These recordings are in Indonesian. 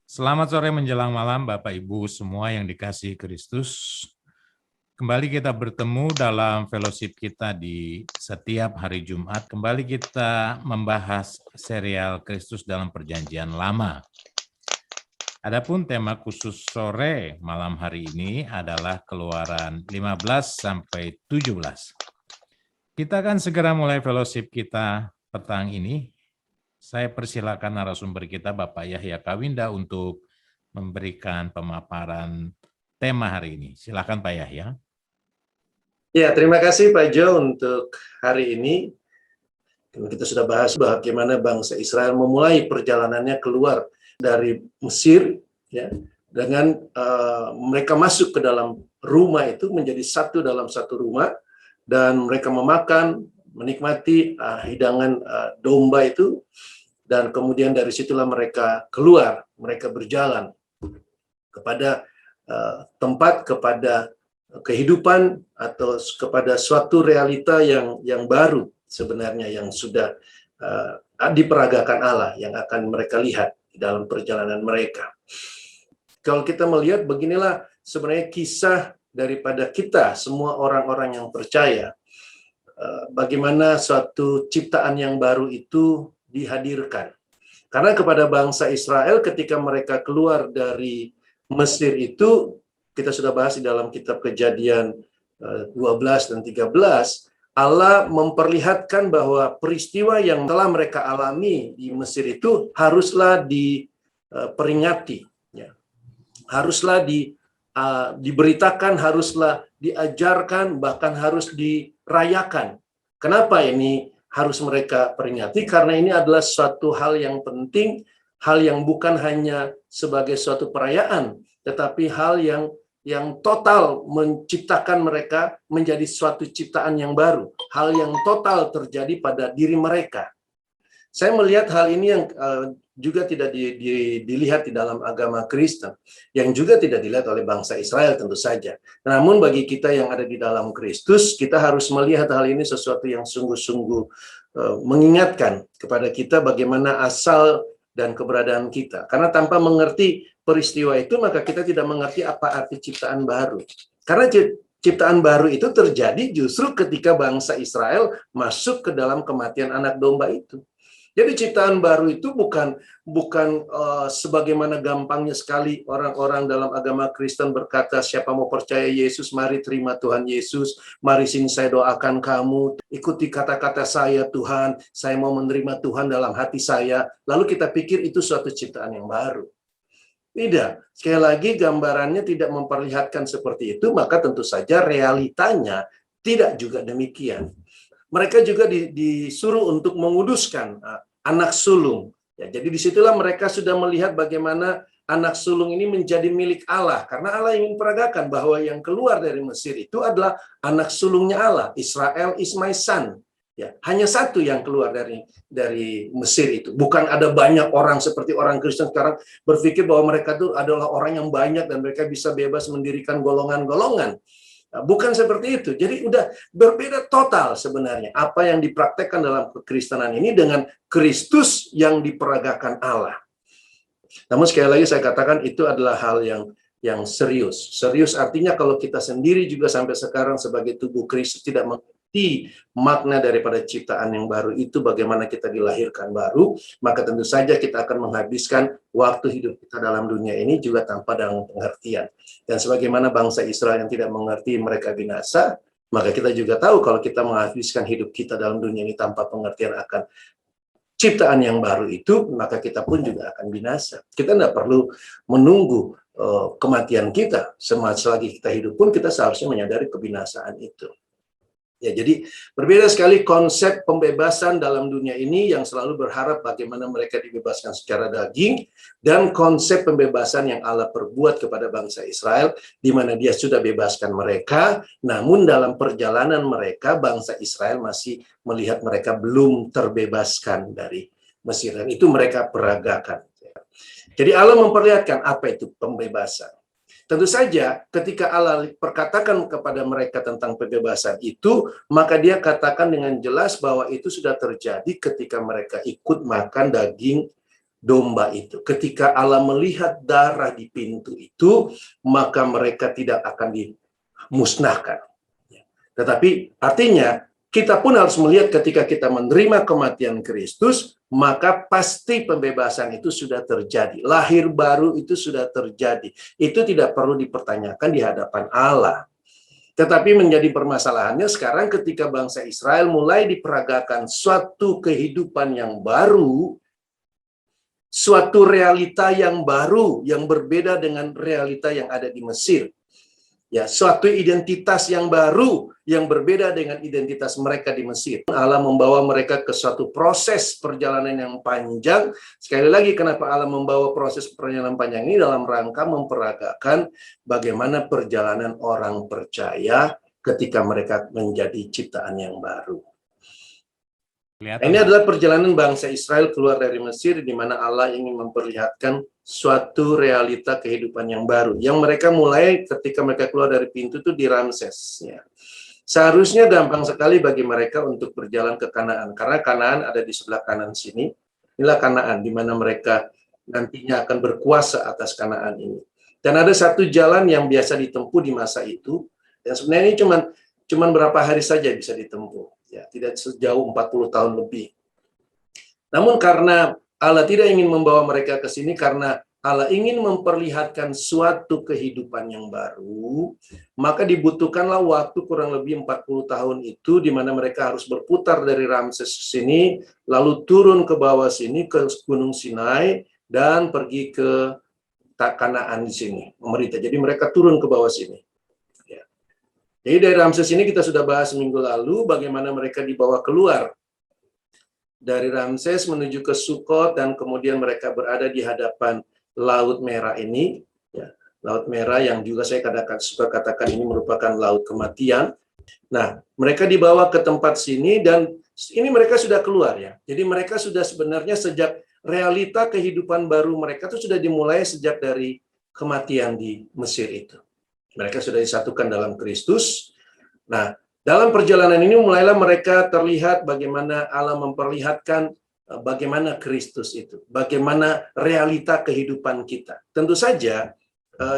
Selamat sore menjelang malam Bapak Ibu semua yang dikasihi Kristus. Kembali kita bertemu dalam fellowship kita di setiap hari Jumat. Kembali kita membahas serial Kristus dalam Perjanjian Lama. Adapun tema khusus sore malam hari ini adalah Keluaran 15 sampai 17. Kita akan segera mulai fellowship kita petang ini. Saya persilakan narasumber kita Bapak Yahya Kawinda untuk memberikan pemaparan tema hari ini. Silakan Pak Yahya. Ya, terima kasih Pak Jo untuk hari ini. Kita sudah bahas bagaimana bangsa Israel memulai perjalanannya keluar dari Mesir, ya, dengan mereka masuk ke dalam rumah itu menjadi satu dalam satu rumah, dan mereka memakan, menikmati hidangan domba itu, dan kemudian dari situlah mereka keluar, mereka berjalan kepada tempat, kepada kehidupan atau kepada suatu realita yang baru sebenarnya, yang sudah diperagakan Allah, yang akan mereka lihat di dalam perjalanan mereka. Kalau kita melihat, beginilah sebenarnya kisah daripada kita semua orang-orang yang percaya, bagaimana suatu ciptaan yang baru itu dihadirkan. Karena kepada bangsa Israel ketika mereka keluar dari Mesir itu, kita sudah bahas di dalam kitab Kejadian 12 dan 13, Allah memperlihatkan bahwa peristiwa yang telah mereka alami di Mesir itu haruslah diperingati, ya. Haruslah diberitakan, haruslah diajarkan, bahkan harus dirayakan. Kenapa ini harus mereka peringati? Karena ini adalah suatu hal yang penting, hal yang bukan hanya sebagai suatu perayaan, tetapi hal yang total menciptakan mereka menjadi suatu ciptaan yang baru. Hal yang total terjadi pada diri mereka. Saya melihat hal ini yang juga tidak dilihat di dalam agama Kristen, yang juga tidak dilihat oleh bangsa Israel tentu saja. Namun bagi kita yang ada di dalam Kristus, kita harus melihat hal ini sesuatu yang sungguh-sungguh mengingatkan kepada kita bagaimana asal dan keberadaan kita. Karena tanpa mengerti peristiwa itu, maka kita tidak mengerti apa arti ciptaan baru. Karena ciptaan baru itu terjadi justru ketika bangsa Israel masuk ke dalam kematian anak domba itu. Jadi ciptaan baru itu bukan sebagaimana gampangnya sekali orang-orang dalam agama Kristen berkata, siapa mau percaya Yesus, mari terima Tuhan Yesus, mari sini saya doakan kamu, ikuti kata-kata saya Tuhan, saya mau menerima Tuhan dalam hati saya. Lalu kita pikir itu suatu ciptaan yang baru. Tidak, sekali lagi gambarannya tidak memperlihatkan seperti itu, maka tentu saja realitanya tidak juga demikian. Mereka juga disuruh untuk menguduskan anak sulung. Ya, jadi disitulah mereka sudah melihat bagaimana anak sulung ini menjadi milik Allah. Karena Allah ingin peragakan bahwa yang keluar dari Mesir itu adalah anak sulungnya Allah. Israel is my son. Ya, hanya satu yang keluar dari Mesir itu. Bukan ada banyak orang seperti orang Kristen sekarang berpikir bahwa mereka itu adalah orang yang banyak dan mereka bisa bebas mendirikan golongan-golongan. Bukan seperti itu. Jadi udah berbeda total sebenarnya apa yang dipraktekkan dalam kekristenan ini dengan Kristus yang diperagakan Allah. Namun sekali lagi saya katakan itu adalah hal yang serius. Serius artinya kalau kita sendiri juga sampai sekarang sebagai tubuh Kristus tidak mengerti makna daripada ciptaan yang baru itu, bagaimana kita dilahirkan baru, maka tentu saja kita akan menghabiskan waktu hidup kita dalam dunia ini juga tanpa dalam pengertian. Dan sebagaimana bangsa Israel yang tidak mengerti mereka binasa, maka kita juga tahu kalau kita menghabiskan hidup kita dalam dunia ini tanpa pengertian akan ciptaan yang baru itu, maka kita pun juga akan binasa. Kita tidak perlu menunggu kematian kita. Selagi kita hidup pun kita seharusnya menyadari kebinasaan itu. Ya, jadi berbeda sekali konsep pembebasan dalam dunia ini yang selalu berharap bagaimana mereka dibebaskan secara daging, dan konsep pembebasan yang Allah perbuat kepada bangsa Israel, di mana Dia sudah bebaskan mereka, namun dalam perjalanan mereka, bangsa Israel masih melihat mereka belum terbebaskan dari Mesir, dan itu mereka peragakan. Jadi Allah memperlihatkan apa itu pembebasan. Tentu saja ketika Allah perkatakan kepada mereka tentang pembebasan itu, maka Dia katakan dengan jelas bahwa itu sudah terjadi ketika mereka ikut makan daging domba itu. Ketika Allah melihat darah di pintu itu, maka mereka tidak akan dimusnahkan. Tetapi artinya kita pun harus melihat ketika kita menerima kematian Kristus, maka pasti pembebasan itu sudah terjadi. Lahir baru itu sudah terjadi. Itu tidak perlu dipertanyakan di hadapan Allah. Tetapi menjadi permasalahannya sekarang ketika bangsa Israel mulai diperagakan suatu kehidupan yang baru, suatu realita yang baru, yang berbeda dengan realita yang ada di Mesir. Ya, suatu identitas yang baru yang berbeda dengan identitas mereka di Mesir. Allah membawa mereka ke suatu proses perjalanan yang panjang. Sekali lagi, kenapa Allah membawa proses perjalanan panjang ini dalam rangka memperagakan bagaimana perjalanan orang percaya ketika mereka menjadi ciptaan yang baru. Ini adalah perjalanan bangsa Israel keluar dari Mesir, di mana Allah ingin memperlihatkan suatu realita kehidupan yang baru. Yang mereka mulai ketika mereka keluar dari pintu itu di Ramses. Ya. Seharusnya gampang sekali bagi mereka untuk berjalan ke Kanaan, karena Kanaan ada di sebelah kanan sini. Inilah Kanaan, di mana mereka nantinya akan berkuasa atas Kanaan ini. Dan ada satu jalan yang biasa ditempuh di masa itu, dan sebenarnya ini cuman berapa hari saja bisa ditempuh. Ya, tidak sejauh 40 tahun lebih. Namun karena Allah tidak ingin membawa mereka ke sini, karena Allah ingin memperlihatkan suatu kehidupan yang baru, maka dibutuhkanlah waktu kurang lebih 40 tahun itu, di mana mereka harus berputar dari Ramses sini, lalu turun ke bawah sini, ke Gunung Sinai, dan pergi ke Kanaan di sini, memerintah. Jadi mereka turun ke bawah sini. Jadi dari Ramses ini kita sudah bahas minggu lalu bagaimana mereka dibawa keluar dari Ramses menuju ke Sukot, dan kemudian mereka berada di hadapan Laut Merah ini. Ya, Laut Merah yang juga saya suka katakan ini merupakan laut kematian. Nah, mereka dibawa ke tempat sini dan ini mereka sudah keluar ya. Jadi mereka sudah sebenarnya sejak realita kehidupan baru mereka itu sudah dimulai sejak dari kematian di Mesir itu. Mereka sudah disatukan dalam Kristus. Nah, dalam perjalanan ini mulailah mereka terlihat bagaimana Allah memperlihatkan bagaimana Kristus itu, bagaimana realita kehidupan kita. Tentu saja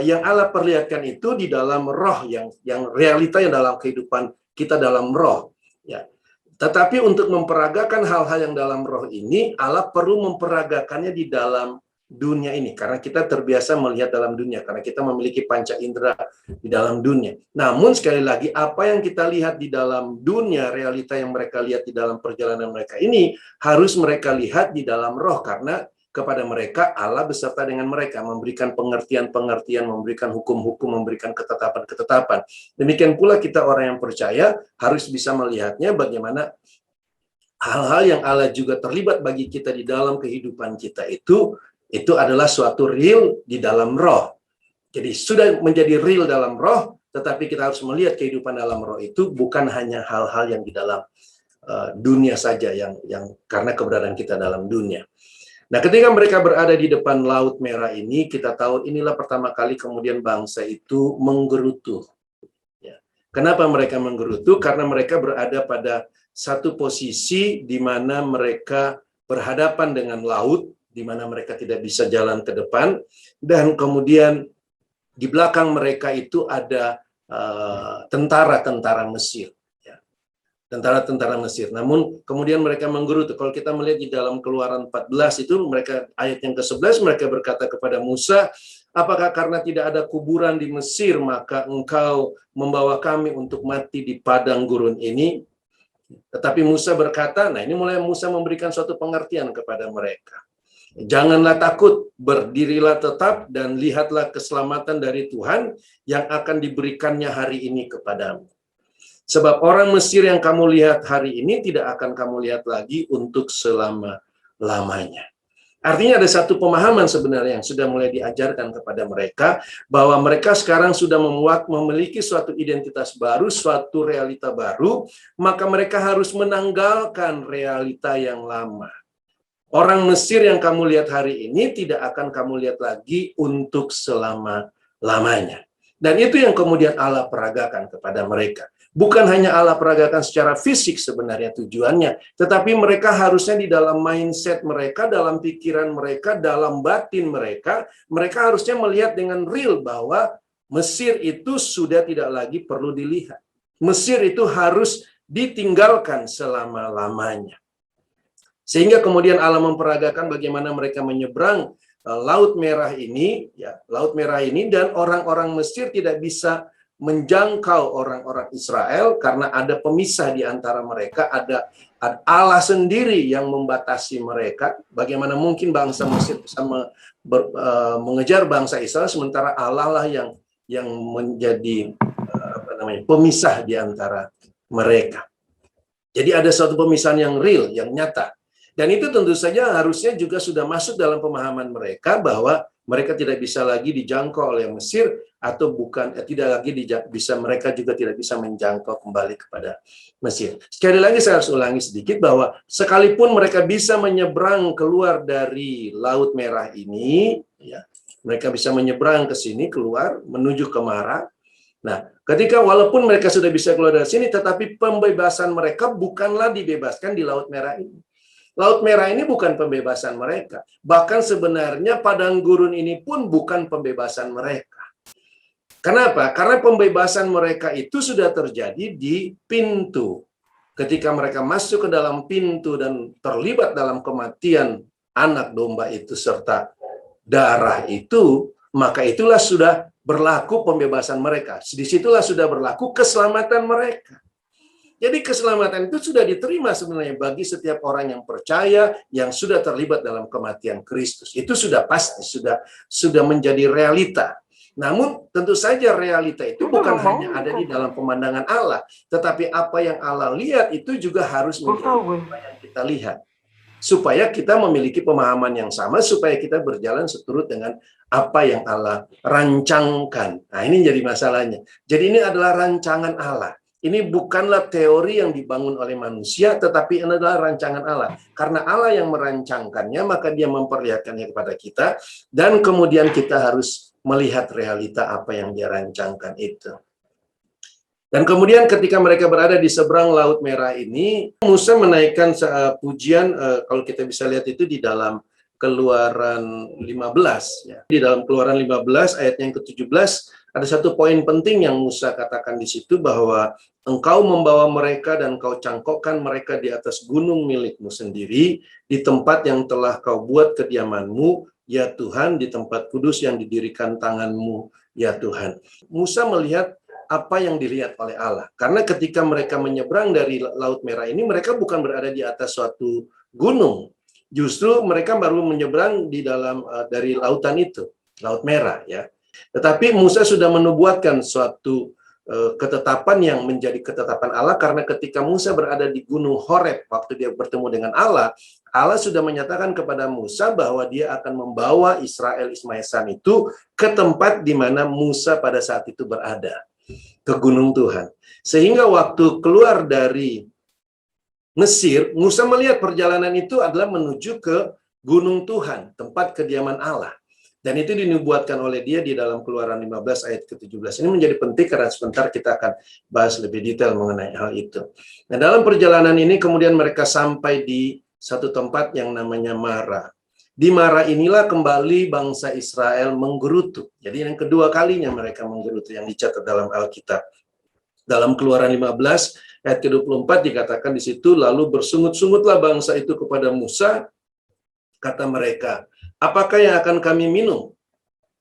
yang Allah perlihatkan itu di dalam roh, yang realita yang dalam kehidupan kita dalam roh. Ya. Tetapi untuk memperagakan hal-hal yang dalam roh ini, Allah perlu memperagakannya di dalam dunia ini, karena kita terbiasa melihat dalam dunia, karena kita memiliki panca indera di dalam dunia. Namun sekali lagi, apa yang kita lihat di dalam dunia, realita yang mereka lihat di dalam perjalanan mereka ini, harus mereka lihat di dalam roh, karena kepada mereka Allah beserta dengan mereka, memberikan pengertian-pengertian, memberikan hukum-hukum, memberikan ketetapan-ketetapan. Demikian pula kita orang yang percaya harus bisa melihatnya bagaimana hal-hal yang Allah juga terlibat bagi kita di dalam kehidupan kita itu adalah suatu real di dalam roh. Jadi sudah menjadi real dalam roh, tetapi kita harus melihat kehidupan dalam roh itu bukan hanya hal-hal yang di dalam dunia saja, yang karena keberadaan kita dalam dunia. Nah, ketika mereka berada di depan Laut Merah ini, kita tahu inilah pertama kali kemudian bangsa itu menggerutu. Ya. Kenapa mereka menggerutu? Karena mereka berada pada satu posisi di mana mereka berhadapan dengan laut, di mana mereka tidak bisa jalan ke depan, dan kemudian di belakang mereka itu ada tentara-tentara Mesir. Ya. Tentara-tentara Mesir. Namun kemudian mereka menggerutu. Kalau kita melihat di dalam Keluaran 14 itu, mereka ayat yang ke-11 mereka berkata kepada Musa, apakah karena tidak ada kuburan di Mesir, maka engkau membawa kami untuk mati di padang gurun ini? Tetapi Musa berkata, nah ini mulai Musa memberikan suatu pengertian kepada mereka. Janganlah takut, berdirilah tetap dan lihatlah keselamatan dari Tuhan yang akan diberikannya hari ini kepadamu. Sebab orang Mesir yang kamu lihat hari ini tidak akan kamu lihat lagi untuk selama-lamanya. Artinya ada satu pemahaman sebenarnya yang sudah mulai diajarkan kepada mereka, bahwa mereka sekarang sudah memiliki suatu identitas baru, suatu realita baru, maka mereka harus menanggalkan realita yang lama. Orang Mesir yang kamu lihat hari ini tidak akan kamu lihat lagi untuk selama-lamanya. Dan itu yang kemudian Allah peragakan kepada mereka. Bukan hanya Allah peragakan secara fisik sebenarnya tujuannya, tetapi mereka harusnya di dalam mindset mereka, dalam pikiran mereka, dalam batin mereka, mereka harusnya melihat dengan real bahwa Mesir itu sudah tidak lagi perlu dilihat. Mesir itu harus ditinggalkan selama-lamanya. Sehingga kemudian Allah memperagakan bagaimana mereka menyeberang Laut Merah ini, ya, Laut Merah ini, dan orang-orang Mesir tidak bisa menjangkau orang-orang Israel karena ada pemisah di antara mereka, ada Allah sendiri yang membatasi mereka. Bagaimana mungkin bangsa Mesir bisa mengejar bangsa Israel sementara Allah lah yang menjadi pemisah di antara mereka. Jadi ada suatu pemisahan yang real, yang nyata. Dan itu tentu saja harusnya juga sudah masuk dalam pemahaman mereka bahwa mereka tidak bisa lagi dijangkau oleh Mesir, atau tidak lagi mereka juga tidak bisa menjangkau kembali kepada Mesir. Sekali lagi saya harus ulangi sedikit bahwa sekalipun mereka bisa menyeberang keluar dari Laut Merah ini, ya, mereka bisa menyeberang ke sini, keluar menuju ke Mara. Nah, ketika walaupun mereka sudah bisa keluar dari sini, tetapi pembebasan mereka bukanlah dibebaskan di Laut Merah ini. Laut Merah ini bukan pembebasan mereka. Bahkan sebenarnya padang gurun ini pun bukan pembebasan mereka. Kenapa? Karena pembebasan mereka itu sudah terjadi di pintu. Ketika mereka masuk ke dalam pintu dan terlibat dalam kematian anak domba itu serta darah itu, maka itulah sudah berlaku pembebasan mereka. Disitulah sudah berlaku keselamatan mereka. Jadi keselamatan itu sudah diterima sebenarnya bagi setiap orang yang percaya, yang sudah terlibat dalam kematian Kristus. Itu sudah pasti, sudah menjadi realita. Namun tentu saja realita itu bukan hanya ada di dalam pemandangan Allah, tetapi apa yang Allah lihat itu juga harus menjadi apa yang kita lihat. Supaya kita memiliki pemahaman yang sama, supaya kita berjalan seturut dengan apa yang Allah rancangkan. Nah, ini jadi masalahnya. Jadi ini adalah rancangan Allah. Ini bukanlah teori yang dibangun oleh manusia, tetapi ini adalah rancangan Allah. Karena Allah yang merancangkannya, maka Dia memperlihatkannya kepada kita, dan kemudian kita harus melihat realita apa yang Dia rancangkan itu. Dan kemudian ketika mereka berada di seberang Laut Merah ini, Musa menaikkan pujian, kalau kita bisa lihat itu di dalam Keluaran 15. Ya. Di dalam Keluaran 15 ayat yang ke-17, ada satu poin penting yang Musa katakan di situ, bahwa engkau membawa mereka dan kau cangkokkan mereka di atas gunung milikmu sendiri, di tempat yang telah kau buat kediamanmu, ya Tuhan, di tempat kudus yang didirikan tanganmu, ya Tuhan. Musa melihat apa yang dilihat oleh Allah. Karena ketika mereka menyeberang dari Laut Merah ini, mereka bukan berada di atas suatu gunung. Justru mereka baru menyeberang di dalam dari lautan itu, Laut Merah, ya. Tetapi Musa sudah menubuatkan suatu ketetapan yang menjadi ketetapan Allah, karena ketika Musa berada di Gunung Horeb waktu dia bertemu dengan Allah, Allah sudah menyatakan kepada Musa bahwa Dia akan membawa Israel Ismailsan itu ke tempat di mana Musa pada saat itu berada, ke gunung Tuhan. Sehingga waktu keluar dari Mesir, Musa melihat perjalanan itu adalah menuju ke gunung Tuhan, tempat kediaman Allah. Dan itu dinubuatkan oleh dia di dalam Keluaran 15 ayat ke-17. Ini menjadi penting karena sebentar kita akan bahas lebih detail mengenai hal itu. Nah, dalam perjalanan ini kemudian mereka sampai di satu tempat yang namanya Mara. Di Mara inilah kembali bangsa Israel menggerutu. Jadi yang kedua kalinya mereka menggerutu yang dicatat dalam Alkitab. Dalam Keluaran 15 ayat ke-24 dikatakan di situ, lalu bersungut-sungutlah bangsa itu kepada Musa, kata mereka, apakah yang akan kami minum?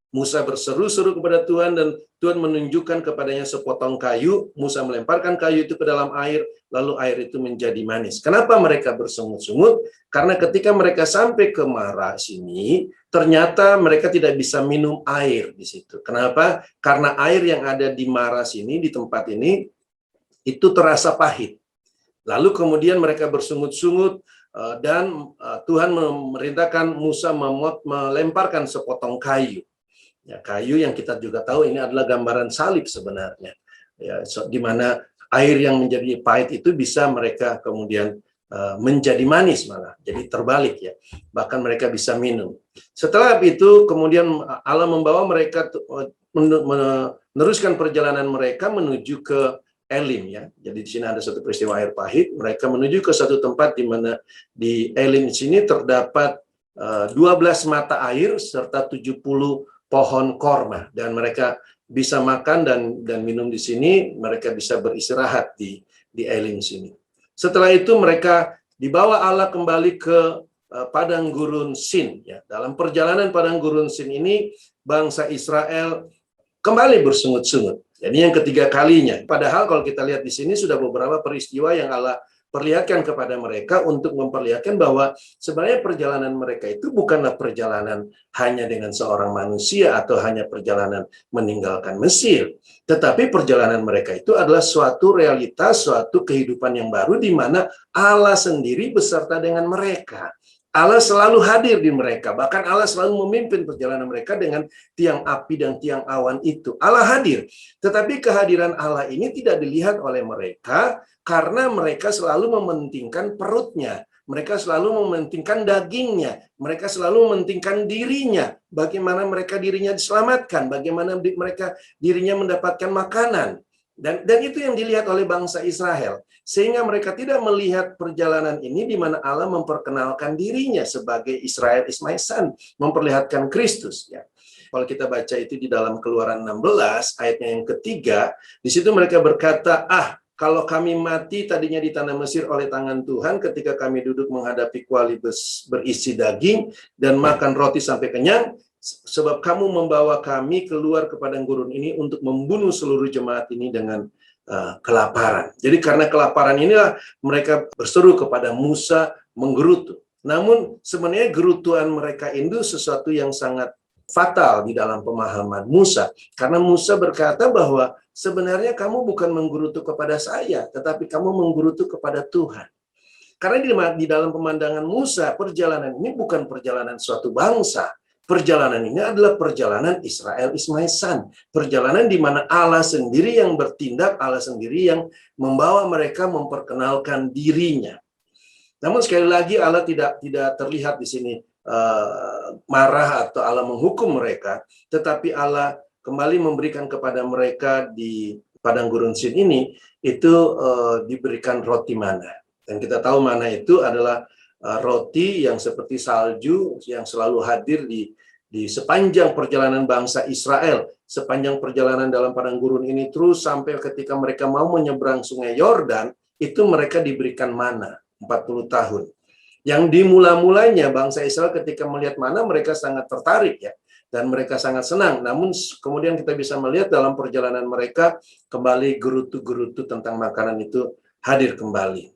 Musa berseru-seru kepada Tuhan, dan Tuhan menunjukkan kepadanya sepotong kayu. Musa melemparkan kayu itu ke dalam air, lalu air itu menjadi manis. Kenapa mereka bersungut-sungut? Karena ketika mereka sampai ke Mara sini, ternyata mereka tidak bisa minum air di situ. Kenapa? Karena air yang ada di Mara sini, di tempat ini, itu terasa pahit. Lalu kemudian mereka bersungut-sungut, dan Tuhan memerintahkan Musa melemparkan sepotong kayu. Ya, kayu yang kita juga tahu ini adalah gambaran salib sebenarnya. Ya, di mana air yang menjadi pahit itu bisa mereka kemudian menjadi manis malah. Jadi terbalik ya. Bahkan mereka bisa minum. Setelah itu kemudian Allah membawa mereka meneruskan perjalanan mereka menuju ke Elim ya. Jadi di sini ada satu peristiwa air pahit. Mereka menuju ke satu tempat di mana di Elim sini terdapat 12 mata air serta 70 pohon korma, dan mereka bisa makan dan minum di sini. Mereka bisa beristirahat di Elim sini. Setelah itu mereka dibawa Allah kembali ke padang gurun Sin ya. Dalam perjalanan padang gurun Sin ini bangsa Israel kembali bersungut-sungut. Jadi yang ketiga kalinya. Padahal kalau kita lihat di sini sudah beberapa peristiwa yang Allah perlihatkan kepada mereka untuk memperlihatkan bahwa sebenarnya perjalanan mereka itu bukanlah perjalanan hanya dengan seorang manusia atau hanya perjalanan meninggalkan Mesir. Tetapi perjalanan mereka itu adalah suatu realitas, suatu kehidupan yang baru di mana Allah sendiri beserta dengan mereka. Allah selalu hadir di mereka, bahkan Allah selalu memimpin perjalanan mereka dengan tiang api dan tiang awan itu. Allah hadir, tetapi kehadiran Allah ini tidak dilihat oleh mereka karena mereka selalu mementingkan perutnya, mereka selalu mementingkan dagingnya, mereka selalu mementingkan dirinya, bagaimana mereka dirinya diselamatkan, bagaimana mereka dirinya mendapatkan makanan. Dan itu yang dilihat oleh bangsa Israel. Sehingga mereka tidak melihat perjalanan ini di mana Allah memperkenalkan dirinya sebagai Israel is my son, memperlihatkan Kristus. Ya. Kalau kita baca itu di dalam Keluaran 16, ayatnya yang ketiga, di situ mereka berkata, kalau kami mati tadinya di tanah Mesir oleh tangan Tuhan, ketika kami duduk menghadapi kuali berisi daging dan makan roti sampai kenyang, sebab kamu membawa kami keluar ke padang gurun ini untuk membunuh seluruh jemaat ini dengan kelaparan. Jadi karena kelaparan inilah mereka berseru kepada Musa menggerutu. Namun sebenarnya gerutuan mereka itu sesuatu yang sangat fatal di dalam pemahaman Musa. Karena Musa berkata bahwa sebenarnya kamu bukan menggerutu kepada saya, tetapi kamu menggerutu kepada Tuhan. Karena di dalam pemandangan Musa, perjalanan ini bukan perjalanan suatu bangsa. Perjalanan ini adalah perjalanan Israel is my son. Perjalanan di mana Allah sendiri yang bertindak, Allah sendiri yang membawa mereka memperkenalkan dirinya. Namun sekali lagi Allah tidak terlihat di sini marah atau Allah menghukum mereka, tetapi Allah kembali memberikan kepada mereka di padang gurun Sin ini itu diberikan roti mana. Dan kita tahu mana itu adalah roti yang seperti salju yang selalu hadir di sepanjang perjalanan bangsa Israel, sepanjang perjalanan dalam padang gurun ini terus sampai ketika mereka mau menyeberang sungai Yordan, itu mereka diberikan mana 40 tahun. Yang dimula-mulanya bangsa Israel ketika melihat mana mereka sangat tertarik ya, dan mereka sangat senang. Namun kemudian kita bisa melihat dalam perjalanan mereka kembali gerutu-gerutu tentang makanan itu hadir kembali.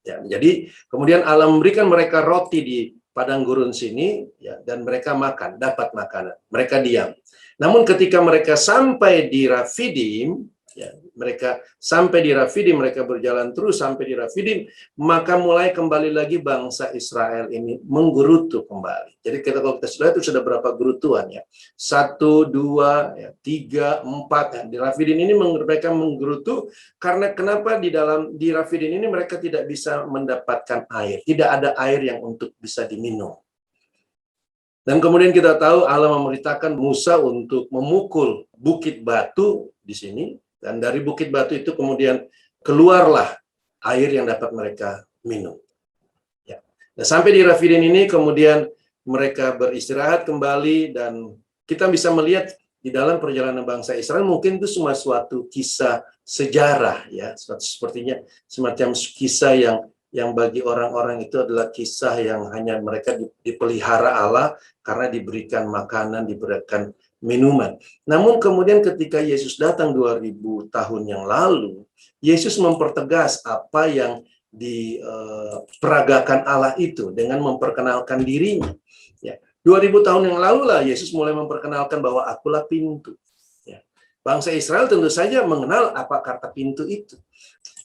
Ya, jadi kemudian Allah memberikan mereka roti di padang gurun sini ya, dan mereka makan, dapat makanan. Mereka diam. Namun ketika mereka sampai di Rafidim, ya, mereka sampai di Rafidim, mereka berjalan terus sampai di Rafidim, maka mulai kembali lagi bangsa Israel ini menggerutu kembali. Jadi kalau kita sudah itu sudah berapa gerutuan ya? 1, 2, 3, 4. Ya. Di Rafidim ini mereka menggerutu karena kenapa di Rafidim ini mereka tidak bisa mendapatkan air, tidak ada air yang untuk bisa diminum. Dan kemudian kita tahu Allah memerintahkan Musa untuk memukul bukit batu di sini. Dan dari bukit batu itu kemudian keluarlah air yang dapat mereka minum. Ya. Nah, sampai di Rafidim ini kemudian mereka beristirahat kembali dan kita bisa melihat di dalam perjalanan bangsa Israel mungkin itu semua suatu kisah sejarah ya, sepertinya semacam kisah yang bagi orang-orang itu adalah kisah yang hanya mereka dipelihara Allah karena diberikan makanan, diberikan minuman. Namun kemudian ketika Yesus datang 2000 tahun yang lalu, Yesus mempertegas apa yang diperagakan Allah itu dengan memperkenalkan dirinya. Ya. 2000 tahun yang lalu lah Yesus mulai memperkenalkan bahwa akulah pintu. Ya. Bangsa Israel tentu saja mengenal apa kata pintu itu.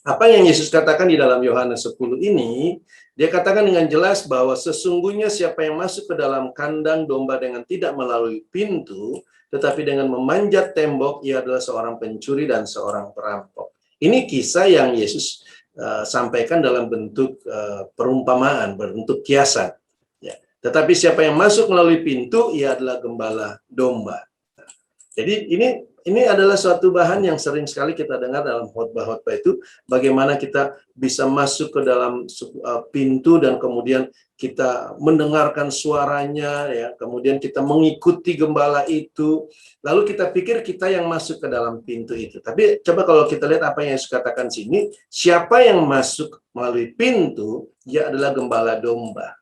Apa yang Yesus katakan di dalam Yohanes 10 ini, dia katakan dengan jelas bahwa sesungguhnya siapa yang masuk ke dalam kandang domba dengan tidak melalui pintu, tetapi dengan memanjat tembok, ia adalah seorang pencuri dan seorang perampok. Ini kisah yang Yesus sampaikan dalam bentuk perumpamaan, bentuk kiasan. Ya. Tetapi siapa yang masuk melalui pintu, ia adalah gembala domba. Jadi ini adalah suatu bahan yang sering sekali kita dengar dalam khotbah-khotbah itu, bagaimana kita bisa masuk ke dalam pintu dan kemudian kita mendengarkan suaranya, ya, kemudian kita mengikuti gembala itu, lalu kita pikir kita yang masuk ke dalam pintu itu. Tapi coba kalau kita lihat apa yang Yesus katakan sini, siapa yang masuk melalui pintu, dia adalah gembala domba.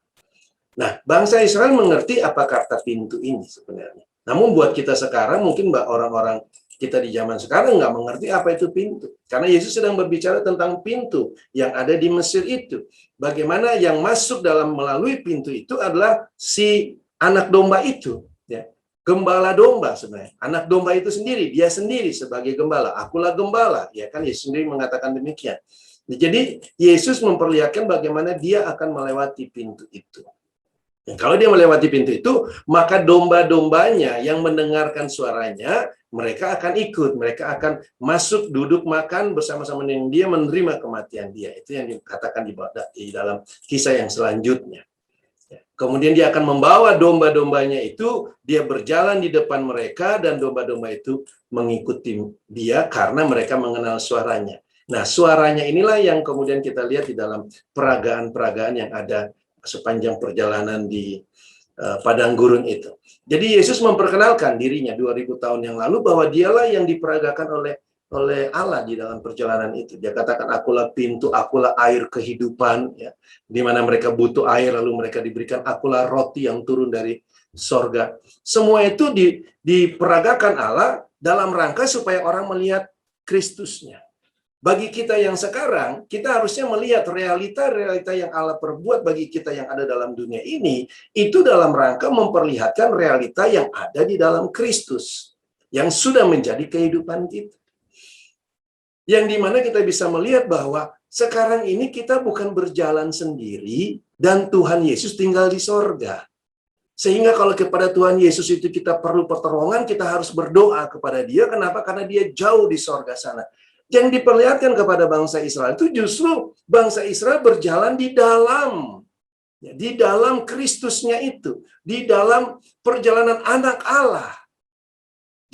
Nah, bangsa Israel mengerti apa kata pintu ini sebenarnya. Namun buat kita sekarang, mungkin orang-orang kita di zaman sekarang nggak mengerti apa itu pintu. Karena Yesus sedang berbicara tentang pintu yang ada di Mesir itu. Bagaimana yang masuk dalam melalui pintu itu adalah si anak domba itu. Ya. Gembala domba sebenarnya. Anak domba itu sendiri, dia sendiri sebagai gembala. Akulah gembala. Ya kan, Yesus sendiri mengatakan demikian. Jadi Yesus memperlihatkan bagaimana dia akan melewati pintu itu. Kalau dia melewati pintu itu, maka domba-dombanya yang mendengarkan suaranya, mereka akan ikut, mereka akan masuk, duduk, makan bersama-sama dengan dia, menerima kematian dia. Itu yang dikatakan di dalam kisah yang selanjutnya. Kemudian dia akan membawa domba-dombanya itu, dia berjalan di depan mereka, dan domba-domba itu mengikuti dia karena mereka mengenal suaranya. Nah, suaranya inilah yang kemudian kita lihat di dalam peragaan-peragaan yang ada sepanjang perjalanan di padang gurun itu. Jadi Yesus memperkenalkan dirinya 2000 tahun yang lalu bahwa dialah yang diperagakan oleh Allah di dalam perjalanan itu. Dia katakan, akulah pintu, akulah air kehidupan, ya, di mana mereka butuh air lalu mereka diberikan, akulah roti yang turun dari sorga. Semua itu diperagakan Allah dalam rangka supaya orang melihat Kristusnya. Bagi kita yang sekarang, kita harusnya melihat realita-realita yang Allah perbuat bagi kita yang ada dalam dunia ini, itu dalam rangka memperlihatkan realita yang ada di dalam Kristus, yang sudah menjadi kehidupan kita. Yang dimana kita bisa melihat bahwa sekarang ini kita bukan berjalan sendiri, dan Tuhan Yesus tinggal di sorga. Sehingga kalau kepada Tuhan Yesus itu kita perlu pertolongan, kita harus berdoa kepada Dia. Kenapa? Karena Dia jauh di sorga sana. Yang diperlihatkan kepada bangsa Israel itu justru bangsa Israel berjalan di dalam Kristusnya itu, di dalam perjalanan anak Allah.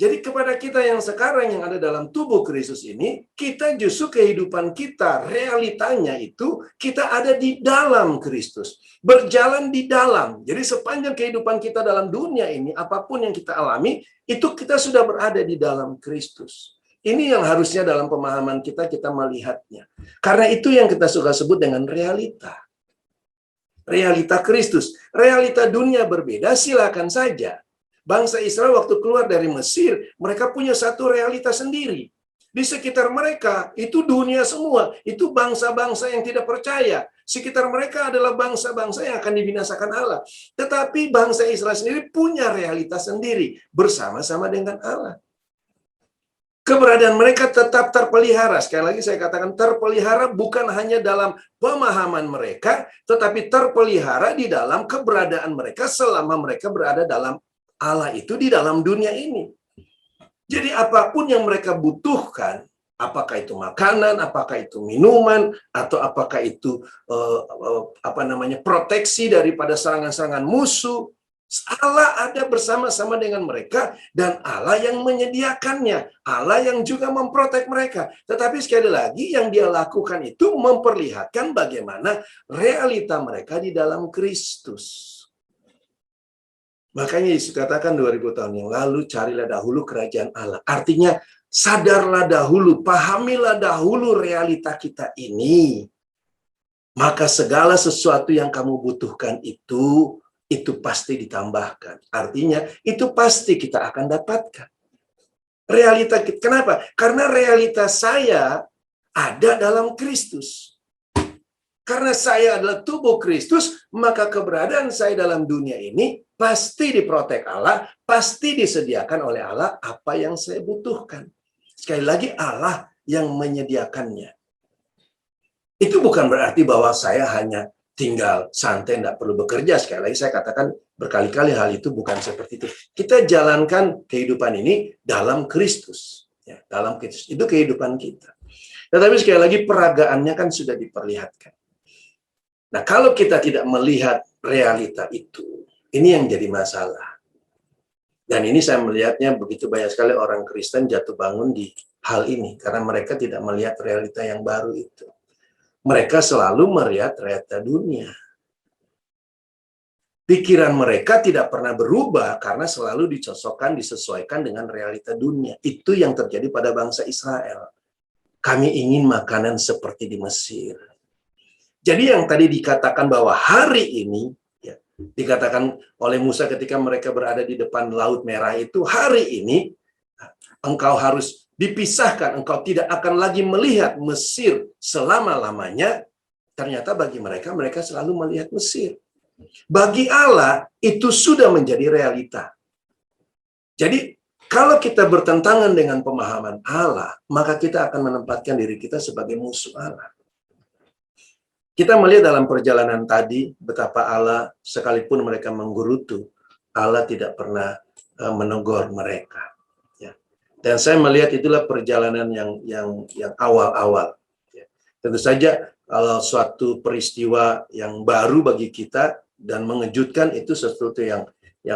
Jadi kepada kita yang sekarang yang ada dalam tubuh Kristus ini, kita justru kehidupan kita, realitanya itu kita ada di dalam Kristus, berjalan di dalam. Jadi sepanjang kehidupan kita dalam dunia ini, apapun yang kita alami, itu kita sudah berada di dalam Kristus. Ini yang harusnya dalam pemahaman kita melihatnya. Karena itu yang kita suka sebut dengan realita. Realita Kristus. Realita dunia berbeda, silakan saja. Bangsa Israel waktu keluar dari Mesir, mereka punya satu realita sendiri. Di sekitar mereka, itu dunia semua. Itu bangsa-bangsa yang tidak percaya. Sekitar mereka adalah bangsa-bangsa yang akan dibinasakan Allah. Tetapi bangsa Israel sendiri punya realitas sendiri, bersama-sama dengan Allah. Keberadaan mereka tetap terpelihara. Sekali lagi saya katakan terpelihara bukan hanya dalam pemahaman mereka, tetapi terpelihara di dalam keberadaan mereka selama mereka berada dalam Allah itu di dalam dunia ini. Jadi apapun yang mereka butuhkan, apakah itu makanan, apakah itu minuman, atau apakah itu proteksi daripada serangan-serangan musuh, Allah ada bersama-sama dengan mereka, dan Allah yang menyediakannya, Allah yang juga memprotek mereka. Tetapi sekali lagi yang dia lakukan itu memperlihatkan bagaimana realita mereka di dalam Kristus. Makanya Yesus katakan 2000 tahun yang lalu, carilah dahulu kerajaan Allah. Artinya sadarlah dahulu, pahamilah dahulu realita kita ini. Maka segala sesuatu yang kamu butuhkan itu pasti ditambahkan. Artinya, itu pasti kita akan dapatkan. Realita kita, kenapa? Karena realitas saya ada dalam Kristus. Karena saya adalah tubuh Kristus, maka keberadaan saya dalam dunia ini pasti diprotek Allah, pasti disediakan oleh Allah apa yang saya butuhkan. Sekali lagi, Allah yang menyediakannya. Itu bukan berarti bahwa saya hanya tinggal santai, tidak perlu bekerja. Sekali lagi saya katakan berkali-kali hal itu bukan seperti itu. Kita jalankan kehidupan ini dalam Kristus. Ya, dalam Kristus. Itu kehidupan kita. Tetapi sekali lagi peragaannya kan sudah diperlihatkan. Nah, kalau kita tidak melihat realita itu, ini yang jadi masalah. Dan ini saya melihatnya begitu banyak sekali orang Kristen jatuh bangun di hal ini, karena mereka tidak melihat realita yang baru itu. Mereka selalu melihat realita dunia. Pikiran mereka tidak pernah berubah karena selalu dicocokkan, disesuaikan dengan realita dunia. Itu yang terjadi pada bangsa Israel. Kami ingin makanan seperti di Mesir. Jadi yang tadi dikatakan bahwa hari ini, ya, dikatakan oleh Musa ketika mereka berada di depan Laut Merah itu, hari ini engkau harus dipisahkan, engkau tidak akan lagi melihat Mesir selama-lamanya. Ternyata bagi mereka, mereka selalu melihat Mesir. Bagi Allah, itu sudah menjadi realita. Jadi, kalau kita bertentangan dengan pemahaman Allah, maka kita akan menempatkan diri kita sebagai musuh Allah. Kita melihat dalam perjalanan tadi, betapa Allah, sekalipun mereka menggerutu, Allah tidak pernah menegur mereka. Ya. Dan saya melihat itulah perjalanan yang awal-awal. Ya. Tentu saja, kalau suatu peristiwa yang baru bagi kita, dan mengejutkan itu sesuatu yang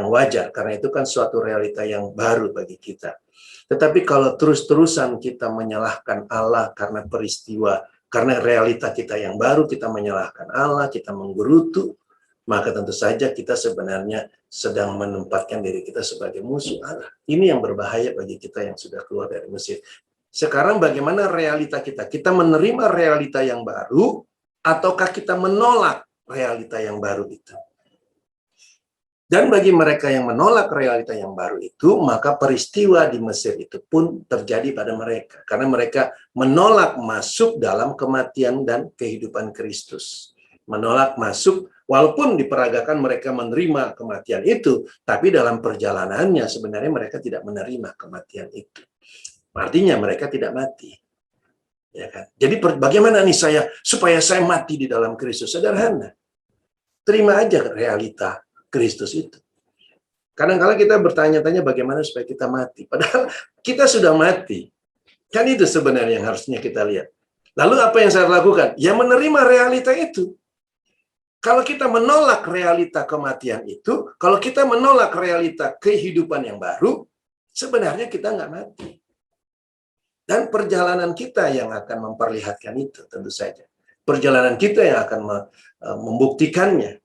wajar, karena itu kan suatu realita yang baru bagi kita. Tetapi kalau terus-terusan kita menyalahkan Allah karena peristiwa, karena realita kita yang baru, kita menyalahkan Allah, kita menggerutu, maka tentu saja kita sebenarnya sedang menempatkan diri kita sebagai musuh Allah. Ini yang berbahaya bagi kita yang sudah keluar dari Mesir. Sekarang bagaimana realita kita? Kita menerima realita yang baru, ataukah kita menolak realita yang baru itu? Dan bagi mereka yang menolak realita yang baru itu, maka peristiwa di Mesir itu pun terjadi pada mereka. Karena mereka menolak masuk dalam kematian dan kehidupan Kristus. Menolak masuk, walaupun diperagakan mereka menerima kematian itu, tapi dalam perjalanannya sebenarnya mereka tidak menerima kematian itu. Artinya mereka tidak mati. Ya kan? Jadi bagaimana nih supaya saya mati di dalam Kristus? Sederhana. Terima aja realita Kristus itu. Kadang-kadang kita bertanya-tanya bagaimana supaya kita mati. Padahal kita sudah mati. Kan itu sebenarnya yang harusnya kita lihat. Lalu apa yang saya lakukan? Ya menerima realita itu. Kalau kita menolak realita kematian itu, kalau kita menolak realita kehidupan yang baru, sebenarnya kita nggak mati. Dan perjalanan kita yang akan memperlihatkan itu, tentu saja. Perjalanan kita yang akan membuktikannya.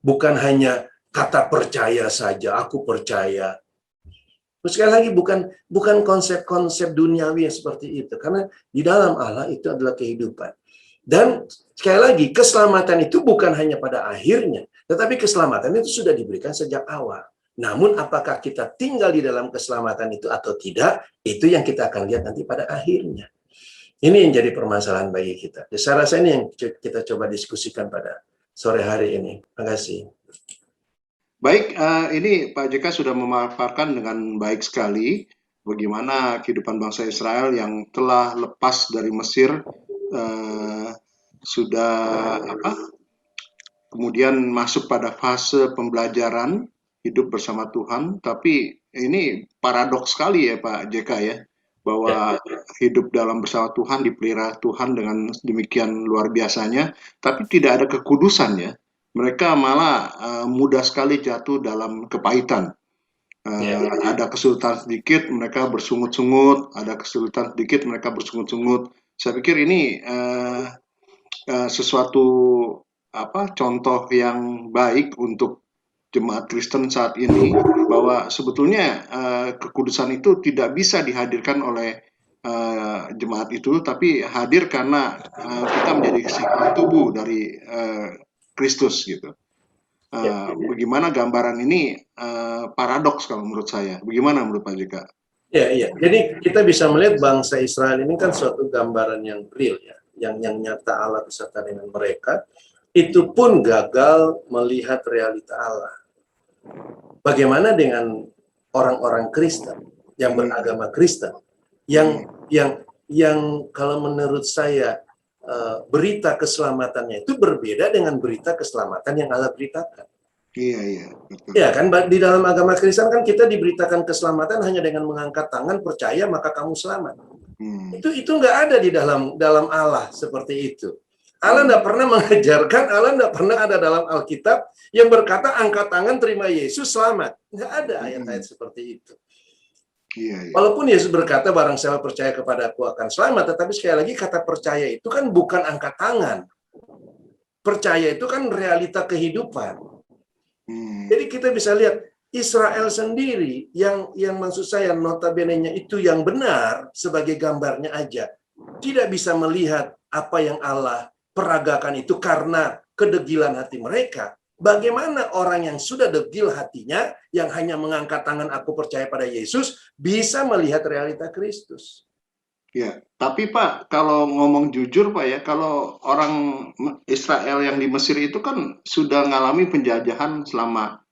Bukan hanya kata percaya saja, aku percaya. Sekali lagi bukan konsep-konsep duniawi yang seperti itu, karena di dalam Allah itu adalah kehidupan. Dan sekali lagi keselamatan itu bukan hanya pada akhirnya, tetapi keselamatan itu sudah diberikan sejak awal. Namun apakah kita tinggal di dalam keselamatan itu atau tidak, itu yang kita akan lihat nanti pada akhirnya. Ini yang jadi permasalahan bagi kita. Saya rasa ini yang kita coba diskusikan pada sore hari ini. Terima kasih. Baik, ini Pak JK sudah memaparkan dengan baik sekali bagaimana kehidupan bangsa Israel yang telah lepas dari Mesir sudah kemudian masuk pada fase pembelajaran hidup bersama Tuhan. Tapi ini paradoks sekali ya Pak JK ya, bahwa hidup dalam bersama Tuhan, dipelihara Tuhan dengan demikian luar biasanya, tapi tidak ada kekudusan ya. Mereka malah mudah sekali jatuh dalam kepahitan. Ada kesulitan sedikit, mereka bersungut-sungut. Ada kesulitan sedikit, mereka bersungut-sungut. Saya pikir ini sesuatu contoh yang baik untuk jemaat Kristen saat ini, bahwa sebetulnya kekudusan itu tidak bisa dihadirkan oleh jemaat itu, tapi hadir karena kita menjadi tubuh dari Kristus gitu. Bagaimana gambaran ini paradoks kalau menurut saya. Bagaimana menurut Pak JK? Iya. Jadi kita bisa melihat bangsa Israel ini kan suatu gambaran yang real ya, yang nyata Allah beserta dengan mereka. Itu pun gagal melihat realita Allah. Bagaimana dengan orang-orang Kristen yang beragama Kristen, yang kalau menurut saya berita keselamatannya itu berbeda dengan berita keselamatan yang Allah beritakan. Iya, betul. Ya kan, di dalam agama Kristen kan kita diberitakan keselamatan hanya dengan mengangkat tangan, percaya maka kamu selamat. Itu nggak ada di dalam Allah seperti itu. Allah tidak pernah mengajarkan, Allah tidak pernah ada dalam Alkitab yang berkata angkat tangan terima Yesus selamat. Nggak ada ayat-ayat seperti itu. Walaupun Yesus berkata barang siapa percaya kepada aku akan selamat, tetapi sekali lagi kata percaya itu kan bukan angkat tangan. Percaya itu kan realita kehidupan. Jadi kita bisa lihat Israel sendiri yang maksud saya notabene-nya itu yang benar sebagai gambarnya aja. Tidak bisa melihat apa yang Allah peragakan itu karena kedegilan hati mereka. Bagaimana orang yang sudah degil hatinya, yang hanya mengangkat tangan aku percaya pada Yesus, bisa melihat realita Kristus. Ya, tapi Pak, kalau ngomong jujur Pak ya, kalau orang Israel yang di Mesir itu kan sudah mengalami penjajahan selama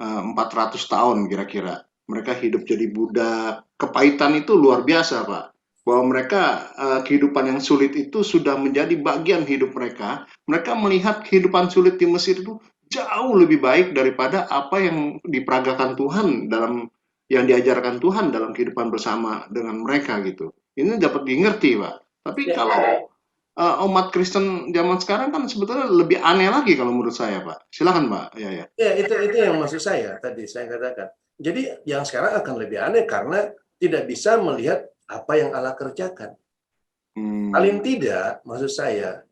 400 tahun kira-kira. Mereka hidup jadi budak. Kepahitan itu luar biasa Pak. Bahwa mereka kehidupan yang sulit itu sudah menjadi bagian hidup mereka. Mereka melihat kehidupan sulit di Mesir itu jauh lebih baik daripada apa yang diperagakan Tuhan yang diajarkan Tuhan dalam kehidupan bersama dengan mereka gitu. Ini dapat dimengerti, Pak. Tapi kalau umat Kristen zaman sekarang kan sebetulnya lebih aneh lagi kalau menurut saya, Pak. Silakan, Pak. Ya. Ya, itu yang maksud saya tadi saya katakan. Jadi yang sekarang akan lebih aneh karena tidak bisa melihat apa yang Allah kerjakan. Paling tidak, maksud saya,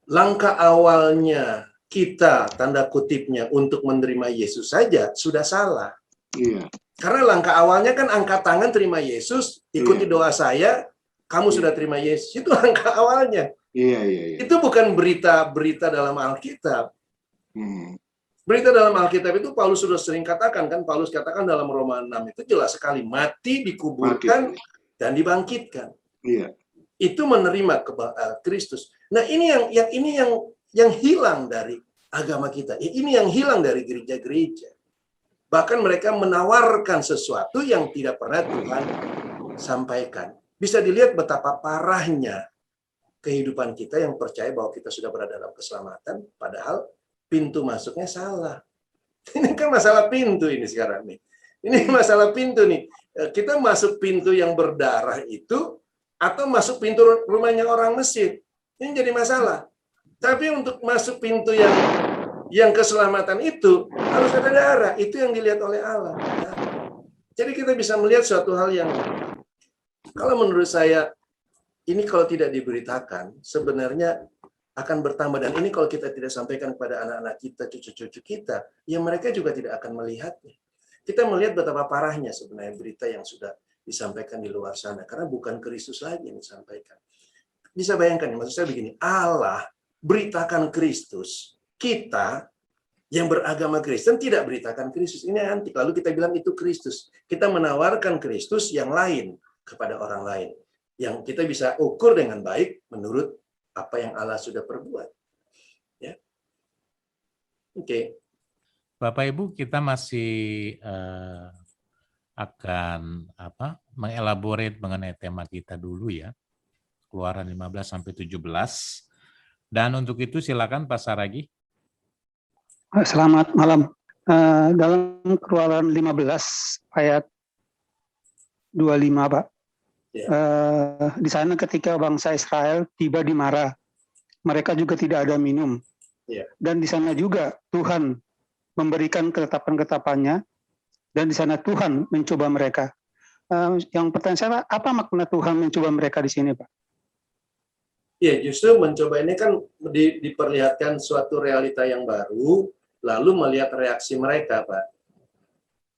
langkah awalnya kita, tanda kutipnya, untuk menerima Yesus saja sudah salah. Iya. Karena langkah awalnya kan angkat tangan terima Yesus, ikuti doa saya, kamu sudah terima Yesus. Itu langkah awalnya. Iya. Itu bukan berita dalam Alkitab. Berita dalam Alkitab itu Paulus sudah sering katakan, kan Paulus katakan dalam Roma 6 itu jelas sekali, mati, dikuburkan, dan dibangkitkan. Iya. Itu menerima Kristus. Nah, ini yang hilang dari agama kita. Ini yang hilang dari gereja-gereja. Bahkan mereka menawarkan sesuatu yang tidak pernah Tuhan sampaikan. Bisa dilihat betapa parahnya kehidupan kita yang percaya bahwa kita sudah berada dalam keselamatan, padahal pintu masuknya salah. Ini kan masalah pintu ini sekarang nih. Ini masalah pintu nih. Kita masuk pintu yang berdarah itu, atau masuk pintu rumahnya orang Mesir. Ini jadi masalah. Tapi untuk masuk pintu yang keselamatan itu harus ada darah. Itu yang dilihat oleh Allah. Jadi kita bisa melihat suatu hal yang, kalau menurut saya, ini kalau tidak diberitakan, sebenarnya akan bertambah. Dan ini kalau kita tidak sampaikan kepada anak-anak kita, cucu-cucu kita, ya mereka juga tidak akan melihatnya. Kita melihat betapa parahnya sebenarnya berita yang sudah disampaikan di luar sana. Karena bukan Kristus lagi yang disampaikan. Bisa bayangkan, maksud saya begini, Allah beritakan Kristus, kita yang beragama Kristen tidak beritakan Kristus. Ini antik. Lalu kita bilang itu Kristus. Kita menawarkan Kristus yang lain kepada orang lain. Yang kita bisa ukur dengan baik menurut apa yang Allah sudah perbuat. Ya. Oke. Bapak Ibu, kita masih akan mengelaborate mengenai tema kita dulu ya. Keluaran 15 sampai 17. Dan untuk itu silakan Pak Saragi. Selamat malam. Dalam Keluaran 15 ayat 25, Pak. Di sana ketika bangsa Israel tiba di Mara, mereka juga tidak ada minum. Dan di sana juga Tuhan memberikan ketetapan-ketetapannya, dan di sana Tuhan mencoba mereka. Yang pertanyaan saya, apa makna Tuhan mencoba mereka di sini, Pak? Ya, justru mencoba ini kan diperlihatkan suatu realita yang baru, lalu melihat reaksi mereka, Pak,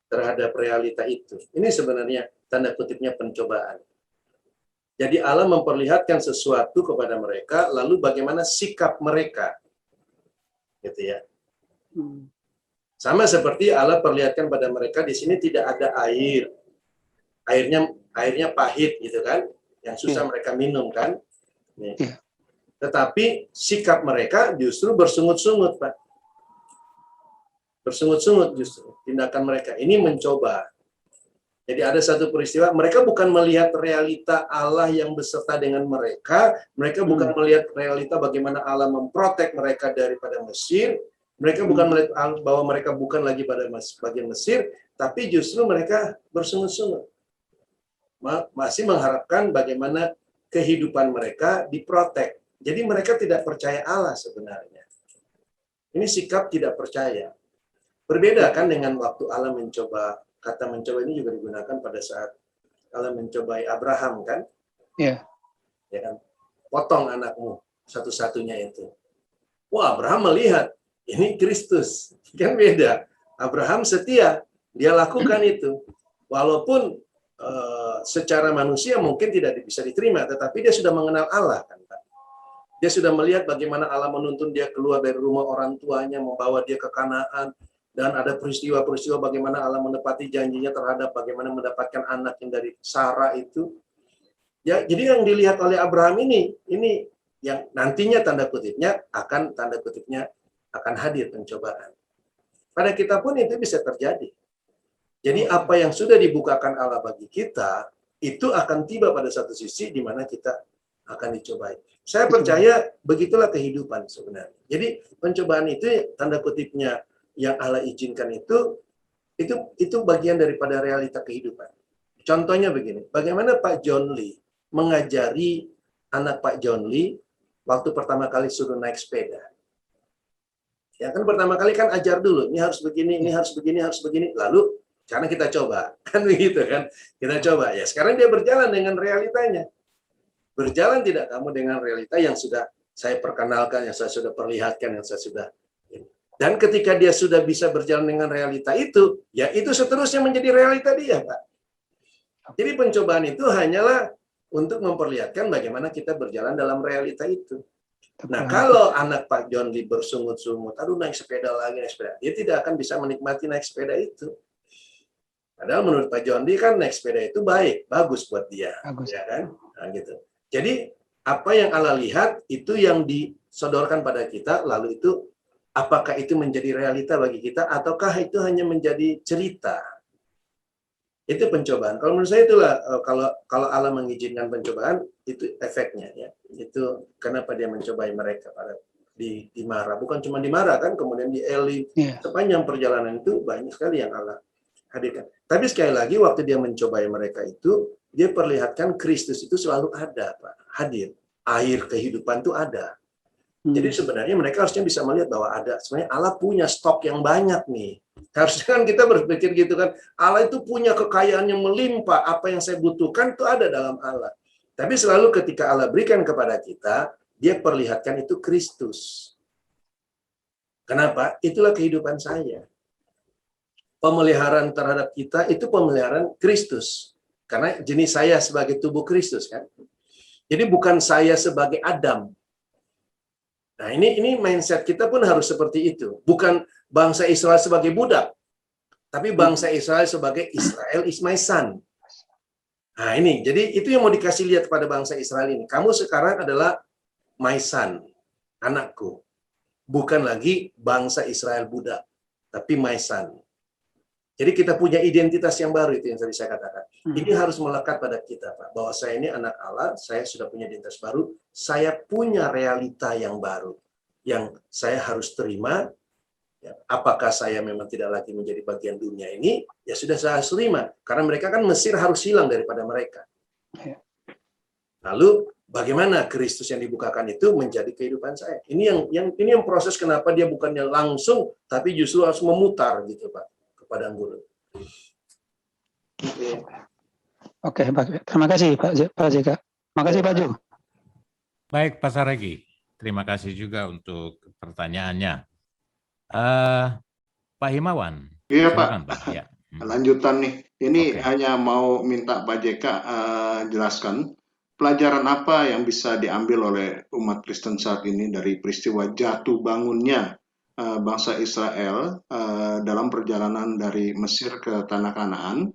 terhadap realita itu. Ini sebenarnya tanda kutipnya pencobaan. Jadi Allah memperlihatkan sesuatu kepada mereka, lalu bagaimana sikap mereka, gitu ya. Sama seperti Allah perlihatkan pada mereka di sini tidak ada air, airnya pahit, gitu kan, yang susah mereka minum kan. Nih. Tetapi sikap mereka justru bersungut-sungut, Pak. Bersungut-sungut justru tindakan mereka. Ini mencoba. Jadi ada satu peristiwa, mereka bukan melihat realita Allah yang beserta dengan mereka, mereka bukan melihat realita bagaimana Allah memprotek mereka daripada Mesir, mereka bukan melihat bahwa mereka bukan lagi pada bagian Mesir, tapi justru mereka bersungut-sungut. Masih mengharapkan bagaimana kehidupan mereka diprotek Jadi mereka tidak percaya Allah sebenarnya. Ini sikap tidak percaya. Berbeda kan dengan waktu Allah mencoba, kata mencoba ini juga digunakan pada saat Allah mencobai Abraham kan? Iya. Ya kan? Potong anakmu satu-satunya itu. Wah, Abraham melihat ini Kristus. Kan beda. Abraham setia, dia lakukan itu. Walaupun secara manusia mungkin tidak bisa diterima, tetapi dia sudah mengenal Allah kan, Pak. Dia sudah melihat bagaimana Allah menuntun dia keluar dari rumah orang tuanya, membawa dia ke Kanaan, dan ada peristiwa-peristiwa bagaimana Allah menepati janjinya terhadap bagaimana mendapatkan anak yang dari Sarah itu. Ya, jadi yang dilihat oleh Abraham ini yang nantinya tanda kutipnya akan hadir pencobaan. Pada kita pun itu bisa terjadi. Jadi apa yang sudah dibukakan Allah bagi kita itu akan tiba pada satu sisi di mana kita akan dicobai. Saya percaya begitulah kehidupan sebenarnya. Jadi pencobaan itu tanda kutipnya yang Allah izinkan itu bagian daripada realita kehidupan. Contohnya begini, bagaimana Pak John Lee mengajari anak Pak John Lee waktu pertama kali suruh naik sepeda. Ya kan pertama kali kan ajar dulu, ini harus begini, ini harus begini, harus begini. Lalu karena kita coba, kan begitu kan? Kita coba. Ya sekarang dia berjalan dengan realitanya. Berjalan tidak kamu dengan realita yang sudah saya perkenalkan, yang saya sudah perlihatkan, yang saya sudah. Dan ketika dia sudah bisa berjalan dengan realita itu, ya itu seterusnya menjadi realita dia, Pak. Jadi pencobaan itu hanyalah untuk memperlihatkan bagaimana kita berjalan dalam realita itu. Nah, kalau anak Pak John Lee bersungut-sungut, aduh naik sepeda lagi, naik sepeda, dia tidak akan bisa menikmati naik sepeda itu. Padahal menurut Pak John Lee kan naik sepeda itu baik, bagus buat dia, ya kan? Nah, gitu. Jadi apa yang Allah lihat itu yang disodorkan pada kita, lalu itu apakah itu menjadi realita bagi kita ataukah itu hanya menjadi cerita? Itu pencobaan. Kalau menurut saya itulah kalau Allah mengizinkan pencobaan itu efeknya ya. Itu kenapa dia mencobai mereka pada di Mara. Bukan cuma di Mara kan, kemudian di Elim. Sepanjang perjalanan itu banyak sekali yang Allah hadirkan. Tapi sekali lagi waktu dia mencobai mereka itu, dia perlihatkan Kristus itu selalu ada, Pak. Hadir. Air kehidupan itu ada. Jadi sebenarnya mereka harusnya bisa melihat bahwa ada. Sebenarnya Allah punya stok yang banyak nih. Harusnya kan kita berpikir gitu kan. Allah itu punya kekayaan yang melimpah. Apa yang saya butuhkan itu ada dalam Allah. Tapi selalu ketika Allah berikan kepada kita, dia perlihatkan itu Kristus. Kenapa? Itulah kehidupan saya. Pemeliharaan terhadap kita itu pemeliharaan Kristus. Karena jenis saya sebagai tubuh Kristus kan. Jadi bukan saya sebagai Adam. Nah, ini mindset kita pun harus seperti itu. Bukan bangsa Israel sebagai budak, tapi bangsa Israel sebagai Israel is my son. Nah, ini. Jadi itu yang mau dikasih lihat pada bangsa Israel ini. Kamu sekarang adalah my son, anakku. Bukan lagi bangsa Israel budak, tapi my son. Jadi kita punya identitas yang baru, itu yang tadi saya katakan. Ini harus melekat pada kita, Pak. Bahwa saya ini anak Allah, saya sudah punya identitas baru, saya punya realita yang baru. Yang saya harus terima, ya, apakah saya memang tidak lagi menjadi bagian dunia ini, ya sudah saya harus terima. Karena mereka kan Mesir harus hilang daripada mereka. Lalu, bagaimana Kristus yang dibukakan itu menjadi kehidupan saya? Ini yang proses kenapa dia bukannya langsung, tapi justru harus memutar gitu, Pak. Padang gurun. Oke, terima kasih Pak JK. Terima kasih Pak Jo. Baik Pak Saragi, terima kasih juga untuk pertanyaannya. Pak Himawan. Iya silakan, Pak. Ya. Lanjutan nih. Ini hanya mau minta Pak JK jelaskan pelajaran apa yang bisa diambil oleh umat Kristen saat ini dari peristiwa jatuh bangunnya bangsa Israel dalam perjalanan dari Mesir ke Tanah Kanaan,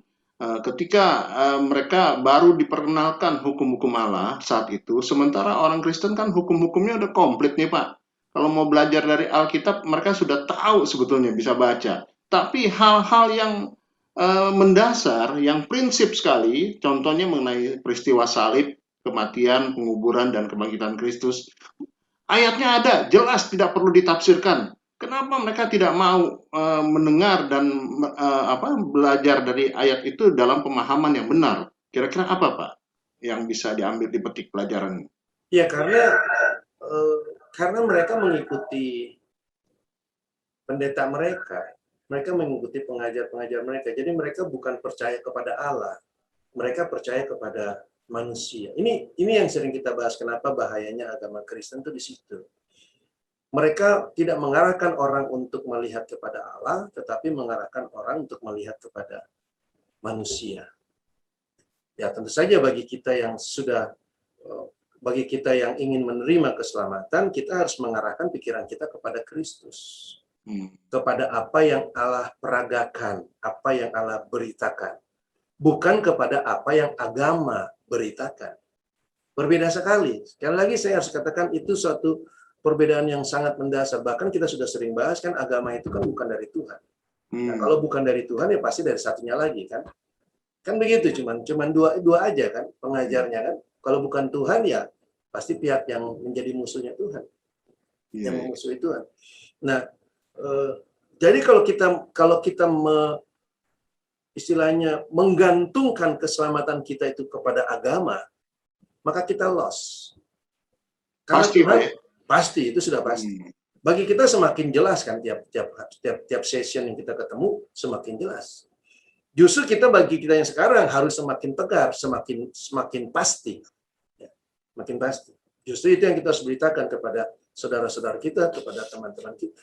ketika mereka baru diperkenalkan hukum-hukum Allah saat itu, sementara orang Kristen kan hukum-hukumnya udah komplit nih Pak. Kalau mau belajar dari Alkitab, mereka sudah tahu sebetulnya bisa baca. Tapi hal-hal yang mendasar, yang prinsip sekali, contohnya mengenai peristiwa salib, kematian, penguburan, dan kebangkitan Kristus, ayatnya ada, jelas tidak perlu ditafsirkan. Kenapa mereka tidak mau mendengar dan belajar dari ayat itu dalam pemahaman yang benar? Kira-kira apa Pak yang bisa diambil dipetik pelajaran? Ya karena karena mereka mengikuti pendeta mereka mengikuti pengajar-pengajar mereka. Jadi mereka bukan percaya kepada Allah, mereka percaya kepada manusia. Ini yang sering kita bahas, kenapa bahayanya agama Kristen itu di situ. Mereka tidak mengarahkan orang untuk melihat kepada Allah, tetapi mengarahkan orang untuk melihat kepada manusia. Ya, tentu saja bagi kita yang ingin menerima keselamatan, kita harus mengarahkan pikiran kita kepada Kristus. Kepada apa yang Allah peragakan, apa yang Allah beritakan. Bukan kepada apa yang agama beritakan. Berbeda sekali. Sekali lagi saya harus katakan itu suatu perbedaan yang sangat mendasar. Bahkan kita sudah sering bahas kan, agama itu kan bukan dari Tuhan. Nah, kalau bukan dari Tuhan ya pasti dari satunya lagi kan. Kan begitu, cuman dua aja kan pengajarnya kan. Kalau bukan Tuhan ya pasti pihak yang menjadi musuhnya Tuhan. Yang memusuhi Tuhan. Nah, jadi kalau kita istilahnya menggantungkan keselamatan kita itu kepada agama, maka kita lost. Karena Pasti, Tuhan, Pak, ya? pasti itu sudah pasti. Bagi kita semakin jelas kan tiap session yang kita ketemu semakin jelas. Justru bagi kita yang sekarang harus semakin tegar, semakin pasti. Ya, makin pasti. Justru itu yang kita harus beritakan kepada saudara-saudara kita, kepada teman-teman kita.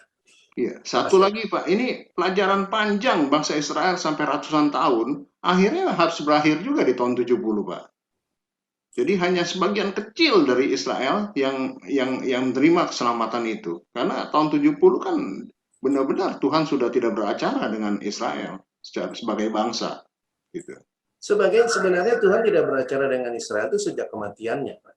Iya, satu lagi Pak, ini pelajaran panjang bangsa Israel sampai ratusan tahun, akhirnya harus berakhir juga di tahun 70 Pak. Jadi hanya sebagian kecil dari Israel yang menerima keselamatan itu. Karena tahun 70 kan benar-benar Tuhan sudah tidak beracara dengan Israel sebagai bangsa. Gitu. Sebenarnya Tuhan tidak beracara dengan Israel itu sejak kematiannya, Pak.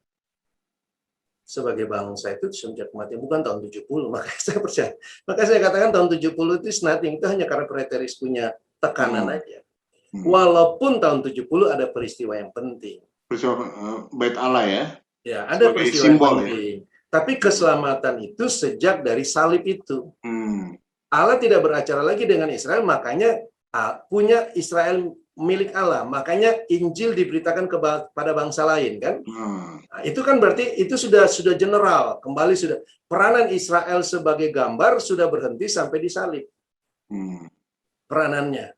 Sebagai bangsa itu sejak kematian, bukan tahun 70. Makanya saya percaya. Makanya saya katakan tahun 70 itu nothing, itu hanya karena preteris punya tekanan aja. Walaupun tahun 70 ada peristiwa yang penting. Peristiwa Bait Allah ya. Ya, ada sebagai peristiwa simbol, yang penting. Ya. Tapi keselamatan itu sejak dari salib itu. Allah tidak beracara lagi dengan Israel, makanya punya Israel milik Allah. Makanya Injil diberitakan kepada bangsa lain kan? Nah, itu kan berarti itu sudah general, kembali sudah peranan Israel sebagai gambar sudah berhenti sampai di salib. Peranannya.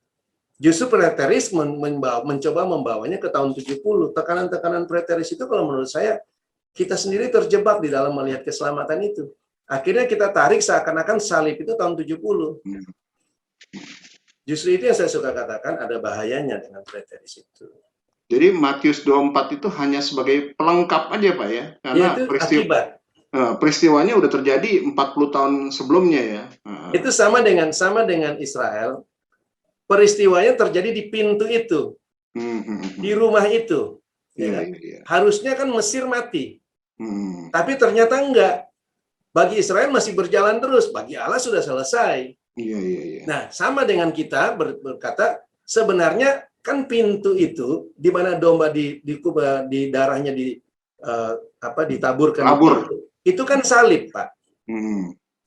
Justru preteris mencoba membawanya ke tahun 70. Tekanan-tekanan preteris itu kalau menurut saya kita sendiri terjebak di dalam melihat keselamatan itu. Akhirnya kita tarik seakan-akan salib itu tahun 70. Justru itu yang saya suka katakan ada bahayanya dengan preteris itu. Jadi Matius 24 itu hanya sebagai pelengkap aja Pak ya? Karena itu akibat. Peristiwanya udah terjadi 40 tahun sebelumnya ya. Itu sama dengan Israel. Peristiwanya terjadi di pintu itu. Di rumah itu. Ya kan? Harusnya kan Mesir mati. Tapi ternyata enggak. Bagi Israel masih berjalan terus. Bagi Allah sudah selesai. Nah, sama dengan kita berkata, sebenarnya kan pintu itu di mana domba di darahnya ditaburkan. Itu kan salib, Pak.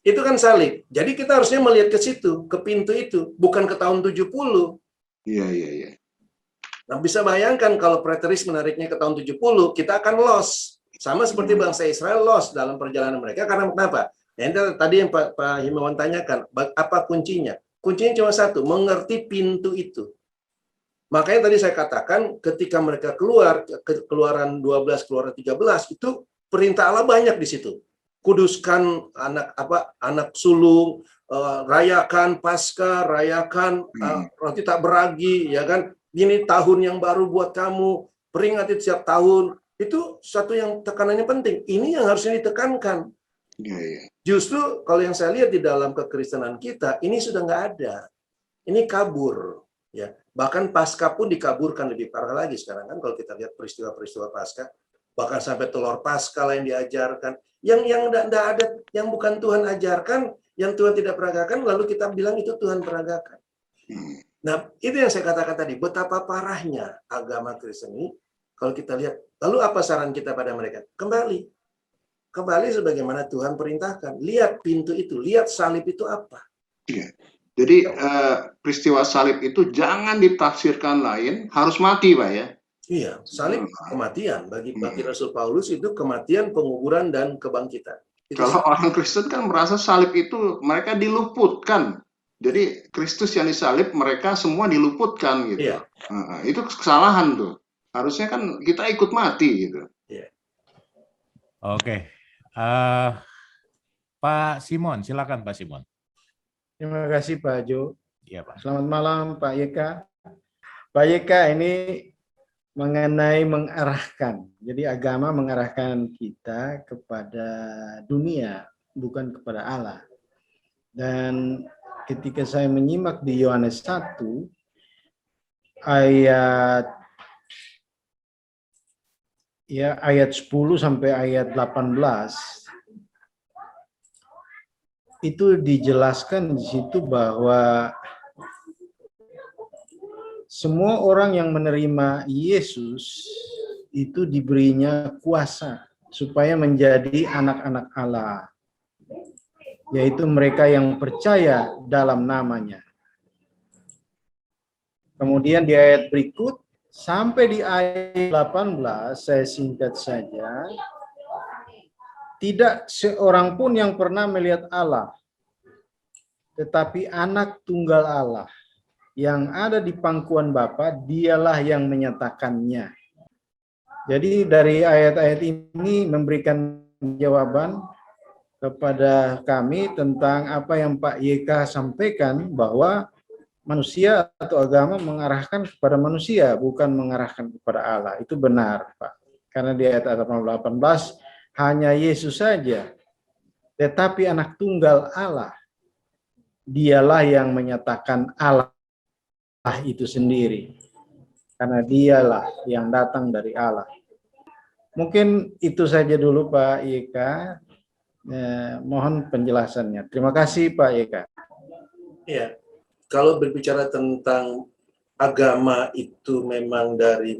Itu kan salib. Jadi kita harusnya melihat ke situ, ke pintu itu, bukan ke tahun 70. Iya. Nah, bisa bayangkan kalau preteris menariknya ke tahun 70, kita akan lost. Sama seperti bangsa Israel lost dalam perjalanan mereka. Karena kenapa? Yang tadi yang Pak Himawan tanyakan, apa kuncinya? Kuncinya cuma satu, mengerti pintu itu. Makanya tadi saya katakan, ketika mereka keluaran 12, keluaran 13, itu perintah Allah banyak di situ. Kuduskan anak sulung, rayakan Paskah, rayakan roti tak beragi, ya kan? Ini tahun yang baru buat kamu, peringati setiap tahun. Itu satu yang tekanannya penting. Ini yang harusnya ditekankan. Justru kalau yang saya lihat di dalam kekristenan kita, ini sudah nggak ada. Ini kabur. Ya. Bahkan Paskah pun dikaburkan lebih parah lagi sekarang kan kalau kita lihat peristiwa-peristiwa Paskah. Bahkan sampai telur Paskah yang diajarkan. Yang enggak ada, yang bukan Tuhan ajarkan, yang Tuhan tidak peragakan, lalu kita bilang itu Tuhan peragakan. Nah, itu yang saya katakan tadi, betapa parahnya agama Kristen ini kalau kita lihat. Lalu apa saran kita pada mereka? Kembali sebagaimana Tuhan perintahkan. Lihat pintu itu, lihat salib itu apa. Jadi peristiwa salib itu jangan ditafsirkan lain, harus mati Pak ya. Iya, salib kematian. Bagi Rasul Paulus itu kematian, penguburan, dan kebangkitan. Kalau orang Kristen kan merasa salib itu mereka diluputkan. Jadi Kristus yang disalib mereka semua diluputkan gitu. Iya. Itu kesalahan tuh. Harusnya kan kita ikut mati gitu. Iya. Oke. Pak Simon, silakan Pak Simon. Terima kasih Pak Jo. Iya, Pak. Selamat malam Pak Yeka. Pak Yeka, ini mengenai mengarahkan. Jadi agama mengarahkan kita kepada dunia, bukan kepada Allah. Dan ketika saya menyimak di Yohanes 1 ayat 10 sampai ayat 18 itu dijelaskan di situ bahwa semua orang yang menerima Yesus itu diberinya kuasa supaya menjadi anak-anak Allah, yaitu mereka yang percaya dalam namanya. Kemudian di ayat berikut sampai di ayat 18, saya singkat saja, tidak seorang pun yang pernah melihat Allah, tetapi anak tunggal Allah yang ada di pangkuan Bapa, dialah yang menyatakannya. Jadi dari ayat-ayat ini memberikan jawaban kepada kami tentang apa yang Pak YK sampaikan, bahwa manusia atau agama mengarahkan kepada manusia, bukan mengarahkan kepada Allah. Itu benar, Pak. Karena di ayat 18, hanya Yesus saja. Tetapi anak tunggal Allah, dialah yang menyatakan Allah itu sendiri, karena dialah yang datang dari Allah. Mungkin itu saja dulu Pak Yeka. Mohon penjelasannya. Terima kasih Pak Yeka. Iya, kalau berbicara tentang agama itu memang dari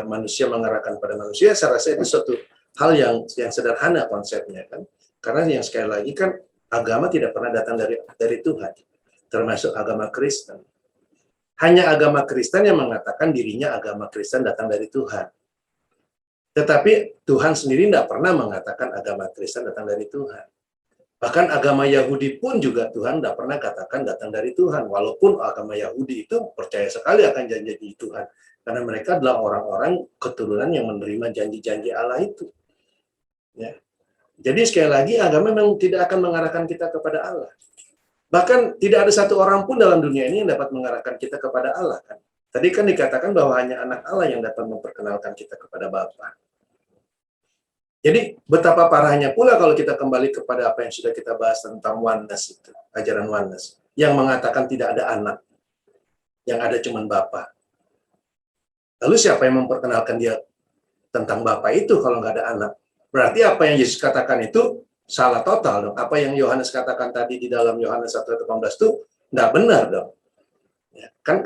manusia mengarahkan pada manusia, saya rasa itu suatu hal yang sederhana konsepnya kan. Karena yang sekali lagi kan agama tidak pernah datang dari Tuhan, termasuk agama Kristen. Hanya agama Kristen yang mengatakan dirinya agama Kristen datang dari Tuhan. Tetapi Tuhan sendiri tidak pernah mengatakan agama Kristen datang dari Tuhan. Bahkan agama Yahudi pun juga Tuhan tidak pernah katakan datang dari Tuhan. Walaupun agama Yahudi itu percaya sekali akan janji Tuhan. Karena mereka adalah orang-orang keturunan yang menerima janji-janji Allah itu. Ya. Jadi sekali lagi agama memang tidak akan mengarahkan kita kepada Allah. Bahkan tidak ada satu orang pun dalam dunia ini yang dapat mengarahkan kita kepada Allah kan. Tadi kan dikatakan bahwa hanya anak Allah yang dapat memperkenalkan kita kepada Bapa. Jadi betapa parahnya pula kalau kita kembali kepada apa yang sudah kita bahas tentang oneness itu, ajaran oneness, yang mengatakan tidak ada anak, yang ada cuma Bapa. Lalu siapa yang memperkenalkan dia tentang Bapa itu kalau nggak ada anak? Berarti apa yang Yesus katakan itu salah total dong. Apa yang Yohanes katakan tadi di dalam Yohanes 1:18 itu nggak benar dong. Ya, kan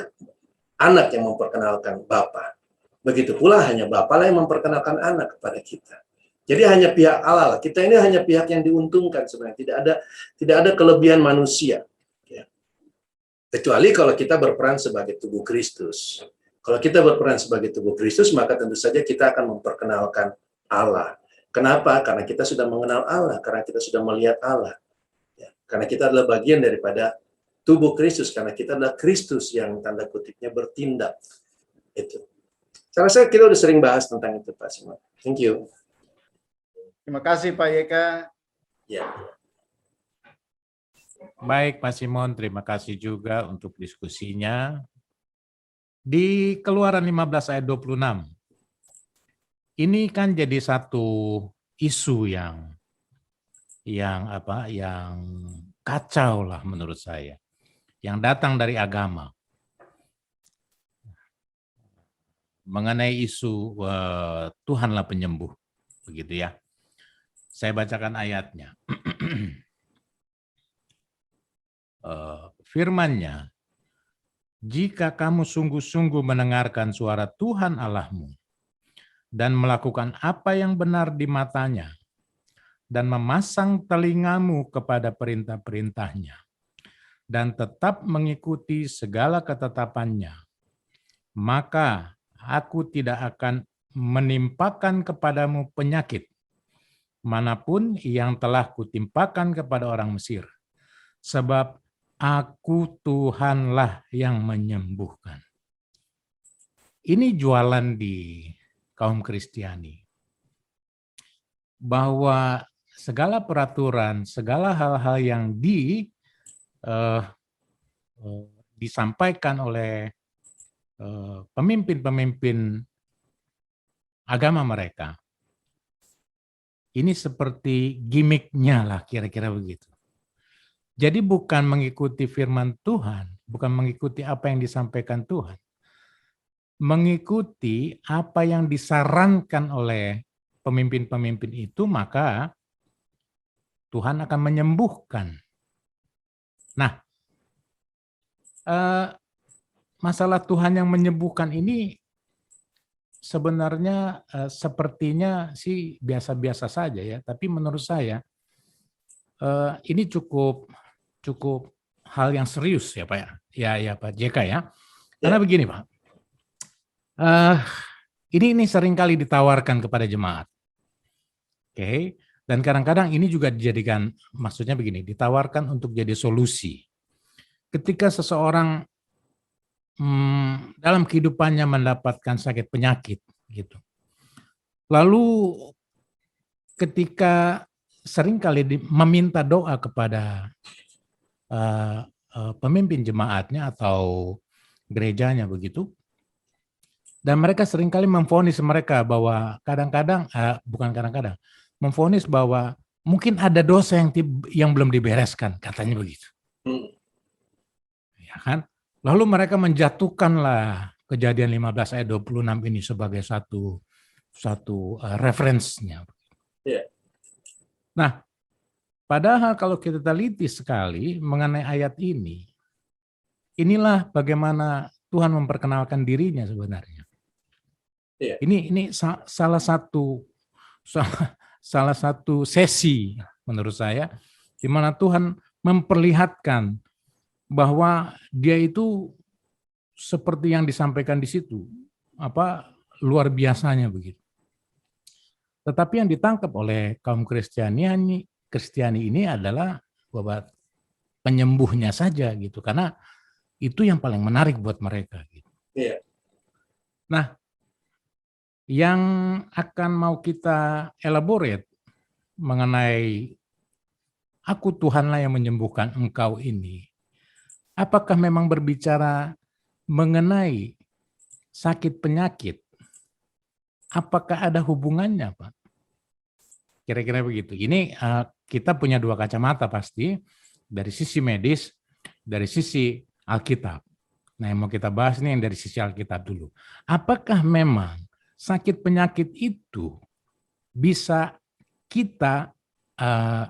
anak yang memperkenalkan Bapa. Begitu pula hanya Bapa lah yang memperkenalkan anak kepada kita. Jadi hanya pihak Allah. Kita ini hanya pihak yang diuntungkan sebenarnya. Tidak ada kelebihan manusia. Ya. Kecuali kalau kita berperan sebagai tubuh Kristus. Kalau kita berperan sebagai tubuh Kristus, maka tentu saja kita akan memperkenalkan Allah. Kenapa? Karena kita sudah mengenal Allah, karena kita sudah melihat Allah. Ya, karena kita adalah bagian daripada tubuh Kristus, karena kita adalah Kristus yang tanda kutipnya bertindak. Itu. Saya rasa kita udah sering bahas tentang itu, Pak Simon. Thank you. Terima kasih Pak Yeka. Ya. Baik Pak Simon, terima kasih juga untuk diskusinya. Di Keluaran 15 ayat 26, ini kan jadi satu isu yang kacau lah menurut saya, yang datang dari agama mengenai isu Tuhanlah penyembuh, begitu ya. Saya bacakan ayatnya. Firman-Nya, jika kamu sungguh-sungguh mendengarkan suara Tuhan Allahmu dan melakukan apa yang benar di matanya, dan memasang telingamu kepada perintah-perintahnya, dan tetap mengikuti segala ketetapannya, maka Aku tidak akan menimpakan kepadamu penyakit manapun yang telah kutimpakan kepada orang Mesir. Sebab aku Tuhanlah yang menyembuhkan. Ini jualan di kaum Kristiani. Bahwa segala peraturan, segala hal-hal yang disampaikan oleh pemimpin-pemimpin agama mereka, ini seperti gimmicknya lah, kira-kira begitu. Jadi bukan mengikuti firman Tuhan, bukan mengikuti apa yang disampaikan Tuhan, mengikuti apa yang disarankan oleh pemimpin-pemimpin itu, maka Tuhan akan menyembuhkan. Nah, masalah Tuhan yang menyembuhkan ini sebenarnya sepertinya sih biasa-biasa saja ya, tapi menurut saya ini cukup hal yang serius ya Pak ya Pak JK ya. Karena begini Pak, ini seringkali ditawarkan kepada jemaat, oke? Dan kadang-kadang ini juga dijadikan, maksudnya begini, ditawarkan untuk jadi solusi. Ketika seseorang dalam kehidupannya mendapatkan sakit penyakit gitu. Lalu ketika seringkali meminta doa kepada pemimpin jemaatnya atau gerejanya begitu, dan mereka seringkali memvonis mereka bahwa memvonis bahwa mungkin ada dosa yang belum dibereskan, katanya begitu. Ya kan? Lalu mereka menjatuhkanlah Kejadian 15 ayat 26 ini sebagai satu referensinya. Yeah. Nah, padahal kalau kita teliti sekali mengenai ayat ini, inilah bagaimana Tuhan memperkenalkan dirinya sebenarnya. Yeah. Ini salah satu sesi menurut saya di mana Tuhan memperlihatkan bahwa dia itu seperti yang disampaikan di situ, luar biasanya begitu. Tetapi yang ditangkap oleh kaum Kristiani ini adalah bahwa penyembuhnya saja gitu, karena itu yang paling menarik buat mereka gitu. Iya. Nah, yang akan mau kita elaborate mengenai aku Tuhanlah yang menyembuhkan engkau ini, apakah memang berbicara mengenai sakit penyakit? Apakah ada hubungannya, Pak? Kira-kira begitu. Ini kita punya dua kacamata pasti, dari sisi medis, dari sisi Alkitab. Nah, yang mau kita bahas ini yang dari sisi Alkitab dulu. Apakah memang sakit penyakit itu bisa kita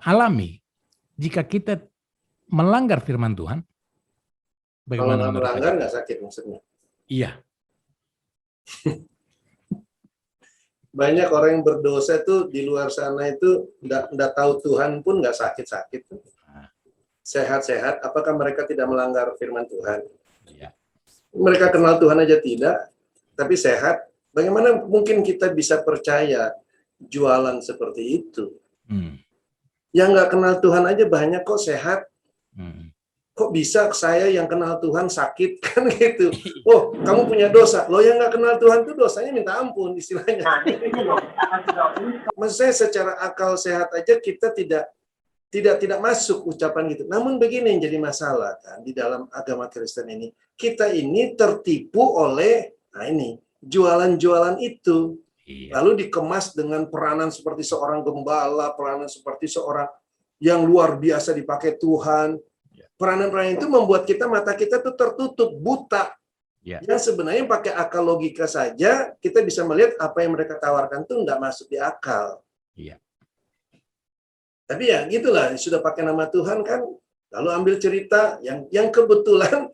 alami jika kita melanggar firman Tuhan? Bagaimana kalau melanggar nggak sakit maksudnya? Iya. Banyak orang yang berdosa itu di luar sana itu nggak tahu Tuhan pun nggak sakit-sakit. Sehat-sehat, apakah mereka tidak melanggar firman Tuhan? Iya. Mereka kenal Tuhan aja tidak, tapi sehat. Bagaimana mungkin kita bisa percaya jualan seperti itu? Yang nggak kenal Tuhan aja banyak kok sehat. Kok bisa saya yang kenal Tuhan sakit kan gitu? Oh, kamu punya dosa. Lo yang nggak kenal Tuhan tuh dosanya minta ampun istilahnya. Maksud saya secara akal sehat aja kita tidak masuk ucapan gitu. Namun begini yang jadi masalah kan di dalam agama Kristen ini. Kita ini tertipu oleh jualan-jualan itu. Lalu dikemas dengan peranan seperti seorang gembala, peranan seperti seorang yang luar biasa dipakai Tuhan. Peranan-peranan itu membuat mata kita tuh tertutup, buta. Yang sebenarnya pakai akal logika saja, kita bisa melihat apa yang mereka tawarkan tuh nggak masuk di akal. Tapi ya gitulah, sudah pakai nama Tuhan kan, lalu ambil cerita yang kebetulan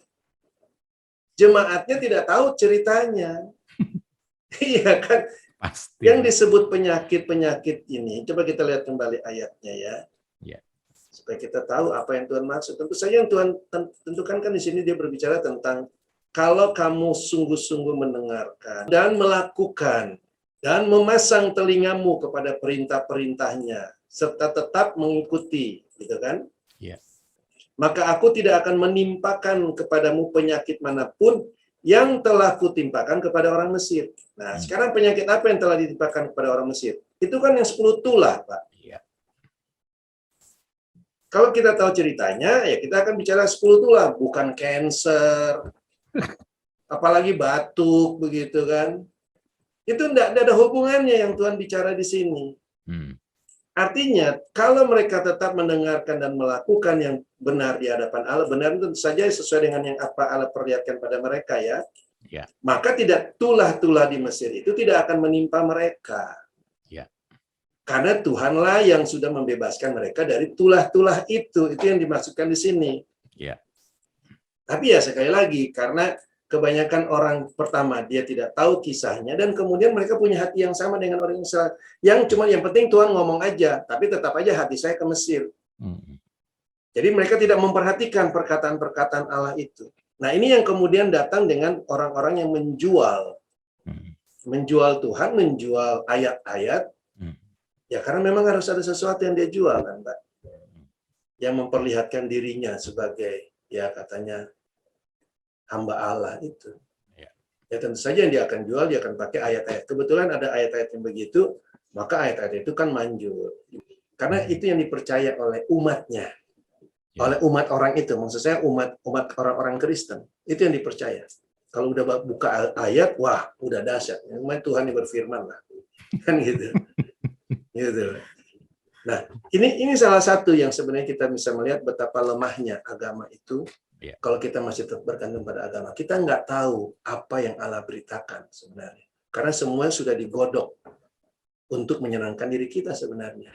jemaatnya tidak tahu ceritanya. Iya kan? Pasti. Yang disebut penyakit-penyakit ini, coba kita lihat kembali ayatnya ya. Supaya kita tahu apa yang Tuhan maksud. Tentu saja yang Tuhan tentukan kan di sini dia berbicara tentang kalau kamu sungguh-sungguh mendengarkan dan melakukan dan memasang telingamu kepada perintah-perintahnya serta tetap mengikuti, gitu kan? Iya. Maka aku tidak akan menimpakan kepadamu penyakit manapun yang telah kutimpakan kepada orang Mesir. Nah, sekarang penyakit apa yang telah ditimpakan kepada orang Mesir? Itu kan yang 10 tulah, Pak. Iya. Kalau kita tahu ceritanya, ya kita akan bicara 10 tulah, bukan cancer, apalagi batuk, begitu kan. Itu tidak ada hubungannya yang Tuhan bicara di sini. Artinya, kalau mereka tetap mendengarkan dan melakukan yang benar di hadapan Allah, benar tentu saja sesuai dengan yang apa Allah perlihatkan pada mereka ya. Maka tidak tulah-tulah di Mesir itu tidak akan menimpa mereka. Karena Tuhanlah yang sudah membebaskan mereka dari tulah-tulah itu yang dimaksudkan di sini. Tapi ya sekali lagi, karena kebanyakan orang pertama dia tidak tahu kisahnya dan kemudian mereka punya hati yang sama dengan orang Israel. Yang penting Tuhan ngomong aja, tapi tetap aja hati saya ke Mesir. Jadi mereka tidak memperhatikan perkataan-perkataan Allah itu. Nah, ini yang kemudian datang dengan orang-orang yang menjual Tuhan, menjual ayat-ayat. Ya karena memang harus ada sesuatu yang dia jual kan, Pak. Yang memperlihatkan dirinya sebagai ya katanya hamba Allah itu. Ya tentu saja yang dia akan jual, dia akan pakai ayat-ayat. Kebetulan ada ayat-ayat yang begitu, maka ayat-ayat itu kan manjur. Karena itu yang dipercaya oleh umatnya. Oleh umat orang itu, maksud saya umat orang-orang Kristen. Itu yang dipercaya. Kalau udah buka ayat, wah udah dahsyat. Tuhan yang berfirman lah. Kan gitu. Gitu. Nah, ini salah satu yang sebenarnya kita bisa melihat betapa lemahnya agama itu. Kalau kita masih tetap bergantung pada agama, kita nggak tahu apa yang Allah beritakan sebenarnya. Karena semuanya sudah digodok untuk menyenangkan diri kita sebenarnya.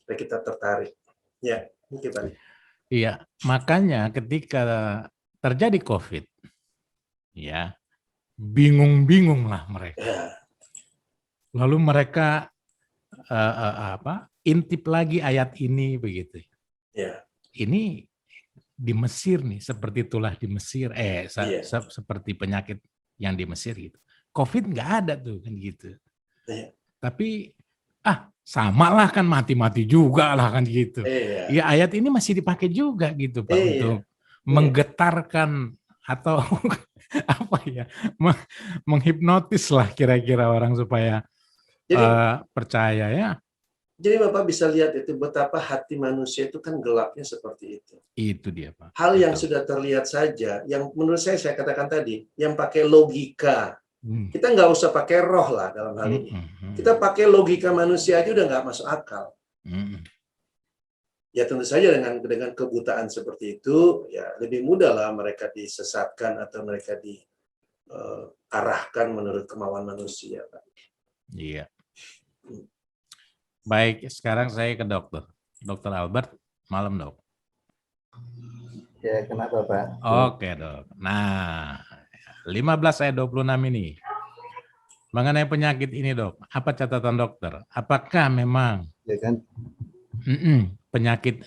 Supaya kita tertarik. Ya, mungkin Pak. Iya, makanya ketika terjadi COVID, ya bingung-bingung lah mereka. Lalu mereka intip lagi ayat ini begitu. Ini di Mesir nih, seperti itulah di Mesir, seperti penyakit yang di Mesir gitu. COVID nggak ada tuh kan gitu. Tapi sama lah kan mati-mati juga lah kan gitu. Ya ayat ini masih dipakai juga gitu Pak untuk menggetarkan atau apa ya, menghipnotis lah kira-kira orang supaya percaya ya. Jadi Bapak bisa lihat itu betapa hati manusia itu kan gelapnya seperti itu. Itu dia Pak. Hal yang sudah terlihat saja, yang menurut saya katakan tadi, yang pakai logika. Kita nggak usah pakai roh lah dalam hal ini. Kita pakai logika manusia aja udah nggak masuk akal. Ya tentu saja dengan kebutaan seperti itu, ya lebih mudah lah mereka disesatkan atau mereka diarahkan menurut kemauan manusia, Pak. Iya. Baik, sekarang saya ke dokter. Dr. Albert, malam dok. Ya, kenapa Pak? Oke dok. Nah, 15 ayat 26 ini. Mengenai penyakit ini dok, apa catatan dokter? Apakah memang Ya kan? Penyakit,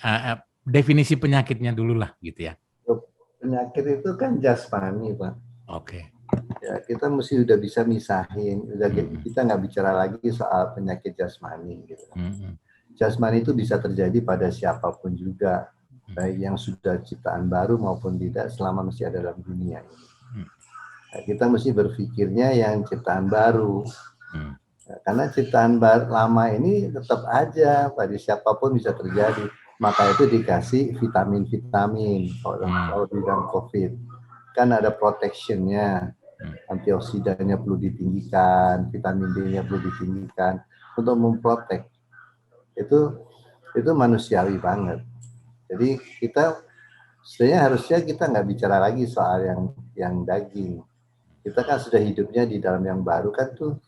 definisi penyakitnya dulu lah gitu ya. Penyakit itu kan jasmani Pak. Oke. Ya, kita mesti udah bisa misahin, kita nggak bicara lagi soal penyakit jasmani gitu. Jasmani itu bisa terjadi pada siapapun juga, baik yang sudah ciptaan baru maupun tidak selama masih ada dalam dunia. Nah, kita mesti berpikirnya yang ciptaan baru. Karena ciptaan lama ini tetap aja pada siapapun bisa terjadi. Maka itu dikasih vitamin-vitamin kalau di dalam COVID. Kan ada protection-nya. Antioksidannya perlu ditinggikan, vitamin D-nya perlu ditinggikan untuk memprotek. Itu manusiawi banget. Jadi kita sebenarnya harusnya kita nggak bicara lagi soal yang daging. Kita kan sudah hidupnya di dalam yang baru kan tuh,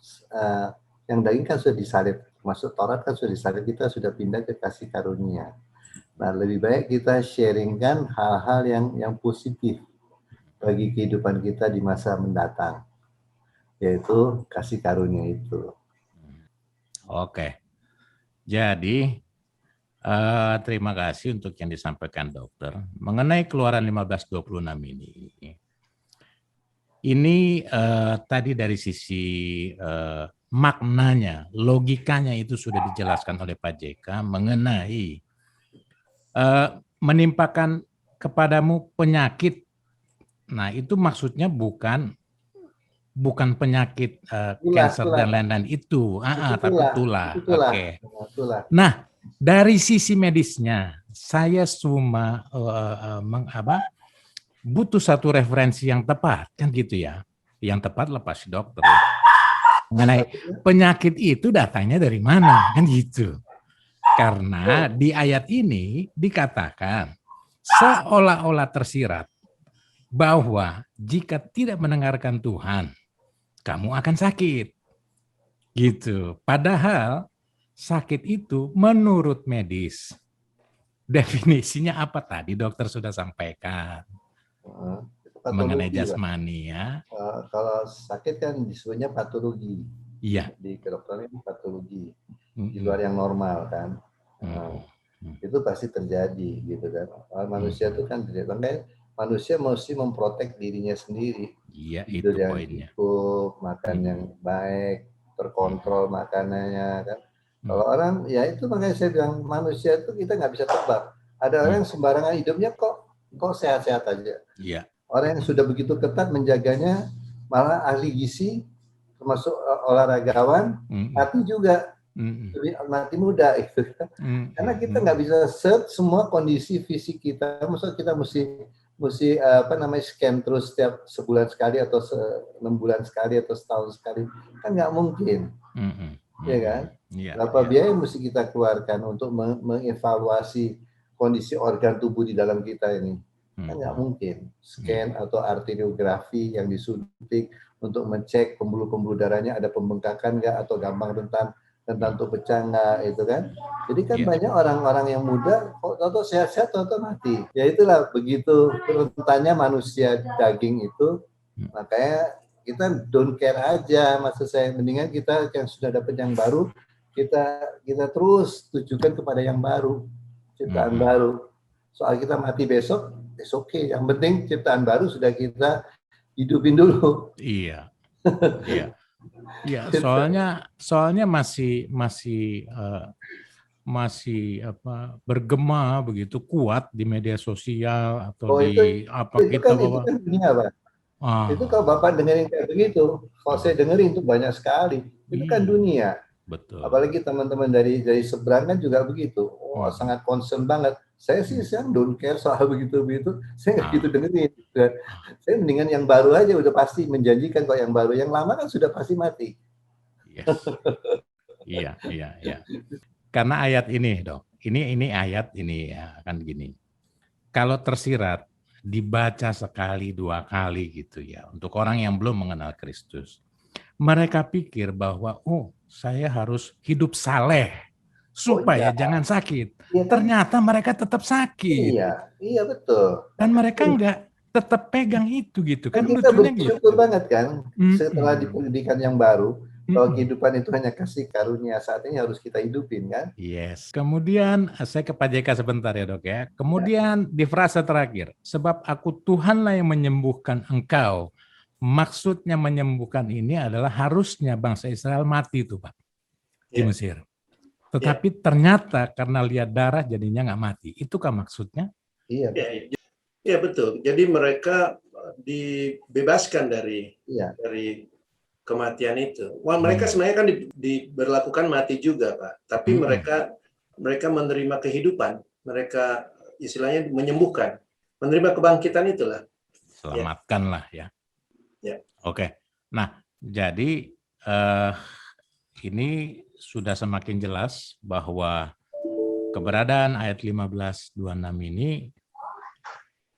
yang daging kan sudah disalib, masuk Taurat kan sudah disalib, kita sudah pindah ke kasih karunia. Nah lebih baik kita sharingkan hal-hal yang positif bagi kehidupan kita di masa mendatang, yaitu kasih karunia itu. Oke, jadi terima kasih untuk yang disampaikan dokter mengenai Keluaran 15:26 ini. Ini tadi dari sisi maknanya, logikanya itu sudah dijelaskan oleh Pak JK mengenai menimpakan kepadamu penyakit. Nah, itu maksudnya bukan penyakit kanker dan lain-lain itu. Tapi tulah. Oke. Nah, dari sisi medisnya, saya cuma butuh satu referensi yang tepat, kan gitu ya. Yang tepat lepas dokter. Mengenai penyakit itu datangnya dari mana, kan gitu. Karena di ayat ini dikatakan seolah-olah tersirat bahwa jika tidak mendengarkan Tuhan, kamu akan sakit. Gitu. Padahal sakit itu menurut medis. Definisinya apa tadi dokter sudah sampaikan. Mengenai jasmani ya. Kalau sakit kan disebutnya patologi. Iya. Di kedokteran itu patologi. Di luar yang normal kan. Itu pasti terjadi gitu kan. Manusia itu kan makanya manusia mesti memprotek dirinya sendiri. Iya, tidur itu yang poinnya. cukup, makan yang baik, terkontrol makanannya kan. Kalau orang ya itu makanya saya bilang manusia itu kita nggak bisa tebak. Ada orang yang sembarangan hidupnya kok sehat-sehat aja. Iya. Orang yang sudah begitu ketat menjaganya malah ahli gizi termasuk olahragawan mati juga. Mati muda itu. Karena kita nggak bisa search semua kondisi fisik kita. Maksudnya kita mesti scan terus setiap sebulan sekali atau 6 bulan sekali atau setahun sekali. Kan nggak mungkin. Ya kan? Berapa biaya yang mesti kita keluarkan untuk mengevaluasi kondisi organ tubuh di dalam kita ini? Kan nggak mungkin. Scan atau arteriografi yang disuntik untuk mengecek pembuluh-pembuluh darahnya ada pembengkakan nggak atau gampang rentan untuk pecah nggak itu kan. Jadi kan banyak orang-orang yang muda atau sehat-sehat atau mati. Ya itulah begitu rentannya manusia daging itu. Makanya kita don't care aja, maksud saya mendingan kita yang sudah dapat yang baru kita terus tujukan kepada yang baru, ciptaan baru. Soal kita mati besok, it's okay. Yang penting ciptaan baru sudah kita hidupin dulu. Iya. Iya, soalnya masih bergema begitu kuat di media sosial atau itu kan dunia, Pak. Itu kalau Bapak dengerin kayak begitu, kalau saya dengerin itu banyak sekali. Itu kan dunia. Betul. Apalagi teman-teman dari seberang kan juga begitu. Sangat concern banget. Saya sih don't care soal begitu-begitu. Saya nggak gitu dengerin. Saya mendingan yang baru aja udah pasti menjanjikan kok yang baru. Yang lama kan sudah pasti mati. Iya. Karena ayat ini, Dok. Ini ayat ini ya, kan gini. Kalau tersirat dibaca sekali, 2 kali gitu ya. Untuk orang yang belum mengenal Kristus. Mereka pikir bahwa saya harus hidup saleh supaya jangan sakit. Ternyata mereka tetap sakit. Iya betul. Dan mereka enggak tetap pegang itu gitu kan. Kita bersyukur banget kan setelah di pendidikan yang baru bahwa kehidupan itu hanya kasih karunia, saat ini harus kita hidupin kan. Yes. Kemudian saya ke Pak JK sebentar ya Dok ya. Kemudian di frase terakhir, sebab aku Tuhanlah yang menyembuhkan engkau. Maksudnya menyembuhkan ini adalah harusnya bangsa Israel mati itu Pak di Mesir. Tetapi ternyata karena lihat darah jadinya nggak mati. Itukah maksudnya? Iya betul. Jadi mereka dibebaskan dari kematian itu. Mereka sebenarnya kan diberlakukan mati juga Pak. Tapi mereka menerima kehidupan. Mereka istilahnya menyembuhkan. Menerima kebangkitan itulah. Selamatkanlah ya. Oke. Nah, jadi ini sudah semakin jelas bahwa keberadaan ayat 15:26 ini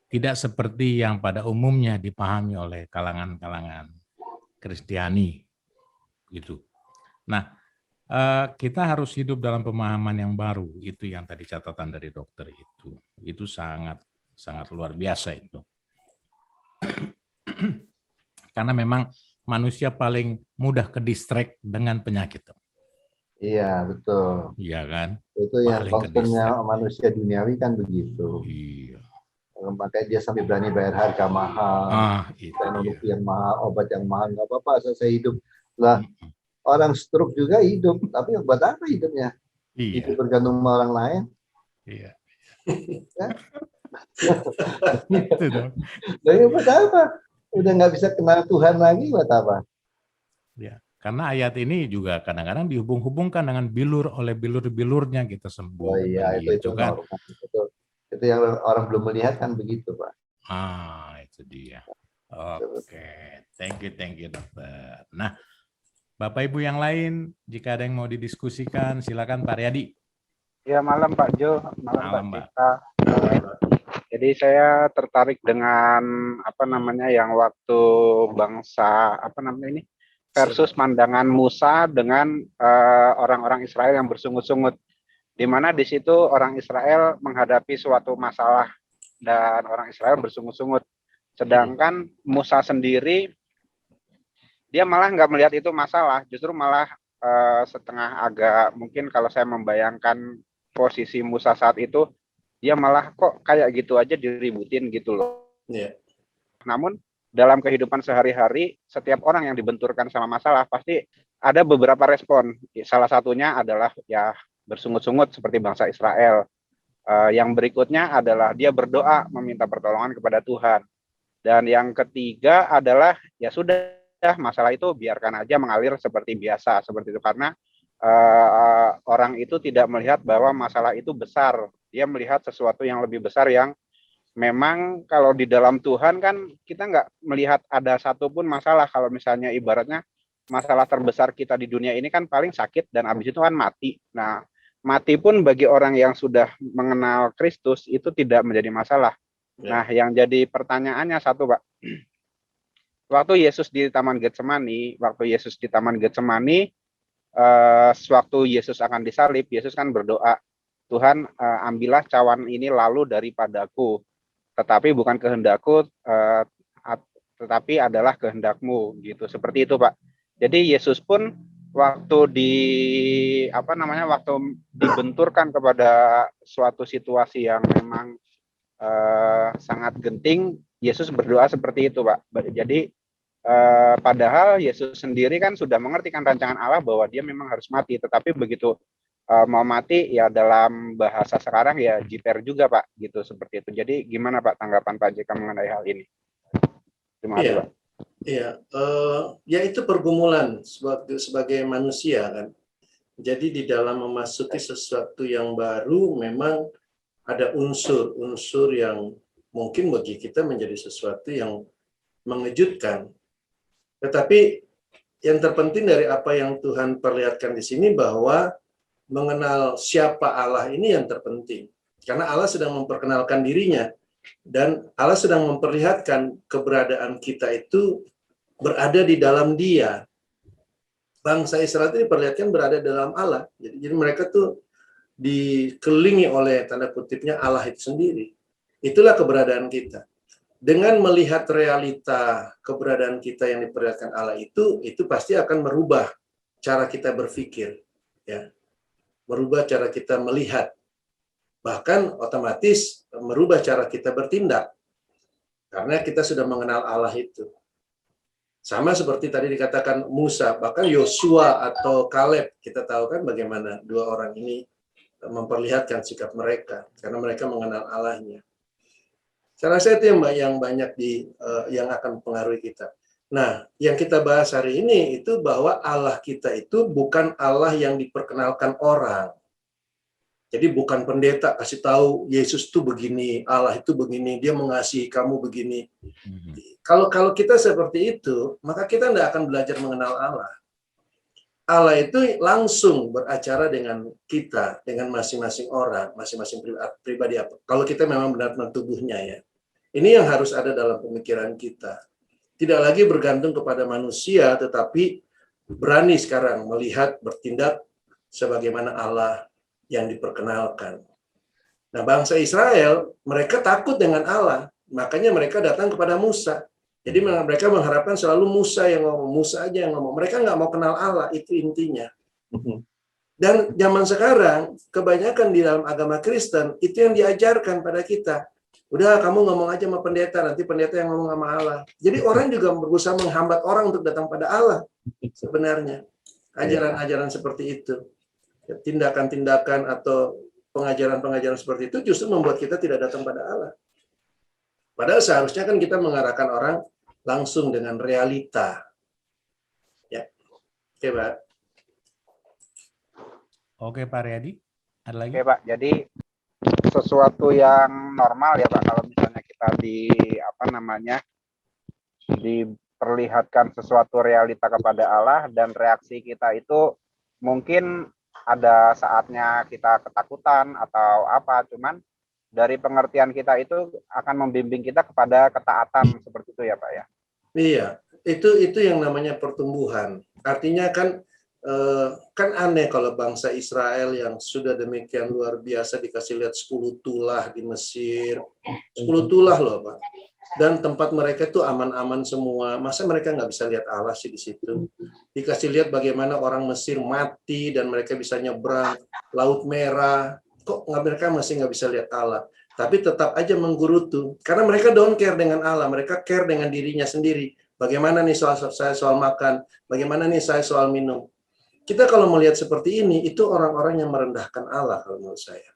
tidak seperti yang pada umumnya dipahami oleh kalangan-kalangan Kristiani gitu. Nah, kita harus hidup dalam pemahaman yang baru, itu yang tadi catatan dari dokter itu sangat luar biasa itu. Karena memang manusia paling mudah ke distract dengan penyakit. Iya betul. Iya kan. Itu yang concernnya manusia duniawi kan begitu. Iya. Makanya dia sampai berani bayar harga mahal, teknologi yang mahal, obat yang mahal, nggak apa-apa, saya hidup. Lah, orang stroke juga hidup, tapi buat apa hidupnya? Hidup bergantung sama orang lain. Iya. Ya? Itu dong. Jadi buat apa? Udah nggak bisa kenal Tuhan lagi, buat apa? Ya, karena ayat ini juga kadang-kadang dihubung-hubungkan dengan bilur, oleh bilur-bilurnya kita sembuh. Oh iya, itu kan. Itu yang orang belum melihat kan begitu, Pak. Itu dia. Oke, thank you dokter. Nah, Bapak Ibu yang lain, jika ada yang mau didiskusikan, silakan Pak Riyadi. Ya, malam Pak Jo, Malam, Pak Cita. Jadi saya tertarik dengan yang waktu bangsa ini versus pandangan Musa dengan orang-orang Israel yang bersungut-sungut, di mana di situ orang Israel menghadapi suatu masalah dan orang Israel bersungut-sungut, sedangkan Musa sendiri dia malah nggak melihat itu masalah, justru malah setengah agak, mungkin kalau saya membayangkan posisi Musa saat itu, dia malah kok kayak gitu aja diributin gitu loh. Yeah. Namun dalam kehidupan sehari-hari, setiap orang yang dibenturkan sama masalah pasti ada beberapa respon. Salah satunya adalah ya bersungut-sungut seperti bangsa Israel. Yang berikutnya adalah dia berdoa meminta pertolongan kepada Tuhan. Dan yang ketiga adalah ya sudah, masalah itu biarkan aja mengalir seperti biasa, seperti itu, karena orang itu tidak melihat bahwa masalah itu besar. Dia melihat sesuatu yang lebih besar yang memang kalau di dalam Tuhan kan kita nggak melihat ada satupun masalah. Kalau misalnya ibaratnya masalah terbesar kita di dunia ini kan paling sakit dan habis itu kan mati. Nah, mati pun bagi orang yang sudah mengenal Kristus itu tidak menjadi masalah. Nah, yang jadi pertanyaannya satu, Pak. Waktu Yesus di Taman Getsemani, sewaktu Yesus akan disalib, Yesus kan berdoa, Tuhan, ambillah cawan ini lalu daripadaku, tetapi bukan kehendakku, tetapi adalah kehendakmu, gitu. Seperti itu, Pak. Jadi Yesus pun waktu waktu dibenturkan kepada suatu situasi yang memang sangat genting, Yesus berdoa seperti itu, Pak. Jadi padahal Yesus sendiri kan sudah mengerti kan rancangan Allah bahwa dia memang harus mati, tetapi begitu mau mati ya dalam bahasa sekarang ya jiper juga, Pak, gitu, seperti itu. Jadi gimana Pak tanggapan Pak JK mengenai hal ini? Terima kasih, Pak. Iya, ya itu pergumulan sebagai manusia kan. Jadi di dalam memasuki sesuatu yang baru memang ada unsur-unsur yang mungkin bagi kita menjadi sesuatu yang mengejutkan. Tetapi yang terpenting dari apa yang Tuhan perlihatkan di sini bahwa mengenal siapa Allah ini yang terpenting. Karena Allah sedang memperkenalkan dirinya dan Allah sedang memperlihatkan keberadaan kita itu berada di dalam Dia. Bangsa Israel itu diperlihatkan berada dalam Allah. Jadi mereka tuh dikelilingi oleh tanda kutipnya Allah itu sendiri. Itulah keberadaan kita. Dengan melihat realita keberadaan kita yang diperlihatkan Allah itu pasti akan merubah cara kita berpikir, ya, merubah cara kita melihat, bahkan otomatis merubah cara kita bertindak, karena kita sudah mengenal Allah itu. Sama seperti tadi dikatakan Musa, bahkan Yosua atau Kaleb, kita tahu kan bagaimana dua orang ini memperlihatkan sikap mereka, karena mereka mengenal Allahnya. Saya rasa itu yang banyak yang akan mempengaruhi kita. Nah, yang kita bahas hari ini itu bahwa Allah kita itu bukan Allah yang diperkenalkan orang. Jadi bukan pendeta kasih tahu Yesus itu begini, Allah itu begini, dia mengasihi kamu begini. Kalau kita seperti itu, maka kita tidak akan belajar mengenal Allah. Allah itu langsung beracara dengan kita, dengan masing-masing orang, masing-masing pribadi apa. Kalau kita memang benar-benar tubuhnya ya. Ini yang harus ada dalam pemikiran kita. Tidak lagi bergantung kepada manusia, tetapi berani sekarang melihat, bertindak sebagaimana Allah yang diperkenalkan. Nah, bangsa Israel, mereka takut dengan Allah. Makanya mereka datang kepada Musa. Jadi mereka mengharapkan selalu Musa yang ngomong, Musa aja yang ngomong. Mereka nggak mau kenal Allah, itu intinya. Dan zaman sekarang, kebanyakan di dalam agama Kristen, itu yang diajarkan pada kita. Udah, kamu ngomong aja sama pendeta, nanti pendeta yang ngomong sama Allah. Jadi orang juga berusaha menghambat orang untuk datang pada Allah. Sebenarnya, ajaran-ajaran seperti itu. Tindakan-tindakan atau pengajaran-pengajaran seperti itu justru membuat kita tidak datang pada Allah. Padahal seharusnya kan kita mengarahkan orang langsung dengan realita. Ya, oke Pak. Oke Pak Riyadi, ada lagi? Oke Pak, jadi sesuatu yang normal ya Pak, kalau misalnya kita diperlihatkan sesuatu realita kepada Allah dan reaksi kita itu mungkin ada saatnya kita ketakutan atau apa, cuman dari pengertian kita itu akan membimbing kita kepada ketaatan seperti itu ya Pak ya. Iya, itu yang namanya pertumbuhan. Artinya kan aneh kalau bangsa Israel yang sudah demikian luar biasa dikasih lihat 10 tulah di Mesir. 10 tulah loh Pak. Dan tempat mereka itu aman-aman semua. Masa mereka nggak bisa lihat Allah sih di situ? Dikasih lihat bagaimana orang Mesir mati dan mereka bisa nyebrang Laut Merah. Kok mereka masih nggak bisa lihat Allah? Tapi tetap aja menggerutu. Karena mereka don't care dengan Allah. Mereka care dengan dirinya sendiri. Bagaimana nih saya soal makan? Bagaimana nih saya soal minum? Kita kalau melihat seperti ini, itu orang-orang yang merendahkan Allah kalau menurut saya.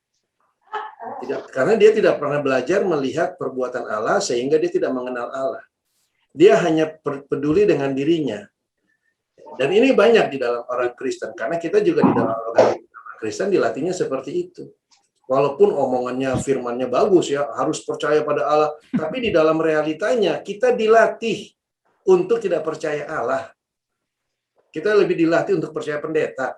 Karena dia tidak pernah belajar melihat perbuatan Allah sehingga dia tidak mengenal Allah. Dia hanya peduli dengan dirinya. Dan ini banyak di dalam orang Kristen. Karena kita juga di dalam orang Kristen dilatihnya seperti itu. Walaupun omongannya, firmannya bagus ya, harus percaya pada Allah. Tapi di dalam realitanya kita dilatih untuk tidak percaya Allah. Kita lebih dilatih untuk percaya pendeta.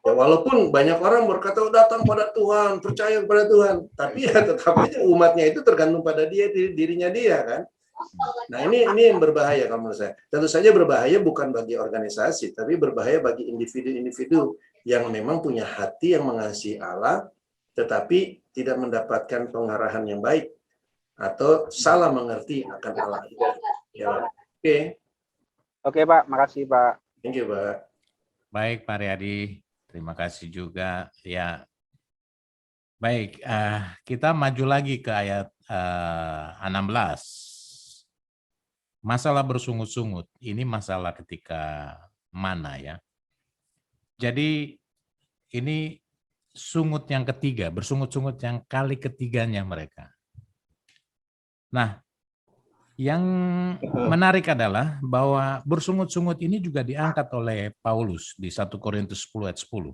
Ya, walaupun banyak orang berkata datang pada Tuhan, percaya kepada Tuhan, tapi ya tetap aja umatnya itu tergantung pada dia, dirinya dia kan. Nah ini yang berbahaya kalau menurut saya. Tentu saja berbahaya bukan bagi organisasi, tapi berbahaya bagi individu-individu yang memang punya hati yang mengasihi Allah, tetapi tidak mendapatkan pengarahan yang baik atau salah mengerti akan Allah. Ya, oke. Oke Pak, makasih Pak. Thank you Pak. Baik Pak Riyadi, terima kasih juga. Ya, baik. Kita maju lagi ke ayat 16. Masalah bersungut-sungut. Ini masalah ketika mana ya? Jadi ini sungut yang ketiga, bersungut-sungut yang kali ketiganya mereka. Nah, yang menarik adalah bahwa bersungut-sungut ini juga diangkat oleh Paulus di 1 Korintus 10 ayat 10.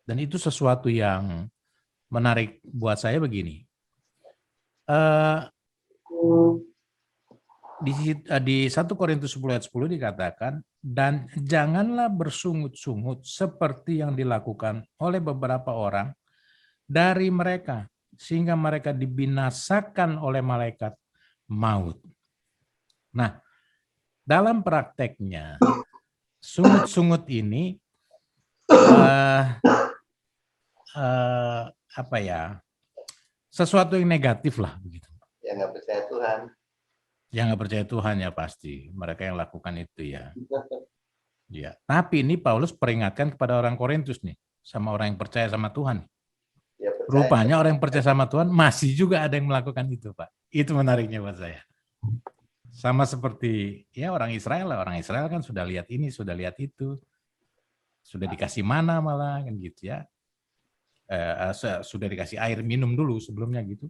Dan itu sesuatu yang menarik buat saya begini. Di 1 Korintus 10 ayat 10 dikatakan, dan janganlah bersungut-sungut seperti yang dilakukan oleh beberapa orang dari mereka, sehingga mereka dibinasakan oleh malaikat maut. Nah, dalam prakteknya, sungut-sungut ini sesuatu yang negatif lah begitu. Yang nggak percaya Tuhan. Yang nggak percaya Tuhan ya pasti mereka yang lakukan itu ya. Ya, tapi ini Paulus peringatkan kepada orang Korintus nih, sama orang yang percaya sama Tuhan. Ya, percaya. Rupanya orang yang percaya sama Tuhan masih juga ada yang melakukan itu, Pak. Itu menariknya buat saya. Sama seperti ya orang Israel lah. Orang Israel kan sudah lihat ini, sudah lihat itu. Sudah dikasih mana malah kan gitu ya. Sudah dikasih air minum dulu sebelumnya gitu.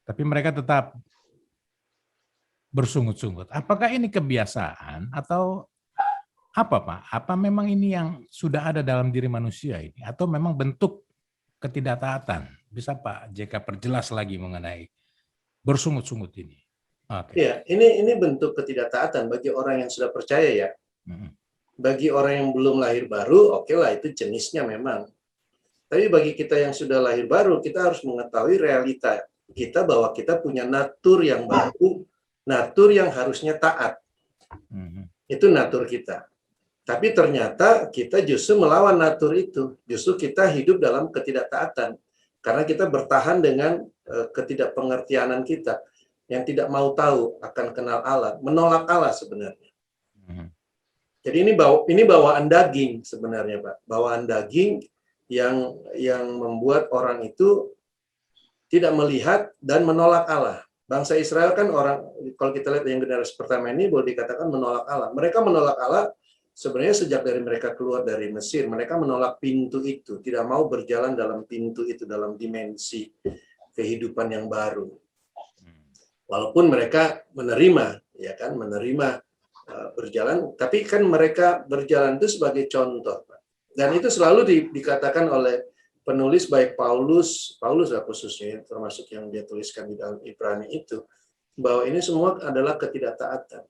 Tapi mereka tetap bersungut-sungut. Apakah ini kebiasaan atau apa Pak? Apa memang ini yang sudah ada dalam diri manusia ini? Atau memang bentuk ketidaktaatan? Bisa Pak JK perjelas lagi mengenai bersungut-sungut ini? Okay. Ya, ini bentuk ketidaktaatan bagi orang yang sudah percaya ya. Bagi orang yang belum lahir baru, oke lah itu jenisnya memang. Tapi bagi kita yang sudah lahir baru, kita harus mengetahui realita kita bahwa kita punya natur yang baru, natur yang harusnya taat. Itu natur kita. Tapi ternyata kita justru melawan natur itu. Justru kita hidup dalam ketidaktaatan. Karena kita bertahan dengan ketidakpengertianan kita. Yang tidak mau tahu akan kenal Allah. Menolak Allah sebenarnya. Jadi ini bawaan daging sebenarnya Pak. Bawaan daging yang membuat orang itu tidak melihat dan menolak Allah. Bangsa Israel kan orang, kalau kita lihat yang generasi pertama ini boleh dikatakan menolak Allah. Mereka menolak Allah sebenarnya sejak dari mereka keluar dari Mesir. Mereka menolak pintu itu, tidak mau berjalan dalam pintu itu, dalam dimensi kehidupan yang baru. Walaupun mereka menerima, ya kan, menerima berjalan, tapi kan mereka berjalan itu sebagai contoh. Dan itu selalu dikatakan oleh penulis, baik Paulus lah khususnya, termasuk yang dia tuliskan di dalam Ibrani itu, bahwa ini semua adalah ketidaktaatan.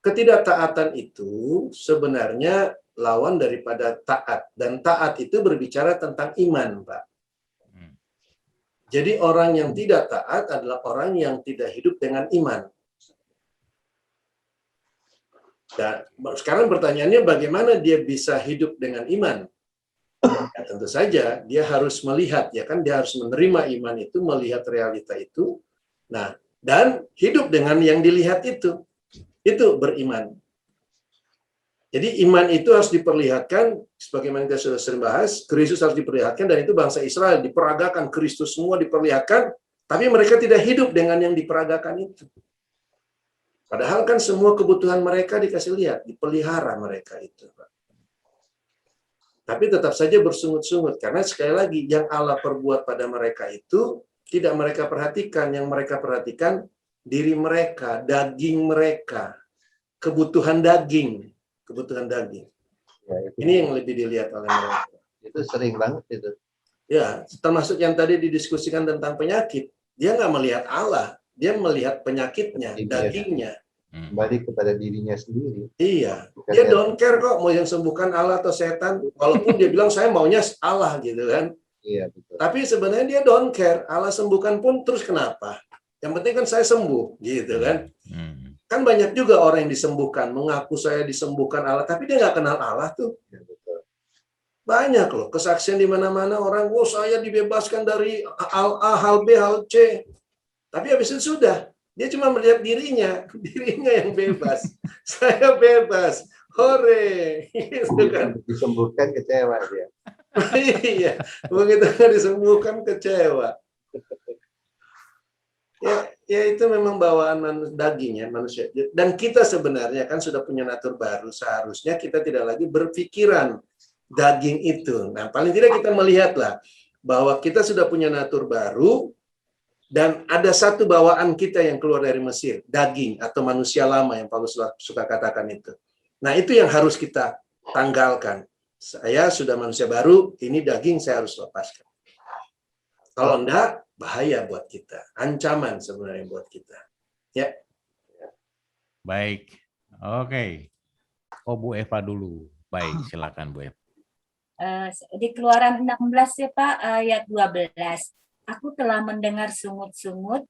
Ketidaktaatan itu sebenarnya lawan daripada taat. Dan taat itu berbicara tentang iman, Pak. Jadi orang yang tidak taat adalah orang yang tidak hidup dengan iman. Dan sekarang pertanyaannya bagaimana dia bisa hidup dengan iman? Ya, tentu saja dia harus melihat, ya kan, dia harus menerima iman itu, melihat realita itu, nah, dan hidup dengan yang dilihat itu beriman. Jadi iman itu harus diperlihatkan, sebagaimana kita sudah sering bahas, Kristus harus diperlihatkan, dan itu bangsa Israel diperagakan, Kristus semua diperlihatkan, tapi mereka tidak hidup dengan yang diperagakan itu. Padahal kan semua kebutuhan mereka dikasih lihat, dipelihara mereka itu, Pak. Tapi tetap saja bersungut-sungut, karena sekali lagi yang Allah perbuat pada mereka itu tidak mereka perhatikan. Yang mereka perhatikan diri mereka, daging mereka, kebutuhan daging. Ya, ini yang lebih dilihat oleh mereka. Itu sering banget itu. Ya, termasuk yang tadi didiskusikan tentang penyakit. Dia nggak melihat Allah, dia melihat penyakitnya, dagingnya. Kembali kepada dirinya sendiri. Iya, dia don't care kok mau yang sembuhkan Allah atau setan. Walaupun dia bilang saya maunya Allah gitu kan. Iya, betul. Tapi sebenarnya dia don't care. Allah sembuhkan pun terus kenapa? Yang penting kan saya sembuh gitu kan. Kan banyak juga orang yang disembuhkan, mengaku saya disembuhkan Allah, tapi dia nggak kenal Allah tuh. Ya, betul. Banyak loh kesaksian di mana-mana orang, oh saya dibebaskan dari hal A, hal B, hal C. Tapi habis itu sudah. Dia cuma melihat dirinya yang bebas. Saya bebas, hore, gitu kan. Disembuhkan kecewa dia. Iya, begitu disembuhkan kecewa. Ya itu memang bawaan daging ya manusia. Dan kita sebenarnya kan sudah punya natur baru. Seharusnya kita tidak lagi berpikiran daging itu. Nah, paling tidak kita melihatlah bahwa kita sudah punya natur baru. Dan ada satu bawaan kita yang keluar dari Mesir, daging atau manusia lama yang Paulus suka katakan itu. Nah, itu yang harus kita tanggalkan. Saya sudah manusia baru, ini daging saya harus lepaskan. Kalau enggak, bahaya buat kita. Ancaman sebenarnya buat kita. Ya. Baik. Oke. Oh, Bu Eva dulu. Baik, silakan Bu Eva. Di Keluaran 16 ya Pak, ayat 12. Aku telah mendengar sungut-sungut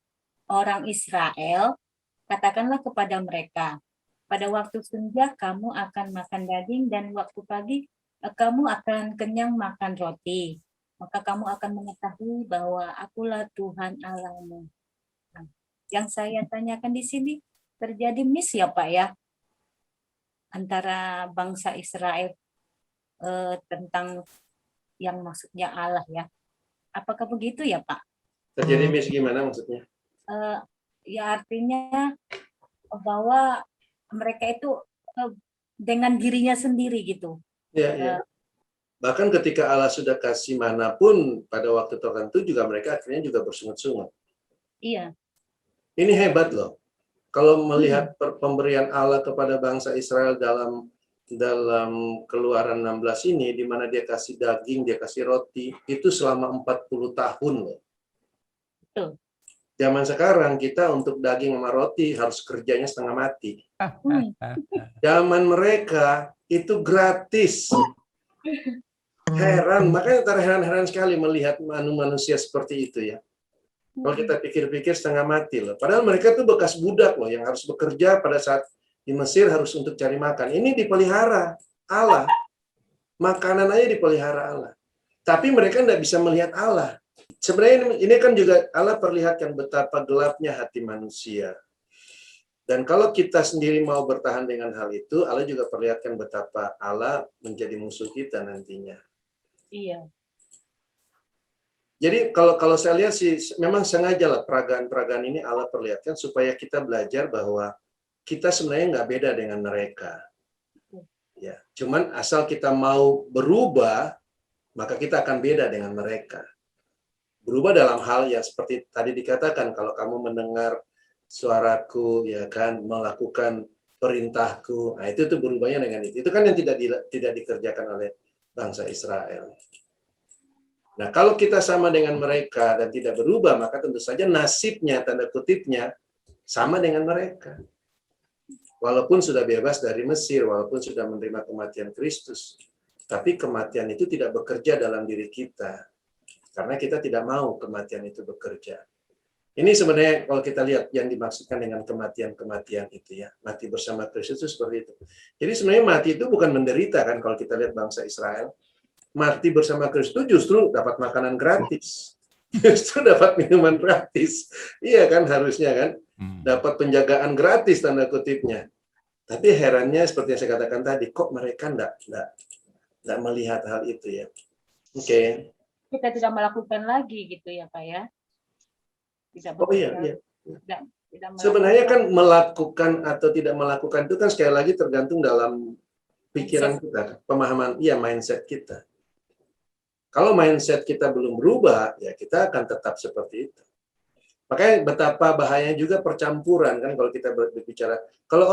orang Israel, katakanlah kepada mereka, pada waktu senja kamu akan makan daging dan waktu pagi kamu akan kenyang makan roti. Maka kamu akan mengetahui bahwa akulah Tuhan Allahmu. Nah, yang saya tanyakan di sini, terjadi miss ya Pak ya, antara bangsa Israel tentang yang maksudnya Allah ya. Apakah begitu ya Pak? Terjadi miss gimana maksudnya? Ya artinya bahwa mereka itu dengan dirinya sendiri gitu. Ya. Bahkan ketika Allah sudah kasih manapun pada waktu tertentu juga mereka akhirnya juga bersungut-sungut. Iya. Ini hebat loh. Kalau melihat pemberian Allah kepada bangsa Israel dalam Keluaran 16 ini, di mana dia kasih daging, dia kasih roti, itu selama 40 tahun loh. Betul. Zaman sekarang kita untuk daging sama roti harus kerjanya setengah mati. Zaman mereka itu gratis. Heran, makanya terheran-heran sekali melihat manusia seperti itu ya. Kalau kita pikir-pikir setengah mati loh. Padahal mereka tuh bekas budak loh yang harus bekerja pada saat di Mesir harus untuk cari makan. Ini dipelihara Allah. Makanan aja dipelihara Allah. Tapi mereka tidak bisa melihat Allah. Sebenarnya ini kan juga Allah perlihatkan betapa gelapnya hati manusia. Dan kalau kita sendiri mau bertahan dengan hal itu, Allah juga perlihatkan betapa Allah menjadi musuh kita nantinya. Iya. Jadi kalau saya lihat sih memang sengaja lah peragaan-peragaan ini Allah perlihatkan supaya kita belajar bahwa kita sebenarnya nggak beda dengan mereka. Ya, cuman asal kita mau berubah, maka kita akan beda dengan mereka. Berubah dalam hal yang seperti tadi dikatakan, kalau kamu mendengar suaraku, ya kan, melakukan perintahku, nah itu berubahnya dengan itu. Itu kan yang tidak dikerjakan oleh bangsa Israel. Nah, kalau kita sama dengan mereka dan tidak berubah, maka tentu saja nasibnya, tanda kutipnya, sama dengan mereka. Walaupun sudah bebas dari Mesir, walaupun sudah menerima kematian Kristus, tapi kematian itu tidak bekerja dalam diri kita, karena kita tidak mau kematian itu bekerja. Ini sebenarnya kalau kita lihat yang dimaksudkan dengan kematian-kematian itu ya, mati bersama Kristus itu seperti itu. Jadi sebenarnya mati itu bukan menderita kan, kalau kita lihat bangsa Israel. Mati bersama Kristus justru dapat makanan gratis, justru dapat minuman gratis, iya kan, harusnya kan, dapat penjagaan gratis tanda kutipnya. Tapi herannya seperti yang saya katakan tadi, kok mereka enggak melihat hal itu ya. Oke. Kita tidak melakukan lagi gitu ya Pak ya. Oh iya. Sebenarnya kan melakukan atau tidak melakukan itu kan sekali lagi tergantung dalam pikiran kita, pemahaman, mindset kita. Kalau mindset kita belum berubah, ya kita akan tetap seperti itu. Makanya betapa bahayanya juga percampuran kan kalau kita berbicara. Kalau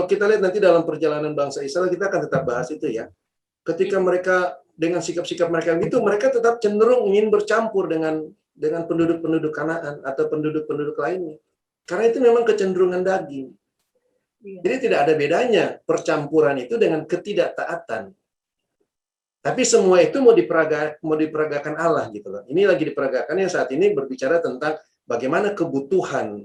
kita lihat nanti dalam perjalanan bangsa Israel, kita akan tetap bahas itu ya. Ketika mereka dengan sikap-sikap mereka gitu, mereka tetap cenderung ingin bercampur dengan penduduk-penduduk Kanaan atau penduduk-penduduk lainnya. Karena itu memang kecenderungan daging. Jadi tidak ada bedanya percampuran itu dengan ketidaktaatan. Tapi semua itu mau diperagakan Allah gitu loh. Ini lagi diperagakan yang saat ini berbicara tentang bagaimana kebutuhan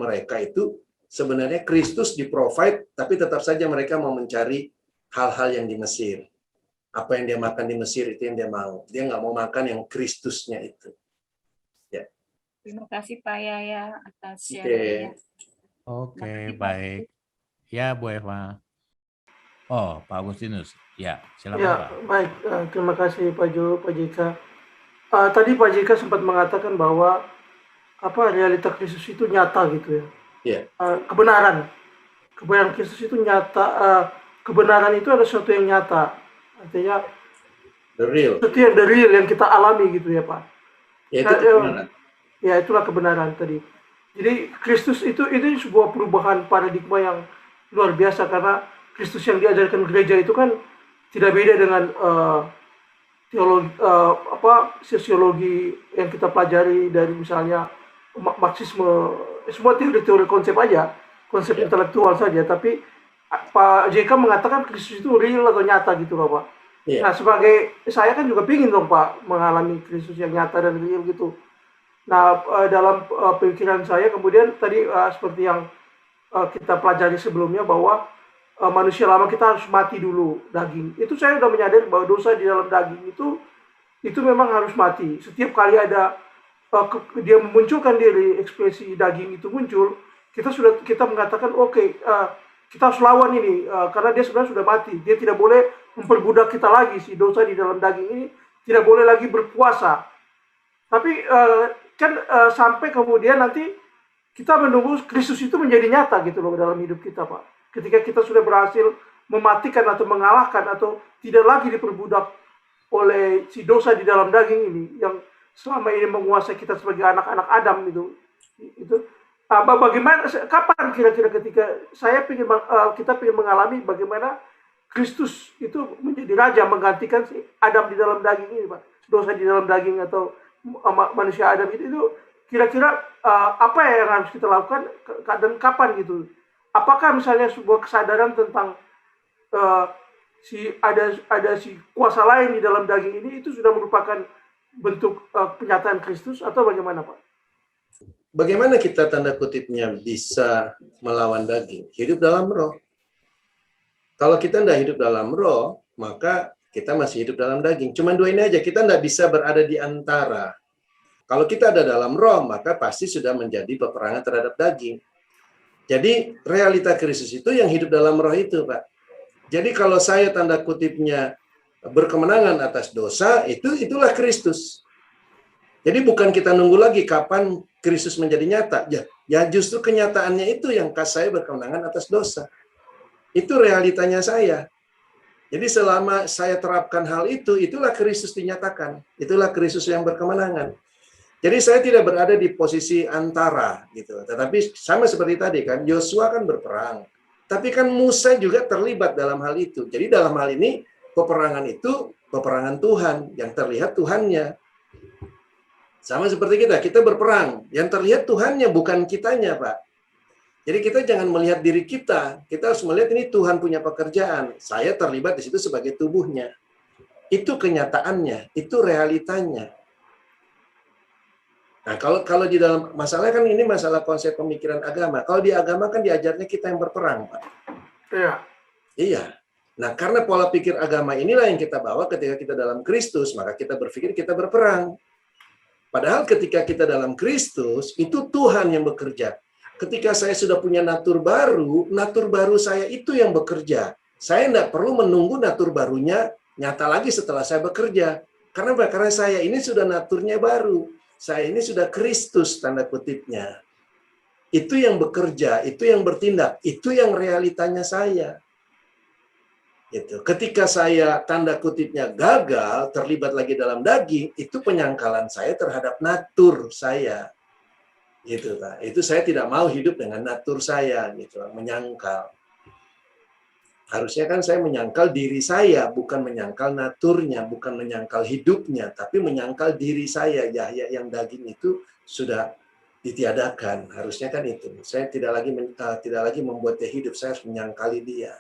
mereka itu sebenarnya Kristus di-provide, tapi tetap saja mereka mau mencari hal-hal yang di Mesir. Apa yang dia makan di Mesir itu yang dia mau. Dia nggak mau makan yang Kristusnya itu. Ya. Terima kasih Pak Yaya atas sharing-nya. Oke, baik. Ya, Bu Eva. Oh, Pak Agustinus. Ya, silakan Ya, Pak. baik. Terima kasih Pak Jo, Pak JK. Tadi Pak JK sempat mengatakan bahwa realita Kristus itu nyata gitu ya. Yeah. Kebenaran Kristus itu nyata. Kebenaran itu ada sesuatu yang nyata. Artinya the real. Sesuatu yang the real yang kita alami gitu ya Pak. Ya, itu kebenaran. Ya, itulah kebenaran tadi. Jadi Kristus itu sebuah perubahan paradigma yang luar biasa, karena Kristus yang diajarkan gereja itu kan tidak beda dengan sosiologi yang kita pelajari dari misalnya Marxisme, semua teori-teori konsep intelektual saja. Tapi Pak JK mengatakan Kristus itu real atau nyata gitu loh Pak. Yeah. Nah, sebagai saya kan juga pingin dong Pak mengalami Kristus yang nyata dan real gitu. Nah, dalam pikiran saya kemudian tadi seperti yang kita pelajari sebelumnya bahwa manusia lama kita harus mati dulu daging. Itu saya sudah menyadari bahwa dosa di dalam daging itu memang harus mati. Setiap kali ada dia memunculkan diri, ekspresi daging itu muncul, kita mengatakan oke, kita harus lawan ini karena dia sebenarnya sudah mati. Dia tidak boleh memperbudak kita lagi, si dosa di dalam daging ini tidak boleh lagi berkuasa. Tapi sampai kemudian nanti kita menunggu Kristus itu menjadi nyata gitu loh dalam hidup kita Pak. Ketika kita sudah berhasil mematikan atau mengalahkan atau tidak lagi diperbudak oleh si dosa di dalam daging ini yang selama ini menguasai kita sebagai anak-anak Adam itu bagaimana, kapan kira-kira ketika kita ingin mengalami bagaimana Kristus itu menjadi raja menggantikan si Adam di dalam daging ini Pak, dosa di dalam daging atau manusia Adam itu kira-kira apa yang harus kita lakukan dan kapan gitu? Apakah misalnya sebuah kesadaran tentang ada si kuasa lain di dalam daging ini itu sudah merupakan bentuk penyataan Kristus atau bagaimana Pak? Bagaimana kita tanda kutipnya bisa melawan daging? Hidup dalam roh. Kalau kita tidak hidup dalam roh, maka kita masih hidup dalam daging. Cuma dua ini aja, kita tidak bisa berada di antara. Kalau kita ada dalam roh, maka pasti sudah menjadi peperangan terhadap daging. Jadi realita Kristus itu yang hidup dalam roh itu, Pak. Jadi kalau saya tanda kutipnya berkemenangan atas dosa, itulah Kristus. Jadi bukan kita nunggu lagi kapan Kristus menjadi nyata. Ya justru kenyataannya itu yang saya berkemenangan atas dosa. Itu realitanya saya. Jadi selama saya terapkan hal itu, itulah Kristus dinyatakan. Itulah Kristus yang berkemenangan. Jadi saya tidak berada di posisi antara gitu. Tetapi sama seperti tadi kan, Yosua kan berperang. Tapi kan Musa juga terlibat dalam hal itu. Jadi dalam hal ini peperangan itu peperangan Tuhan, yang terlihat Tuhannya. Sama seperti kita berperang. Yang terlihat Tuhannya, bukan kitanya, Pak. Jadi kita jangan melihat diri kita. Kita harus melihat ini Tuhan punya pekerjaan. Saya terlibat di situ sebagai tubuhnya. Itu kenyataannya, itu realitanya. Nah, kalau di dalam masalah kan ini masalah konsep pemikiran agama. Kalau di agama kan diajarnya kita yang berperang, Pak. Iya. Iya. Nah, karena pola pikir agama inilah yang kita bawa ketika kita dalam Kristus, maka kita berpikir kita berperang. Padahal ketika kita dalam Kristus, itu Tuhan yang bekerja. Ketika saya sudah punya natur baru saya itu yang bekerja. Saya tidak perlu menunggu natur barunya nyata lagi setelah saya bekerja. Karena saya ini sudah naturnya baru. Saya ini sudah Kristus, tanda kutipnya. Itu yang bekerja, itu yang bertindak, itu yang realitanya saya. Gitu. Ketika saya tanda kutipnya gagal, terlibat lagi dalam daging, itu penyangkalan saya terhadap natur saya. Gitu, Pak. Itu saya tidak mau hidup dengan natur saya, gitu, menyangkal. Harusnya kan saya menyangkal diri saya, bukan menyangkal naturnya, bukan menyangkal hidupnya, tapi menyangkal diri saya. Yahya yang daging itu sudah ditiadakan. Harusnya kan itu. Saya tidak lagi membuat dia hidup, saya harus menyangkali dia.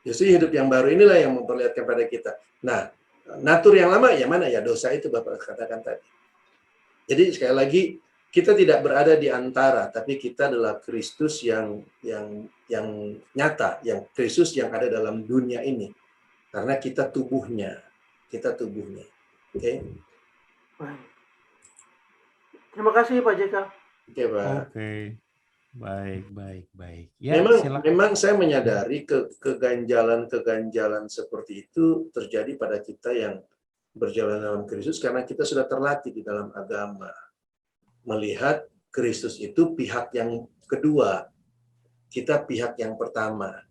Justru hidup yang baru inilah yang memperlihatkan pada kita. Nah, natur yang lama ya mana? Ya dosa itu Bapak katakan tadi. Jadi sekali lagi kita tidak berada di antara, tapi kita adalah Kristus yang nyata, yang Kristus yang ada dalam dunia ini. Karena kita tubuhnya. Oke? Terima kasih Pak JK. Oke, Pak. Oke. Baik. Ya, memang saya menyadari keganjalan seperti itu terjadi pada kita yang berjalan dalam Kristus karena kita sudah terlatih di dalam agama. Melihat Kristus itu pihak yang kedua, kita pihak yang pertama.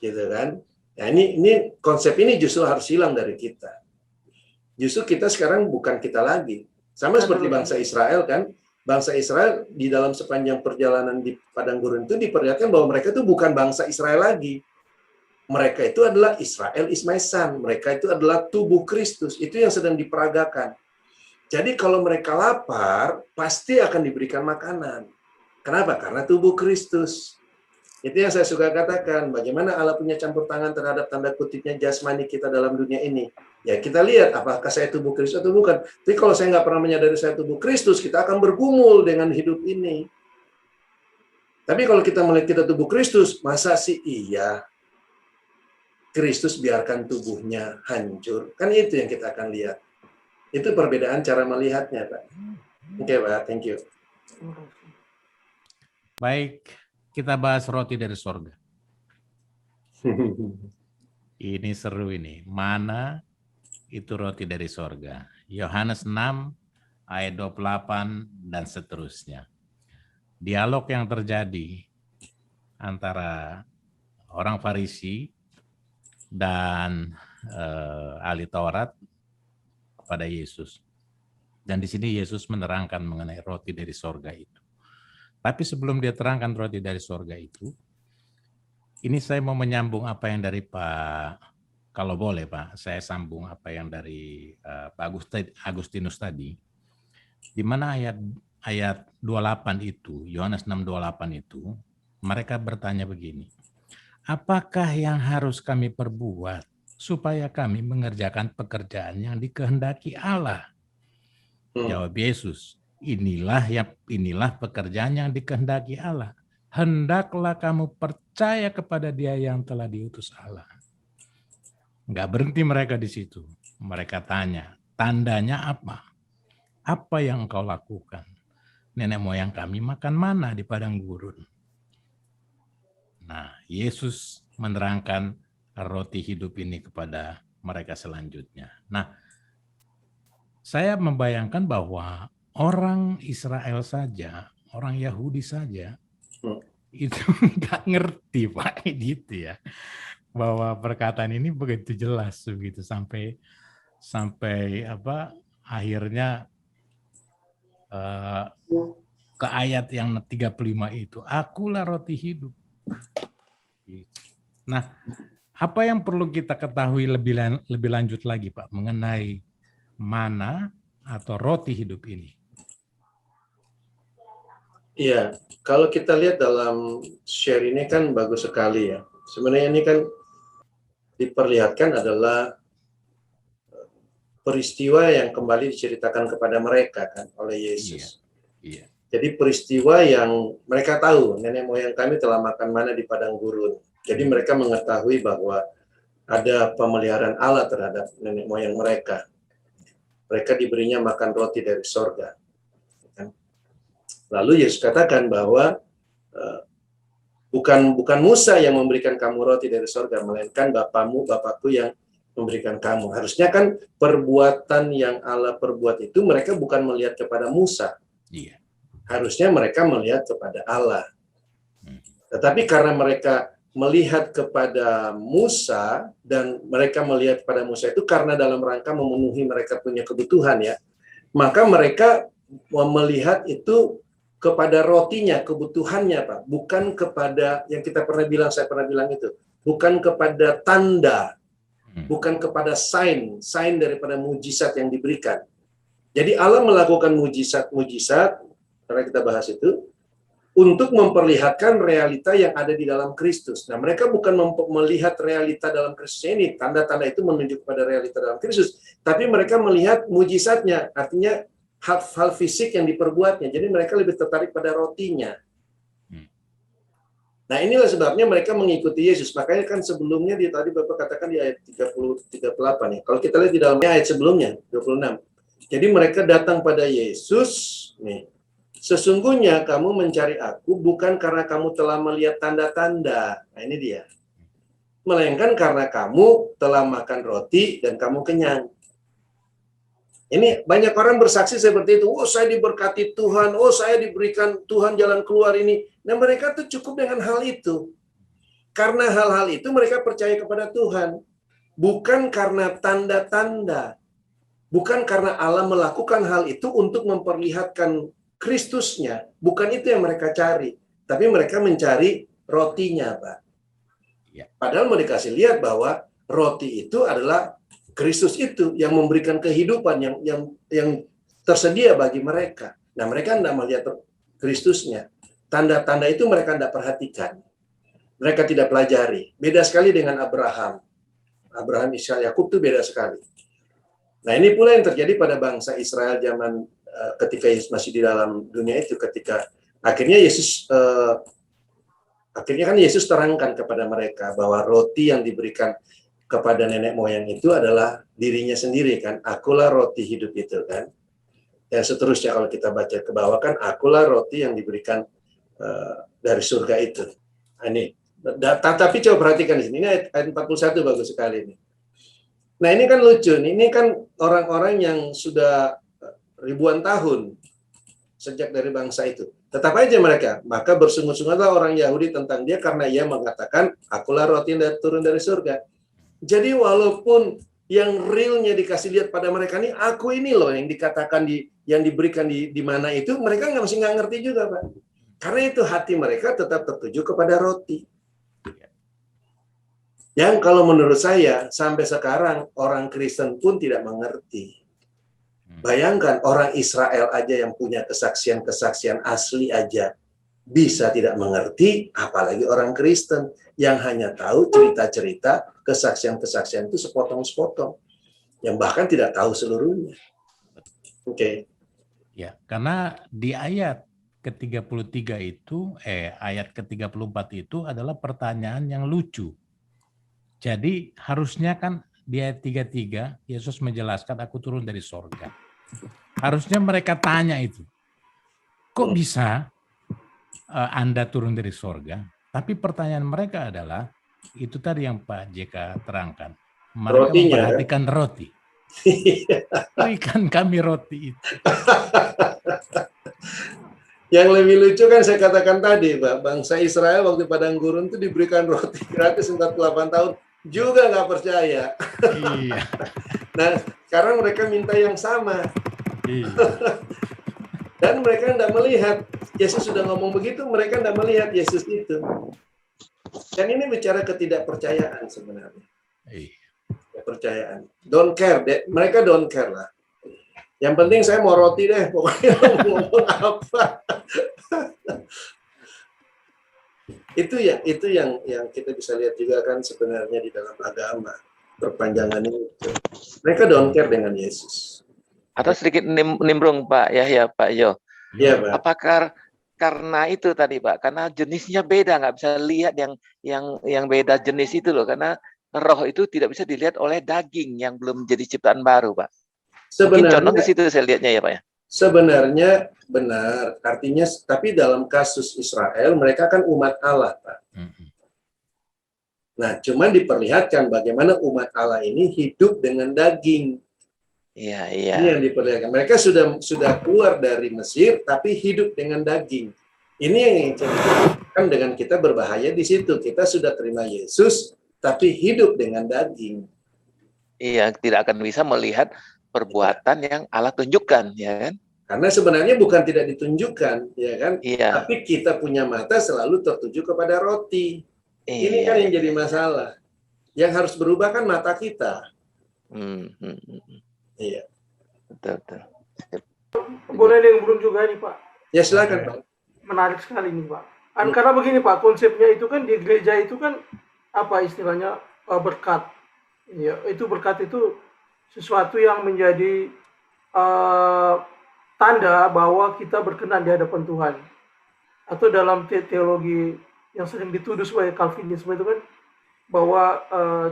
Gitu kan? Nah, ini konsep ini justru harus hilang dari kita. Justru kita sekarang bukan kita lagi. Sama seperti bangsa Israel kan? Bangsa Israel di dalam sepanjang perjalanan di padang gurun itu diperlihatkan bahwa mereka itu bukan bangsa Israel lagi. Mereka itu adalah Israel is my son. Mereka itu adalah tubuh Kristus. Itu yang sedang diperagakan. Jadi kalau mereka lapar, pasti akan diberikan makanan. Kenapa? Karena tubuh Kristus. Itu yang saya suka katakan. Bagaimana Allah punya campur tangan terhadap tanda kutipnya jasmani kita dalam dunia ini. Ya kita lihat apakah saya tubuh Kristus atau bukan. Tapi kalau saya nggak pernah menyadari saya tubuh Kristus, kita akan bergumul dengan hidup ini. Tapi kalau kita melihat kita tubuh Kristus, masa sih iya Kristus biarkan tubuhnya hancur? Kan itu yang kita akan lihat. Itu perbedaan cara melihatnya, Pak. Oke, Pak. Thank you. Baik, kita bahas roti dari sorga. Ini seru ini. Mana itu roti dari sorga? Yohanes 6 ayat 28 dan seterusnya. Dialog yang terjadi antara orang Farisi dan ahli Taurat kepada Yesus. Dan di sini Yesus menerangkan mengenai roti dari sorga itu. Tapi sebelum dia terangkan roti dari sorga itu, ini saya mau menyambung apa yang dari Pak, kalau boleh Pak, saya sambung apa yang dari Pak Agustinus tadi. Di mana ayat 28 itu, Yohanes 6:28 itu, mereka bertanya begini, apakah yang harus kami perbuat supaya kami mengerjakan pekerjaan yang dikehendaki Allah? Jawab Yesus, inilah pekerjaan yang dikehendaki Allah. Hendaklah kamu percaya kepada Dia yang telah diutus Allah. Enggak berhenti mereka di situ. Mereka tanya, tandanya apa? Apa yang engkau lakukan? Nenek moyang kami makan mana di padang gurun. Nah, Yesus menerangkan roti hidup ini kepada mereka selanjutnya. Nah, saya membayangkan bahwa orang Israel saja, orang Yahudi saja, itu nggak ngerti Pak, gitu ya, bahwa perkataan ini begitu jelas begitu sampai akhirnya ke ayat yang 35 itu, akulah roti hidup. Nah, apa yang perlu kita ketahui lebih lanjut lagi Pak mengenai mana atau roti hidup ini? Iya, kalau kita lihat dalam share ini kan bagus sekali ya. Sebenarnya ini kan diperlihatkan adalah peristiwa yang kembali diceritakan kepada mereka kan oleh Yesus. Iya. Jadi peristiwa yang mereka tahu, nenek moyang kami telah makan mana di padang gurun. Jadi mereka mengetahui bahwa ada pemeliharaan Allah terhadap nenek moyang mereka. Mereka diberinya makan roti dari sorga. Lalu Yesus katakan bahwa bukan Musa yang memberikan kamu roti dari sorga, melainkan Bapakku yang memberikan kamu. Harusnya kan perbuatan yang Allah perbuat itu mereka bukan melihat kepada Musa. Iya. Harusnya mereka melihat kepada Allah. Tetapi karena mereka melihat kepada Musa dan mereka melihat kepada Musa itu karena dalam rangka memenuhi mereka punya kebutuhan ya, maka mereka melihat itu kepada rotinya, kebutuhannya Pak, bukan kepada yang saya pernah bilang itu, bukan kepada tanda, bukan kepada sign daripada mujizat yang diberikan. Jadi Allah melakukan mujizat, karena kita bahas itu, untuk memperlihatkan realita yang ada di dalam Kristus. Nah, mereka bukan melihat realita dalam Kristus ini, tanda-tanda itu menunjuk pada realita dalam Kristus, tapi mereka melihat mujizatnya, artinya hal fisik yang diperbuatnya. Jadi mereka lebih tertarik pada rotinya. Nah, inilah sebabnya mereka mengikuti Yesus. Makanya kan sebelumnya tadi Bapak katakan di ayat 38 ya. Kalau kita lihat di dalam ayat sebelumnya 26. Jadi mereka datang pada Yesus nih. Sesungguhnya kamu mencari aku bukan karena kamu telah melihat tanda-tanda. Nah, ini dia. Melainkan karena kamu telah makan roti dan kamu kenyang. Ini banyak orang bersaksi seperti itu. Oh, saya diberkati Tuhan. Oh, saya diberikan Tuhan jalan keluar ini. Nah, mereka tuh cukup dengan hal itu. Karena hal-hal itu mereka percaya kepada Tuhan. Bukan karena tanda-tanda. Bukan karena Allah melakukan hal itu untuk memperlihatkan Kristusnya. Bukan itu yang mereka cari. Tapi mereka mencari rotinya, Pak. Padahal mau dikasih lihat bahwa roti itu adalah Kristus itu yang memberikan kehidupan yang tersedia bagi mereka. Nah, mereka tidak melihat Kristusnya. Tanda-tanda itu mereka tidak perhatikan. Mereka tidak pelajari. Beda sekali dengan Abraham. Abraham, Ishak, Yakub itu beda sekali. Nah, ini pula yang terjadi pada bangsa Israel zaman ketika Yesus masih di dalam dunia itu, ketika akhirnya Yesus terangkan kepada mereka bahwa roti yang diberikan kepada nenek moyang itu adalah dirinya sendiri kan. Akulah roti hidup itu kan. Dan seterusnya kalau kita baca ke bawah kan, akulah roti yang diberikan dari surga itu. Nah, ini. Tapi coba perhatikan di sini. Ini ayat 41 bagus sekali ini. Nah, ini kan lucu. Ini kan orang-orang yang sudah ribuan tahun sejak dari bangsa itu. Tetap aja mereka. Maka bersungut-sungutlah orang Yahudi tentang dia karena ia mengatakan, akulah roti yang turun dari surga. Jadi walaupun yang realnya dikasih lihat pada mereka ini, aku ini loh yang dikatakan yang diberikan di mana itu, mereka masih nggak ngerti juga, Pak. Karena itu hati mereka tetap tertuju kepada roti. Yang kalau menurut saya sampai sekarang orang Kristen pun tidak mengerti. Bayangkan orang Israel aja yang punya kesaksian-kesaksian asli aja bisa tidak mengerti, apalagi orang Kristen yang hanya tahu cerita-cerita, kesaksian-kesaksian itu sepotong-sepotong, yang bahkan tidak tahu seluruhnya. Oke. Ya, karena di ayat ke-33 itu, ayat ke-34 itu adalah pertanyaan yang lucu. Jadi harusnya kan di ayat 33, Yesus menjelaskan, aku turun dari sorga. Harusnya mereka tanya itu, kok bisa Anda turun dari sorga? Tapi pertanyaan mereka adalah, itu tadi yang Pak JK terangkan. Mereka Rotinya, memperhatikan roti. Berikan kami roti itu. Yang lebih lucu kan saya katakan tadi, Pak, bangsa Israel waktu padang gurun itu diberikan roti gratis 48 tahun, juga nggak percaya. Iya. Nah, sekarang mereka minta yang sama. Iya. Dan mereka tidak melihat, Yesus sudah ngomong begitu, mereka tidak melihat Yesus itu. Dan ini bicara ketidakpercayaan sebenarnya. Iya. Kepercayaan. Don't care, mereka don't care lah. Yang penting saya mau roti deh, pokoknya mau ngomong apa. Itu yang kita bisa lihat juga kan sebenarnya di dalam agama. Perpanjangan itu. Mereka don't care dengan Yesus. Atau sedikit nimbrung Pak Yahya, Pak Yo. Iya, Pak. Apakah karena itu tadi Pak, karena jenisnya beda, nggak bisa lihat yang beda jenis itu loh, karena roh itu tidak bisa dilihat oleh daging yang belum menjadi ciptaan baru Pak. Mungkin contoh ke situ saya lihatnya ya Pak ya. Sebenarnya benar, artinya tapi dalam kasus Israel mereka kan umat Allah, Pak. Nah, cuman diperlihatkan bagaimana umat Allah ini hidup dengan daging. Iya. Ini yang diperlihatkan. Mereka sudah keluar dari Mesir tapi hidup dengan daging. Ini yang kan dengan kita berbahaya di situ. Kita sudah terima Yesus tapi hidup dengan daging. Iya, tidak akan bisa melihat perbuatan yang Allah tunjukkan, ya kan? Karena sebenarnya bukan tidak ditunjukkan, ya kan? Iya. Tapi kita punya mata selalu tertuju kepada roti. Ini kan yang jadi masalah. Yang harus berubah kan mata kita. Iya. Betul. Boleh ada yang belum juga nih Pak? Ya silakan Pak. Menarik sekali nih Pak. Karena begini Pak, konsepnya itu kan di gereja itu kan apa istilahnya berkat. Ya, itu berkat itu sesuatu yang menjadi tanda bahwa kita berkenan di hadapan Tuhan. Atau dalam teologi yang sering dituduh sebagai Calvinisme itu kan bahwa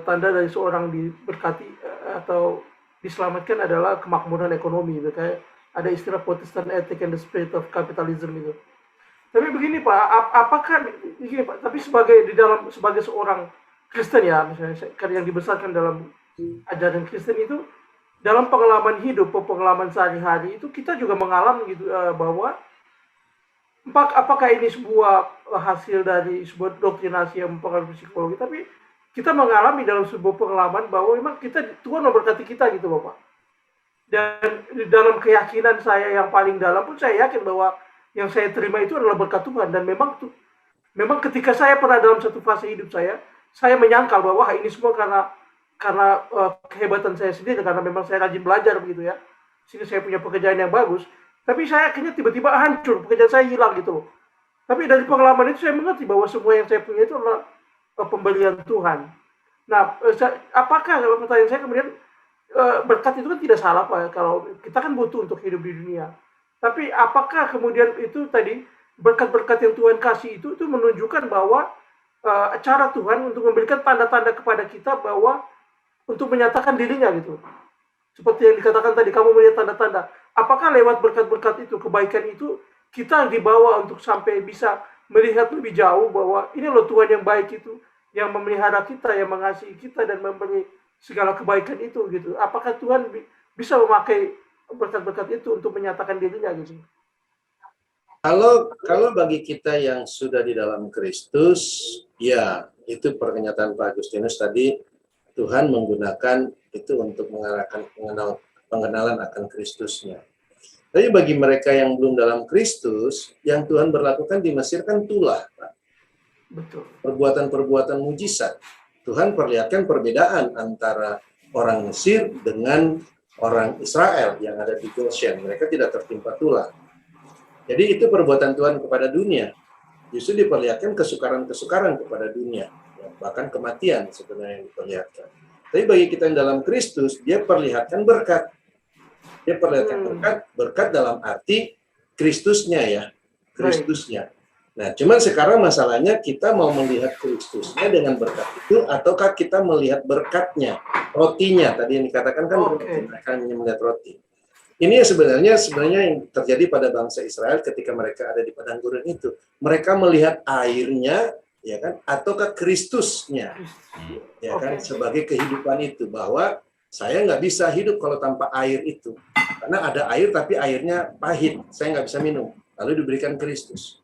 tanda dari seorang diberkati atau diselamatkan adalah kemakmuran ekonomi. Kayak ada istilah Protestant ethic and the spirit of capitalism itu. Tapi begini Pak, apakah begini Pak? Tapi sebagai seorang Kristen ya, misalnya yang dibesarkan dalam ajaran Kristen itu, dalam pengalaman hidup, pengalaman sehari-hari itu kita juga mengalami gitu bahwa apakah ini sebuah hasil dari sebuah doktrinasi yang mempengaruhi psikologi, tapi kita mengalami dalam sebuah pengalaman bahwa memang Tuhan memberkati kita gitu Bapak. Dan dalam keyakinan saya yang paling dalam pun saya yakin bahwa yang saya terima itu adalah berkat Tuhan. Dan memang ketika saya pernah dalam satu fase hidup saya menyangkal bahwa ini semua karena kehebatan saya sendiri, karena memang saya rajin belajar begitu ya, sehingga saya punya pekerjaan yang bagus. Tapi saya akhirnya tiba-tiba hancur, pekerjaan saya hilang gitu loh. Tapi dari pengalaman itu saya mengerti bahwa semua yang saya punya itu adalah pemberian Tuhan. Nah, apakah pertanyaan saya kemudian berkat itu kan tidak salah Pak, kalau kita kan butuh untuk hidup di dunia. Tapi apakah kemudian itu tadi berkat-berkat yang Tuhan kasih itu menunjukkan bahwa cara Tuhan untuk memberikan tanda-tanda kepada kita bahwa untuk menyatakan dirinya gitu. Seperti yang dikatakan tadi, kamu melihat tanda-tanda. Apakah lewat berkat-berkat itu, kebaikan itu, kita dibawa untuk sampai bisa melihat lebih jauh bahwa ini loh Tuhan yang baik itu, yang memelihara kita, yang mengasihi kita, dan memberi segala kebaikan itu gitu. Apakah Tuhan bisa memakai berkat-berkat itu untuk menyatakan dirinya gitu? Kalau bagi kita yang sudah di dalam Kristus, ya itu pernyataan Pak Agustinus tadi, Tuhan menggunakan itu untuk mengarahkan pengenalan akan Kristusnya. Tapi bagi mereka yang belum dalam Kristus, yang Tuhan berlakukan di Mesir kan tulah, Pak. Betul. Perbuatan-perbuatan mujizat. Tuhan perlihatkan perbedaan antara orang Mesir dengan orang Israel yang ada di Goshen. Mereka tidak tertimpa tulah. Jadi itu perbuatan Tuhan kepada dunia. Justru diperlihatkan kesukaran-kesukaran kepada dunia. Bahkan kematian sebenarnya yang diperlihatkan. Tapi bagi kita yang dalam Kristus, dia perlihatkan berkat. Dia perlihatkan berkat dalam arti Kristusnya ya. Kristusnya. Nah, cuman sekarang masalahnya kita mau melihat Kristusnya dengan berkat itu, ataukah kita melihat berkatnya, rotinya. Tadi yang dikatakan kan mereka hanya melihat roti. Ini sebenarnya yang terjadi pada bangsa Israel ketika mereka ada di padang gurun itu. Mereka melihat airnya, ya kan, ataukah Kristusnya, ya kan, sebagai kehidupan itu, bahwa Saya nggak bisa hidup kalau tanpa air itu. Karena ada air tapi airnya pahit, saya nggak bisa minum. Lalu diberikan Kristus.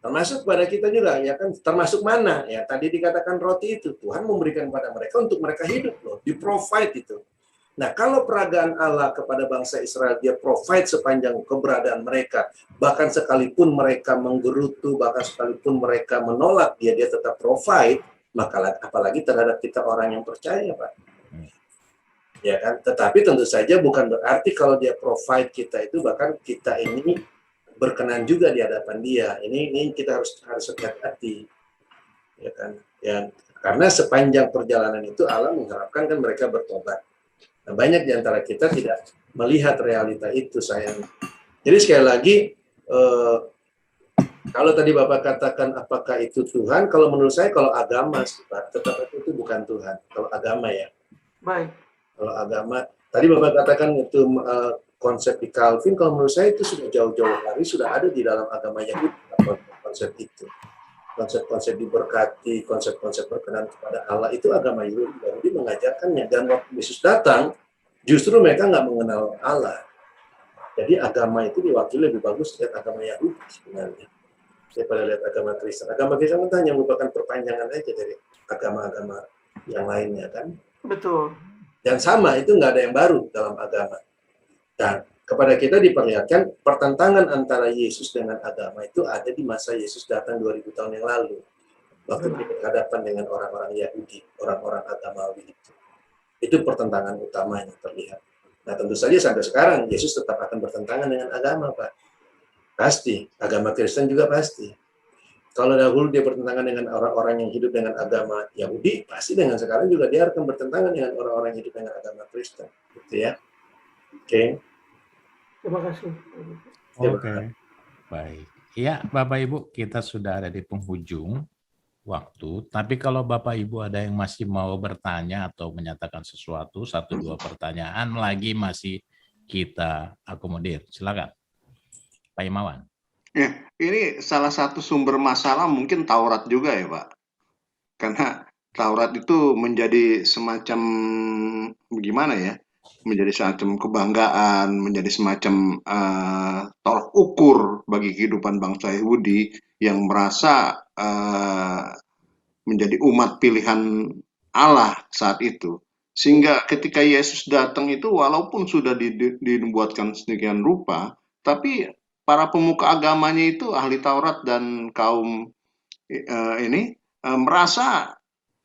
Termasuk pada kita juga, ya kan? Termasuk mana? Ya tadi dikatakan roti itu Tuhan memberikan pada mereka untuk mereka hidup loh, di-provide itu. Nah, kalau peragaan Allah kepada bangsa Israel, dia provide sepanjang keberadaan mereka, bahkan sekalipun mereka menggerutu, bahkan sekalipun mereka menolak, dia tetap provide, maka apalagi terhadap kita orang yang percaya, Pak. Ya kan? Tetapi tentu saja bukan berarti kalau dia provide kita itu, bahkan kita ini berkenan juga di hadapan dia. Ini kita harus hati-hati, ya kan? Ya, karena sepanjang perjalanan itu Allah mengharapkan kan mereka bertobat. Nah, banyak di antara kita tidak melihat realita itu, sayang. Jadi sekali lagi, kalau tadi Bapak katakan apakah itu Tuhan, kalau menurut saya kalau agama, tetap itu bukan Tuhan. Kalau agama ya. Baik. Kalau agama, tadi Bapak katakan itu konsep di Calvin, kalau menurut saya itu sudah jauh-jauh hari sudah ada di dalam agama Yahudi, konsep itu. Konsep-konsep diberkati, konsep-konsep berkenan kepada Allah, itu agama Yahudi mengajarkannya. Dan waktu Yesus datang, justru mereka nggak mengenal Allah. Jadi agama itu diwakili lebih bagus lihat agama Yahudi sebenarnya daripada lihat agama Kristen. Agama Kristen kan hanya merupakan perpanjangan aja dari agama-agama yang lainnya kan. Betul. Dan sama, itu nggak ada yang baru dalam agama. Dan kepada kita diperlihatkan pertentangan antara Yesus dengan agama itu ada di masa Yesus datang 2000 tahun yang lalu. Waktu berhadapan dengan orang-orang Yahudi, orang-orang agamawi itu. Itu pertentangan utamanya terlihat. Nah tentu saja sampai sekarang Yesus tetap akan bertentangan dengan agama, Pak. Pasti. Agama Kristen juga pasti. Kalau dahulu dia bertentangan dengan orang-orang yang hidup dengan agama Yahudi, pasti dengan sekarang juga dia akan bertentangan dengan orang-orang yang hidup dengan agama Kristen. Gitu ya. Oke. Terima kasih. Oke. Baik. Ya, Bapak Ibu, kita sudah ada di penghujung waktu. Tapi kalau Bapak Ibu ada yang masih mau bertanya atau menyatakan sesuatu, 1-2 pertanyaan lagi masih kita akomodir. Silakan. Pak Imawan. Ya, ini salah satu sumber masalah mungkin Taurat juga ya, Pak. Karena Taurat itu menjadi semacam gimana ya? Menjadi semacam kebanggaan, menjadi semacam tolak ukur bagi kehidupan bangsa Yahudi yang merasa menjadi umat pilihan Allah saat itu. Sehingga ketika Yesus datang itu walaupun sudah dibuatkan sedemikian rupa, tapi para pemuka agamanya itu ahli Taurat dan kaum ini merasa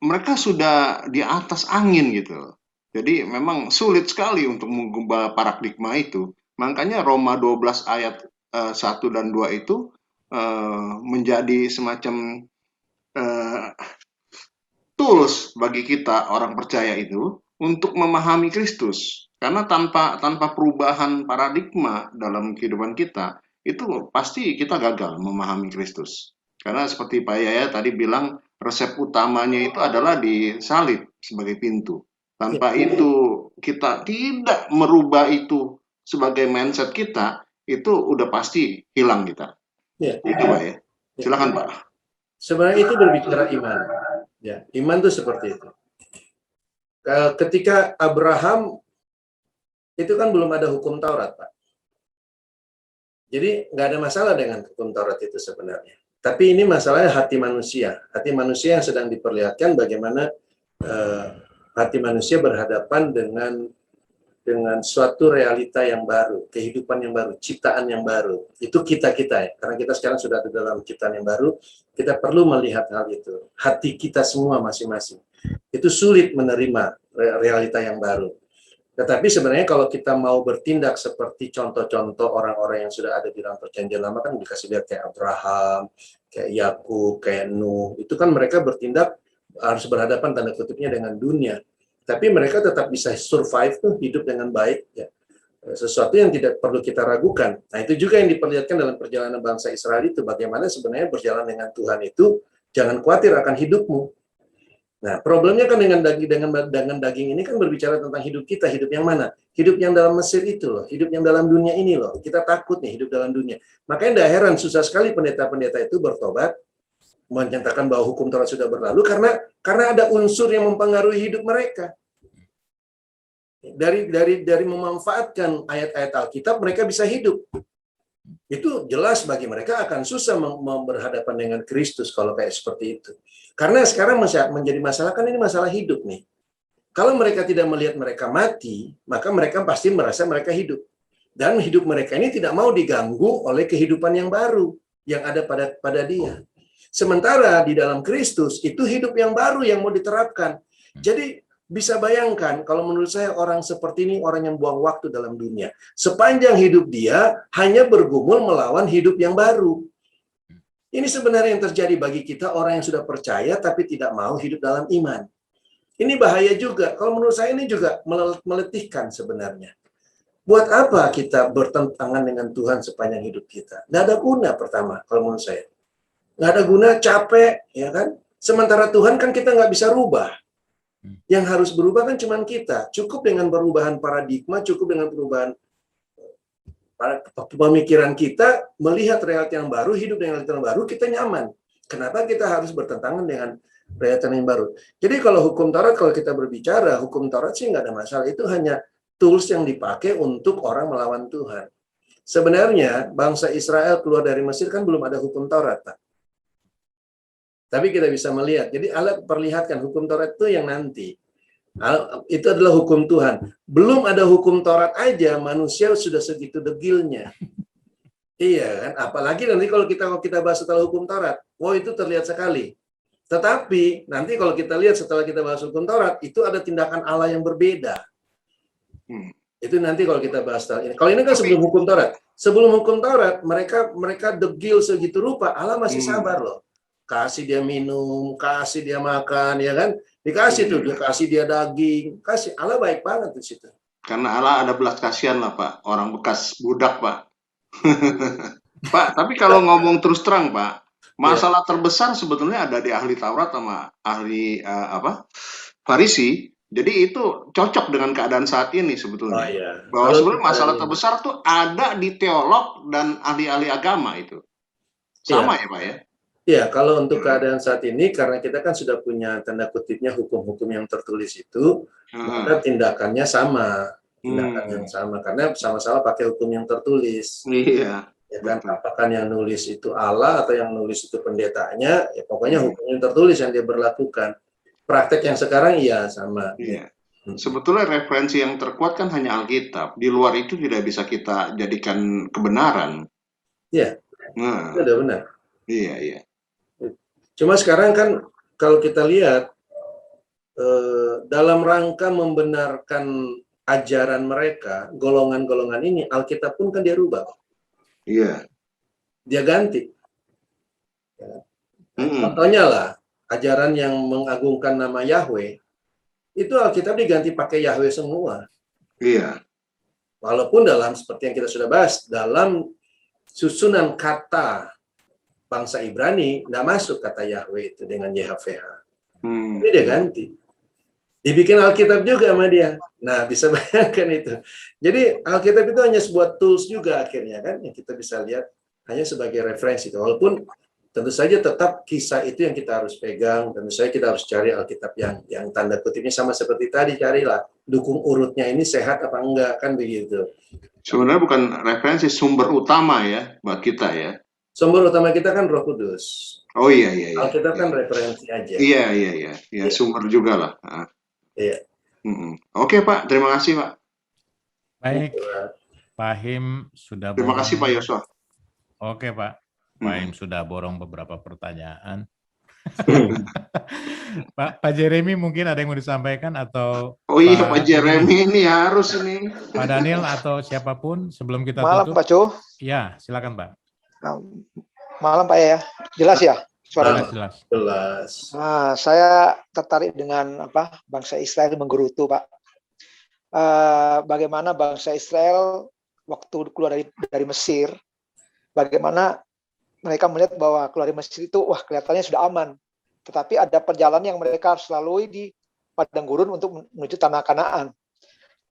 mereka sudah di atas angin gitu. Jadi memang sulit sekali untuk mengubah paradigma itu. Makanya Roma 12 ayat 1 dan 2 itu menjadi semacam tools bagi kita orang percaya itu untuk memahami Kristus. Karena tanpa perubahan paradigma dalam kehidupan kita, itu pasti kita gagal memahami Kristus. Karena seperti Pak Yaya tadi bilang, resep utamanya itu adalah di salib sebagai pintu. Tanpa itu kita tidak merubah itu sebagai mindset kita, itu udah pasti hilang kita. Ya. Itu Pak ya. Silakan Pak. Sebenarnya itu berbicara iman. Ya, iman itu seperti itu. Ketika Abraham itu kan belum ada hukum Taurat, Pak. Jadi nggak ada masalah dengan hukum Taurat itu sebenarnya. Tapi ini masalahnya hati manusia. Hati manusia yang sedang diperlihatkan bagaimana hati manusia berhadapan dengan suatu realita yang baru, kehidupan yang baru, ciptaan yang baru. Itu kita-kita ya. Karena kita sekarang sudah ada dalam ciptaan yang baru, kita perlu melihat hal itu. Hati kita semua masing-masing. Itu sulit menerima realita yang baru. Tetapi sebenarnya kalau kita mau bertindak seperti contoh-contoh orang-orang yang sudah ada di dalam perjanjian lama kan dikasih lihat kayak Abraham, kayak Yakub, kayak Nuh. Itu kan mereka bertindak harus berhadapan tanda kutipnya dengan dunia. Tapi mereka tetap bisa survive tuh, hidup dengan baik ya. Sesuatu yang tidak perlu kita ragukan. Nah, itu juga yang diperlihatkan dalam perjalanan bangsa Israel itu, bagaimana sebenarnya berjalan dengan Tuhan itu jangan khawatir akan hidupmu. Nah, problemnya kan dengan daging ini kan berbicara tentang hidup kita, hidup yang mana? Hidup yang dalam Mesir itu loh, hidup yang dalam dunia ini loh. Kita takut nih hidup dalam dunia. Makanya tidak heran susah sekali pendeta-pendeta itu bertobat, menyatakan bahwa hukum Taurat sudah berlalu karena ada unsur yang mempengaruhi hidup mereka. Dari memanfaatkan ayat-ayat Alkitab, mereka bisa hidup. Itu jelas bagi mereka akan susah berhadapan dengan Kristus kalau kayak seperti itu. Karena sekarang menjadi masalah, kan ini masalah hidup nih. Kalau mereka tidak melihat mereka mati, maka mereka pasti merasa mereka hidup. Dan hidup mereka ini tidak mau diganggu oleh kehidupan yang baru yang ada pada dia. Sementara di dalam Kristus itu hidup yang baru yang mau diterapkan. Jadi bisa bayangkan kalau menurut saya orang seperti ini orang yang buang waktu dalam dunia. Sepanjang hidup dia hanya bergumul melawan hidup yang baru. Ini sebenarnya yang terjadi bagi kita orang yang sudah percaya tapi tidak mau hidup dalam iman. Ini bahaya juga. Kalau menurut saya ini juga meletihkan sebenarnya. Buat apa kita bertentangan dengan Tuhan sepanjang hidup kita? Nggak ada guna pertama kalau menurut saya. Nggak ada guna, capek, ya kan? Sementara Tuhan kan kita nggak bisa rubah. Yang harus berubah kan cuma kita. Cukup dengan perubahan paradigma, cukup dengan perubahan pemikiran kita, melihat realita yang baru, hidup dengan realita yang baru, kita nyaman. Kenapa kita harus bertentangan dengan realita yang baru? Jadi kalau hukum Taurat, kalau kita berbicara, hukum Taurat sih nggak ada masalah. Itu hanya tools yang dipakai untuk orang melawan Tuhan. Sebenarnya bangsa Israel keluar dari Mesir kan belum ada hukum Taurat, Pak. Tapi kita bisa melihat. Jadi Allah perlihatkan hukum Taurat itu yang nanti. Itu adalah hukum Tuhan. Belum ada hukum Taurat aja, manusia sudah segitu degilnya. Iya kan? Apalagi nanti kalau kita bahas setelah hukum Taurat. Wow, itu terlihat sekali. Tetapi nanti kalau kita lihat setelah kita bahas hukum Taurat, itu ada tindakan Allah yang berbeda. Itu nanti kalau kita bahas setelah ini. Kalau ini kan sebelum hukum Taurat. Sebelum hukum Taurat, mereka degil segitu rupa, Allah masih sabar loh. Kasih dia minum, kasih dia makan, ya kan? Dikasih tuh, dikasih dia daging, kasih. Allah baik banget di situ. Karena Allah ada belas kasihan lah, Pak. Orang bekas budak, Pak. Pak, tapi kalau ngomong terus terang, Pak, masalah terbesar sebetulnya ada di ahli Taurat sama ahli Farisi. Jadi itu cocok dengan keadaan saat ini sebetulnya. Bahwa sebenarnya masalah terbesar tuh ada di teolog dan ahli-ahli agama itu. Sama ya, Pak ya? Ya, kalau untuk keadaan saat ini, karena kita kan sudah punya tanda kutipnya hukum-hukum yang tertulis itu, maka tindakannya sama. Tindakan yang sama, karena sama-sama pakai hukum yang tertulis. Iya. Ya kan, apakah yang nulis itu Allah atau yang nulis itu pendetanya, ya pokoknya hukum yang tertulis yang dia berlakukan. Praktek yang sekarang iya sama. Iya. Sebetulnya referensi yang terkuat kan hanya Alkitab. Di luar itu tidak bisa kita jadikan kebenaran. Iya. Nah, Itu udah benar. iya, iya. Cuma sekarang kan kalau kita lihat dalam rangka membenarkan ajaran mereka, golongan-golongan ini, Alkitab pun kan dia rubah. Iya. Dia ganti. Contohnya lah, ajaran yang mengagungkan nama Yahweh, itu Alkitab diganti pakai Yahweh semua. Iya. Walaupun dalam, seperti yang kita sudah bahas, dalam susunan kata bangsa Ibrani, tidak masuk kata Yahweh itu dengan YHVH. Ini dia ganti. Dibikin Alkitab juga sama dia. Nah, bisa bayangkan itu. Jadi Alkitab itu hanya sebuah tools juga akhirnya kan, yang kita bisa lihat hanya sebagai referensi. Walaupun tentu saja tetap kisah itu yang kita harus pegang. Tentu saja kita harus cari Alkitab yang tanda kutipnya sama seperti tadi, carilah dukung urutnya ini sehat apa enggak, kan begitu. Sebenarnya bukan referensi, sumber utama ya buat kita ya. Sumber utama kita kan Roh Kudus. Oh iya, iya. Alkitab kan referensi aja. Iya. Sumber juga lah. Iya. Oke Pak, terima kasih Pak. Baik, Pak Him sudah Terima kasih Pak Yosua. Oke Pak, Pak Him sudah borong beberapa pertanyaan. Pak Jeremy mungkin ada yang mau disampaikan atau? Oh iya Pak Jeremy ini harus ini. Pak Daniel atau siapapun sebelum kita Malam, tutup. Pak Co. Ya, silakan Pak. Malam Pak ya, jelas ya suaranya. Jelas. Nah, saya tertarik dengan bangsa Israel menggerutu Pak. Bagaimana bangsa Israel waktu keluar dari Mesir, bagaimana mereka melihat bahwa keluar dari Mesir itu kelihatannya sudah aman. Tetapi ada perjalanan yang mereka harus lalui di padang gurun untuk menuju tanah Kanaan.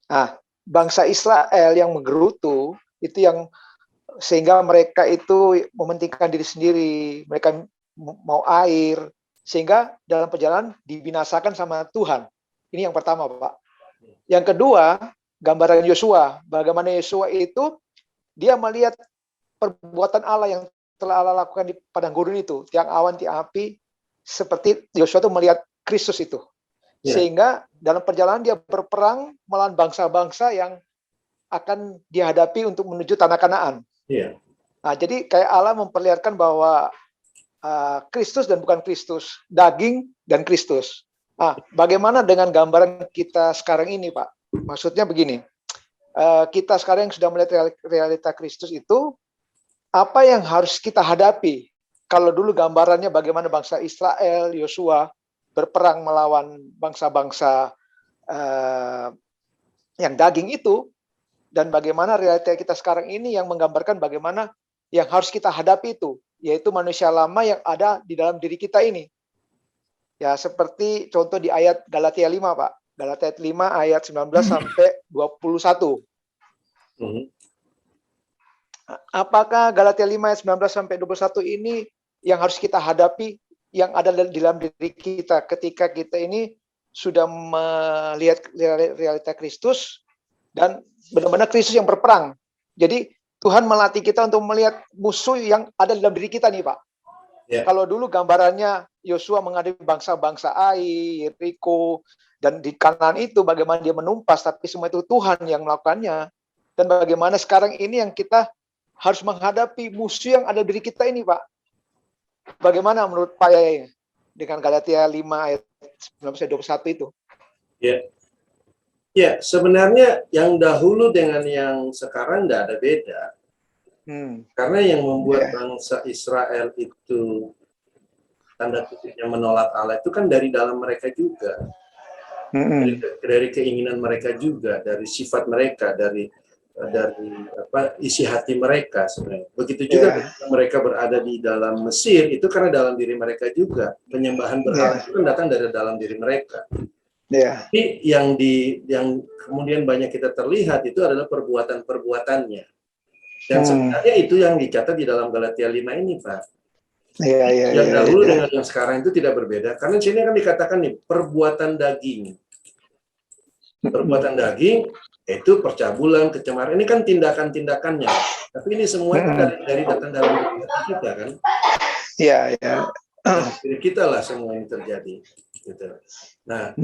Nah, bangsa Israel yang menggerutu itu yang sehingga mereka itu mementingkan diri sendiri, mereka mau air, sehingga dalam perjalanan dibinasakan sama Tuhan. Ini yang pertama, Pak. Yang kedua, gambaran Yosua. Bagaimana Yosua itu dia melihat perbuatan Allah yang telah Allah lakukan di padang gurun itu, tiang awan, tiang api, seperti Yosua itu melihat Kristus itu. Sehingga dalam perjalanan dia berperang melawan bangsa-bangsa yang akan dihadapi untuk menuju tanah Kanaan. Nah, jadi kayak Allah memperlihatkan bahwa Kristus dan bukan Kristus, daging dan Kristus. Nah, bagaimana dengan gambaran kita sekarang ini, Pak? Maksudnya begini, kita sekarang yang sudah melihat realita Kristus itu, apa yang harus kita hadapi? Kalau dulu gambarannya bagaimana bangsa Israel, Yosua, berperang melawan bangsa-bangsa yang daging itu, dan bagaimana realita kita sekarang ini yang menggambarkan bagaimana yang harus kita hadapi itu, yaitu manusia lama yang ada di dalam diri kita ini. Ya, seperti contoh di ayat Galatia 5, Pak. Galatia 5 ayat 19 sampai 21. Apakah Galatia 5 ayat 19 sampai 21 ini yang harus kita hadapi, yang ada di dalam diri kita ketika kita ini sudah melihat realita Kristus dan benar-benar Kristus yang berperang. Jadi Tuhan melatih kita untuk melihat musuh yang ada di dalam diri kita nih, Pak. Kalau dulu gambarannya Yosua menghadapi bangsa-bangsa Ai, Yeriko, dan di Kanaan itu bagaimana dia menumpas, tapi semua itu Tuhan yang melakukannya. Dan bagaimana sekarang ini yang kita harus menghadapi musuh yang ada di diri kita ini, Pak. Bagaimana menurut Pak Yaya dengan Galatia 5 ayat 19-21 itu? Ya, sebenarnya yang dahulu dengan yang sekarang tidak ada beda. Karena yang membuat bangsa Israel itu tanda kutipnya menolak Allah itu kan dari dalam mereka juga. Dari keinginan mereka juga, dari sifat mereka, dari isi hati mereka sebenarnya. Begitu juga ketika mereka berada di dalam Mesir, itu karena dalam diri mereka juga. Penyembahan berhala itu kan datang dari dalam diri mereka. Tapi yang kemudian banyak kita terlihat itu adalah perbuatan-perbuatannya. Dan sebenarnya itu yang dicatat di dalam Galatia 5 ini, Pak. Yang dahulu dengan yang sekarang itu tidak berbeda. Karena di sini kan dikatakan nih, perbuatan daging. Perbuatan daging itu percabulan, kecemaran. Ini kan tindakan-tindakannya. Tapi ini semua itu dari datang dalam diri kita kan. Diri kita lah semua ini terjadi. Gitu. Nah,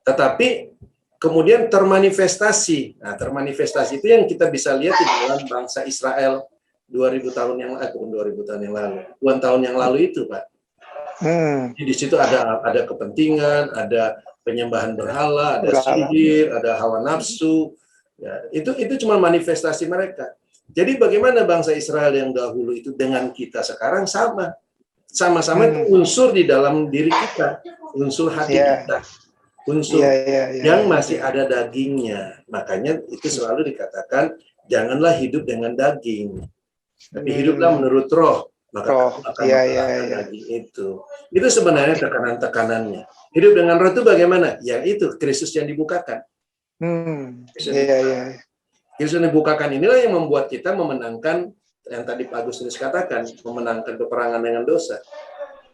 tetapi kemudian termanifestasi. Nah, termanifestasi itu yang kita bisa lihat di dalam bangsa Israel 2000 tahun yang lalu, 2000 tahun yang lalu, 2000 tahun yang lalu itu, Pak. Di situ ada kepentingan, ada penyembahan berhala, ada sihir, ada hawa nafsu. Ya, itu cuma manifestasi mereka. Jadi bagaimana bangsa Israel yang dahulu itu dengan kita sekarang sama. Sama-sama itu unsur di dalam diri kita, unsur hati kita, unsur yang masih ada dagingnya. Makanya itu selalu dikatakan janganlah hidup dengan daging, tapi hiduplah menurut roh. Maka akan daging itu. Itu sebenarnya tekanan-tekanannya. Hidup dengan roh itu bagaimana? Ya itu Kristus yang dibukakan. Kristus yang dibukakan inilah yang membuat kita memenangkan yang tadi Pak Agustinus katakan, memenangkan peperangan dengan dosa.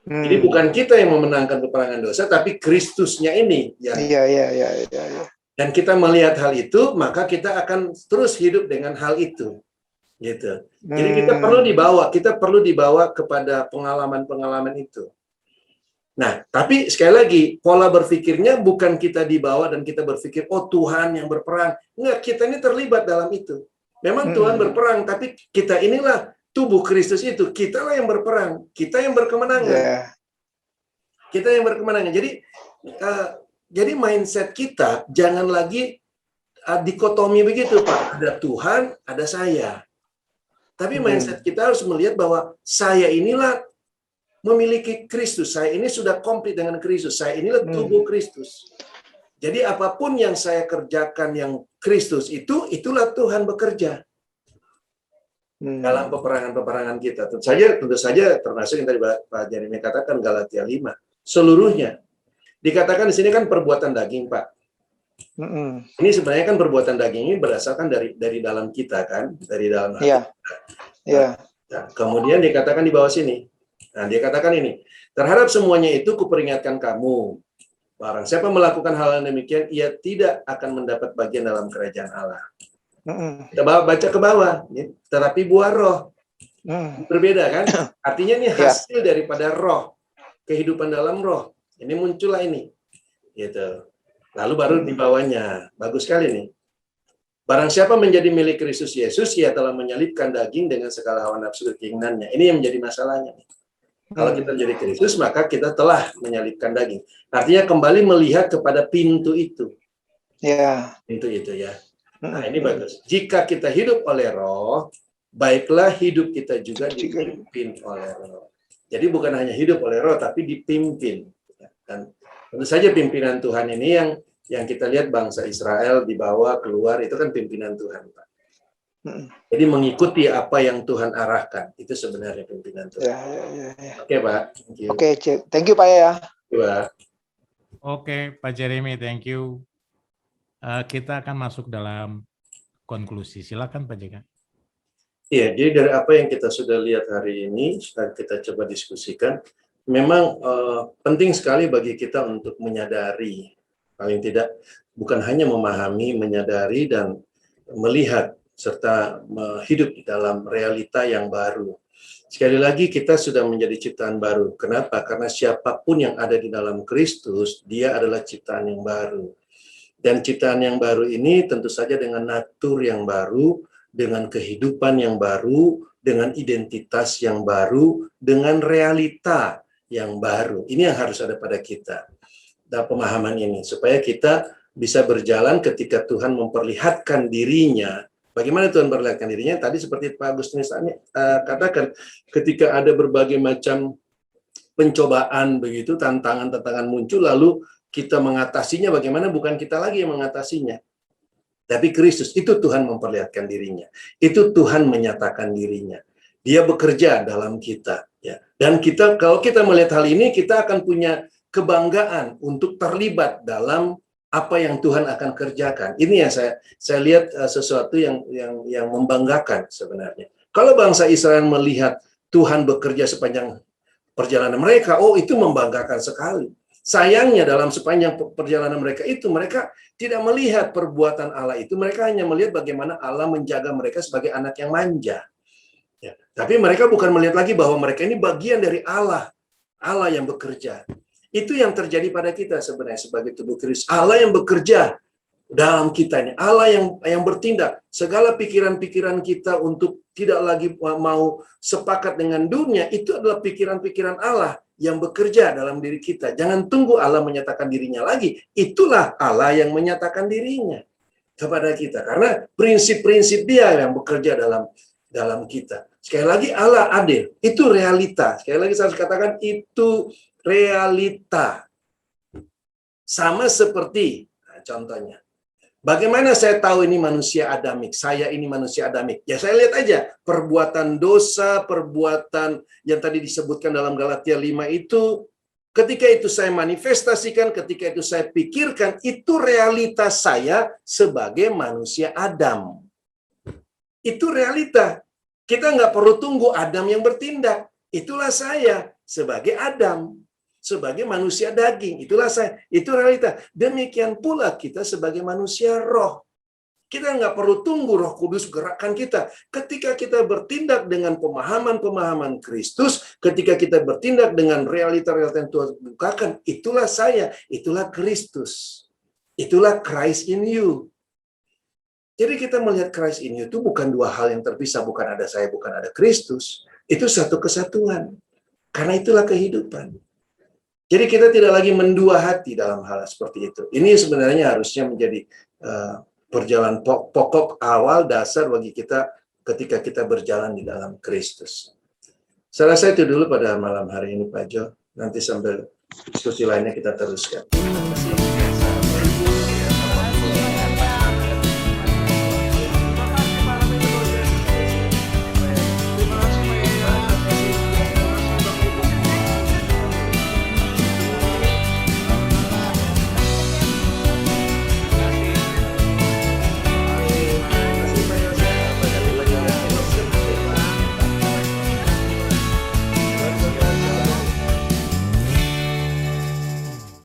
Jadi bukan kita yang memenangkan peperangan dosa, tapi Kristusnya ini. Dan kita melihat hal itu, maka kita akan terus hidup dengan hal itu. Gitu. Jadi kita perlu dibawa kepada pengalaman-pengalaman itu. Nah, tapi sekali lagi, pola berpikirnya bukan kita dibawa dan kita berpikir, oh Tuhan yang berperang. Enggak, kita ini terlibat dalam itu. Memang Tuhan berperang, tapi kita inilah tubuh Kristus itu. Kita lah yang berperang. Kita yang berkemenangan. Kita yang berkemenangan. Jadi mindset kita jangan lagi dikotomi begitu, Pak. Ada Tuhan, ada saya. Tapi mindset kita harus melihat bahwa saya inilah memiliki Kristus. Saya ini sudah komplit dengan Kristus. Saya inilah tubuh Kristus. Jadi apapun yang saya kerjakan yang Kristus itu, itulah Tuhan bekerja dalam peperangan-peperangan kita. Tentu saja termasuk yang tadi Pak Jeremy katakan Galatia 5. Seluruhnya. Dikatakan di sini kan perbuatan daging, Pak. Ini sebenarnya kan perbuatan daging ini berdasarkan dari dalam kita kan, dari dalam hati kita. Nah, kemudian dikatakan di bawah sini. Nah, dia katakan ini, terhadap semuanya itu kuperingatkan kamu, Barang siapa melakukan hal yang demikian, ia tidak akan mendapat bagian dalam kerajaan Allah. Kita baca ke bawah, ya. Tetapi buah roh. Berbeda kan? Artinya ini hasil daripada roh. Kehidupan dalam roh. Ini muncullah ini. Gitu. Lalu baru di bawahnya. Bagus sekali nih. Barang siapa menjadi milik Kristus Yesus, ia telah menyalibkan daging dengan segala hawa nafsu dan keinginannya. Ini yang menjadi masalahnya. Kalau kita menjadi Kristus, maka kita telah menyalibkan daging. Artinya kembali melihat kepada pintu itu. Pintu itu ya. Nah, ini bagus. Jika kita hidup oleh roh, baiklah hidup kita juga dipimpin oleh roh. Jadi bukan hanya hidup oleh roh, tapi dipimpin. Dan tentu saja pimpinan Tuhan ini yang kita lihat bangsa Israel dibawa keluar, itu kan pimpinan Tuhan, Pak. Jadi mengikuti apa yang Tuhan arahkan, itu sebenarnya pimpinan Tuhan. Oke, Pak. Oke, thank you Pak ya. Pak. Oke, Pak Jeremy, thank you. Kita akan masuk dalam konklusi. Silakan Pak JK. Iya, jadi dari apa yang kita sudah lihat hari ini, sudah kita coba diskusikan, memang penting sekali bagi kita untuk menyadari, paling tidak bukan hanya memahami, menyadari dan melihat serta hidup di dalam realita yang baru. Sekali lagi kita sudah menjadi ciptaan baru. Kenapa? Karena siapapun yang ada di dalam Kristus, dia adalah ciptaan yang baru. Dan ciptaan yang baru ini tentu saja dengan natur yang baru, dengan kehidupan yang baru, dengan identitas yang baru, dengan realita yang baru. Ini yang harus ada pada kita. Dan pemahaman ini, supaya kita bisa berjalan ketika Tuhan memperlihatkan dirinya. Bagaimana Tuhan memperlihatkan dirinya? Tadi seperti Pak Agustinus katakan, ketika ada berbagai macam pencobaan begitu, tantangan-tantangan muncul, lalu kita mengatasinya, bagaimana bukan kita lagi yang mengatasinya. Tapi Kristus, itu Tuhan memperlihatkan dirinya. Itu Tuhan menyatakan dirinya. Dia bekerja dalam kita. Ya. Dan kita, kalau kita melihat hal ini, kita akan punya kebanggaan untuk terlibat dalam apa yang Tuhan akan kerjakan. Ini yang saya lihat sesuatu yang membanggakan sebenarnya. Kalau bangsa Israel melihat Tuhan bekerja sepanjang perjalanan mereka, oh itu membanggakan sekali. Sayangnya dalam sepanjang perjalanan mereka itu, mereka tidak melihat perbuatan Allah itu. Mereka hanya melihat bagaimana Allah menjaga mereka sebagai anak yang manja. Ya. Tapi mereka bukan melihat lagi bahwa mereka ini bagian dari Allah. Allah yang bekerja. Itu yang terjadi pada kita sebenarnya sebagai tubuh Kristus. Allah yang bekerja dalam kita ini. Allah yang bertindak. Segala pikiran-pikiran kita untuk tidak lagi mau sepakat dengan dunia, itu adalah pikiran-pikiran Allah yang bekerja dalam diri kita. Jangan tunggu Allah menyatakan dirinya lagi. Itulah Allah yang menyatakan dirinya kepada kita. Karena prinsip-prinsip Dia yang bekerja dalam kita. Sekali lagi Allah adil. Itu realita. Sekali lagi saya harus katakan itu realita. Sama seperti, contohnya, bagaimana saya tahu ini manusia adamik, saya ini manusia adamik? Ya saya lihat aja, perbuatan dosa, perbuatan yang tadi disebutkan dalam Galatia 5 itu, ketika itu saya manifestasikan, ketika itu saya pikirkan, itu realitas saya sebagai manusia Adam. Itu realita. Kita nggak perlu tunggu Adam yang bertindak. Itulah saya sebagai Adam. Sebagai manusia daging, itulah saya, itu realita. Demikian pula kita sebagai manusia roh. Kita nggak perlu tunggu Roh Kudus gerakkan kita. Ketika kita bertindak dengan pemahaman-pemahaman Kristus, ketika kita bertindak dengan realita-realita yang Tuhan bukakan, itulah saya, itulah Kristus. Itulah Christ in you. Jadi kita melihat Christ in you itu bukan dua hal yang terpisah, bukan ada saya, bukan ada Kristus. Itu satu kesatuan. Karena itulah kehidupan. Jadi kita tidak lagi mendua hati dalam hal seperti itu. Ini sebenarnya harusnya menjadi perjalanan pokok awal dasar bagi kita ketika kita berjalan di dalam Kristus. Saya rasa itu dulu pada malam hari ini Pak Jo. Nanti sambil diskusi lainnya kita teruskan.